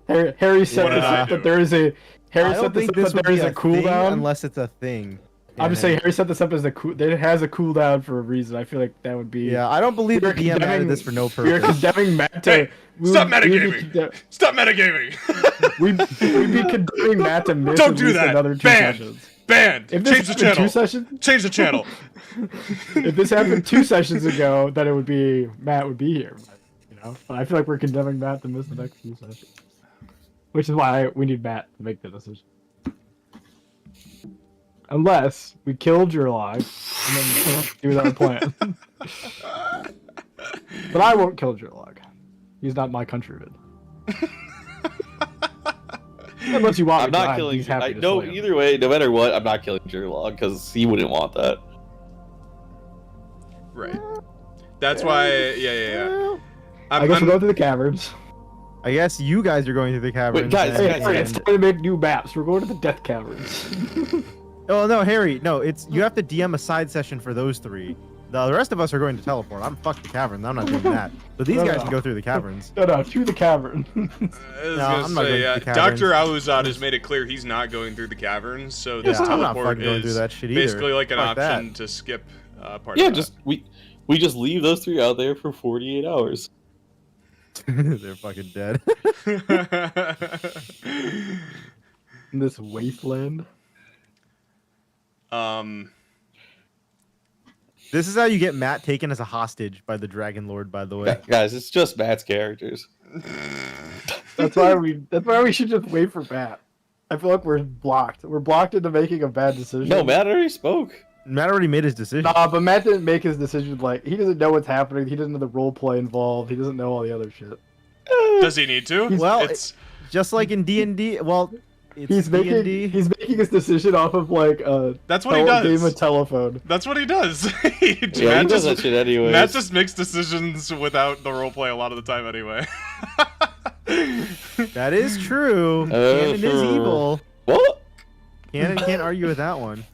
[SPEAKER 4] Harry set
[SPEAKER 2] What did
[SPEAKER 4] this
[SPEAKER 2] I
[SPEAKER 4] up
[SPEAKER 2] do?
[SPEAKER 4] that there is a Harry
[SPEAKER 1] I
[SPEAKER 4] set
[SPEAKER 1] don't
[SPEAKER 4] this
[SPEAKER 1] think
[SPEAKER 4] up
[SPEAKER 1] this
[SPEAKER 4] that
[SPEAKER 1] would
[SPEAKER 4] there
[SPEAKER 1] be
[SPEAKER 4] is
[SPEAKER 1] a
[SPEAKER 4] a cooldown.
[SPEAKER 1] thing unless it's a thing.
[SPEAKER 4] I'm just saying Harry set this up as it has a cooldown for a reason. I feel like that would be.
[SPEAKER 1] Yeah, I don't believe the
[SPEAKER 4] We're
[SPEAKER 1] DM added
[SPEAKER 4] condemning-
[SPEAKER 1] this for no
[SPEAKER 4] We are
[SPEAKER 1] purpose.
[SPEAKER 4] condemning Matt to.
[SPEAKER 2] Hey, stop
[SPEAKER 4] we would be
[SPEAKER 2] metagaming.
[SPEAKER 4] condemn-
[SPEAKER 2] Stop metagaming.
[SPEAKER 4] We'd be condemning Matt to miss
[SPEAKER 2] Don't
[SPEAKER 4] at
[SPEAKER 2] do
[SPEAKER 4] least
[SPEAKER 2] that.
[SPEAKER 4] another 2
[SPEAKER 2] Banned.
[SPEAKER 4] sessions.
[SPEAKER 2] Banned.
[SPEAKER 4] If this
[SPEAKER 2] Change the
[SPEAKER 4] happened
[SPEAKER 2] channel.
[SPEAKER 4] 2 sessions,
[SPEAKER 2] Change the channel.
[SPEAKER 4] if this happened 2 sessions ago, then it would be Matt would be here. You know, but I feel like we're condemning Matt to miss the next few sessions, which is why we need Matt to make the decision. Unless we kill Jurlog and then do that plan. But I won't kill Jurlog. He's not my countryman. Unless you want
[SPEAKER 7] I'm
[SPEAKER 4] me to,
[SPEAKER 7] not killing.
[SPEAKER 4] he's happy to
[SPEAKER 7] No,
[SPEAKER 4] slay him.
[SPEAKER 7] either way, no matter what, I'm not killing Jurlog because he wouldn't want that.
[SPEAKER 2] Right. That's why. Yeah.
[SPEAKER 4] I guess we'll go to the caverns.
[SPEAKER 1] I guess you guys are going to the caverns.
[SPEAKER 7] guys,
[SPEAKER 1] and-
[SPEAKER 4] Hey, Harry, it's time to make new maps. We're going to the death caverns.
[SPEAKER 1] Oh no, Harry, no, it's you have to DM a side session for those 3. The rest of us are going to teleport. I'm fuck the cavern. I'm not doing that. But these
[SPEAKER 4] No,
[SPEAKER 1] guys
[SPEAKER 4] no.
[SPEAKER 1] can go through the caverns.
[SPEAKER 4] No, to the cavern.
[SPEAKER 2] I was
[SPEAKER 1] No,
[SPEAKER 2] gonna
[SPEAKER 1] I'm not going
[SPEAKER 2] say,
[SPEAKER 1] to the caverns.
[SPEAKER 2] Dr. Aluzad has made it clear he's not going through the caverns, so this
[SPEAKER 1] Yeah, I'm not
[SPEAKER 2] teleport
[SPEAKER 1] fucking going through
[SPEAKER 2] is
[SPEAKER 1] that shit either.
[SPEAKER 2] basically like an
[SPEAKER 1] Fuck
[SPEAKER 2] option
[SPEAKER 1] that.
[SPEAKER 2] to skip part
[SPEAKER 7] Yeah,
[SPEAKER 2] of
[SPEAKER 7] just we just leave those 3 out there for 48 hours.
[SPEAKER 1] They're fucking dead.
[SPEAKER 2] that.
[SPEAKER 4] In this wasteland.
[SPEAKER 1] This is how you get Matt taken as a hostage by the Dragon Lord, by the way.
[SPEAKER 7] Guys, it's just Matt's characters.
[SPEAKER 4] That's why we should just wait for Matt. I feel like we're blocked. We're blocked into making a bad decision.
[SPEAKER 7] No, Matt already spoke.
[SPEAKER 1] Matt already made his decision.
[SPEAKER 4] Nah, but Matt didn't make his decision. Like, he doesn't know what's happening. He doesn't know the role play involved. He doesn't know all the other shit.
[SPEAKER 2] Does he need to?
[SPEAKER 1] Well,
[SPEAKER 2] it's
[SPEAKER 1] Just like in D&D, well, it's
[SPEAKER 4] He's making
[SPEAKER 1] D&D.
[SPEAKER 4] his decision off of like a
[SPEAKER 2] that's what he does.
[SPEAKER 4] game of telephone.
[SPEAKER 2] That's what he does.
[SPEAKER 7] Yeah, he does that shit anyways.
[SPEAKER 2] Matt just makes decisions without the roleplay a lot of the time anyway.
[SPEAKER 1] That is true.
[SPEAKER 7] Oh,
[SPEAKER 1] Canon is
[SPEAKER 7] true.
[SPEAKER 1] evil.
[SPEAKER 7] What?
[SPEAKER 1] Canon can't argue with that one.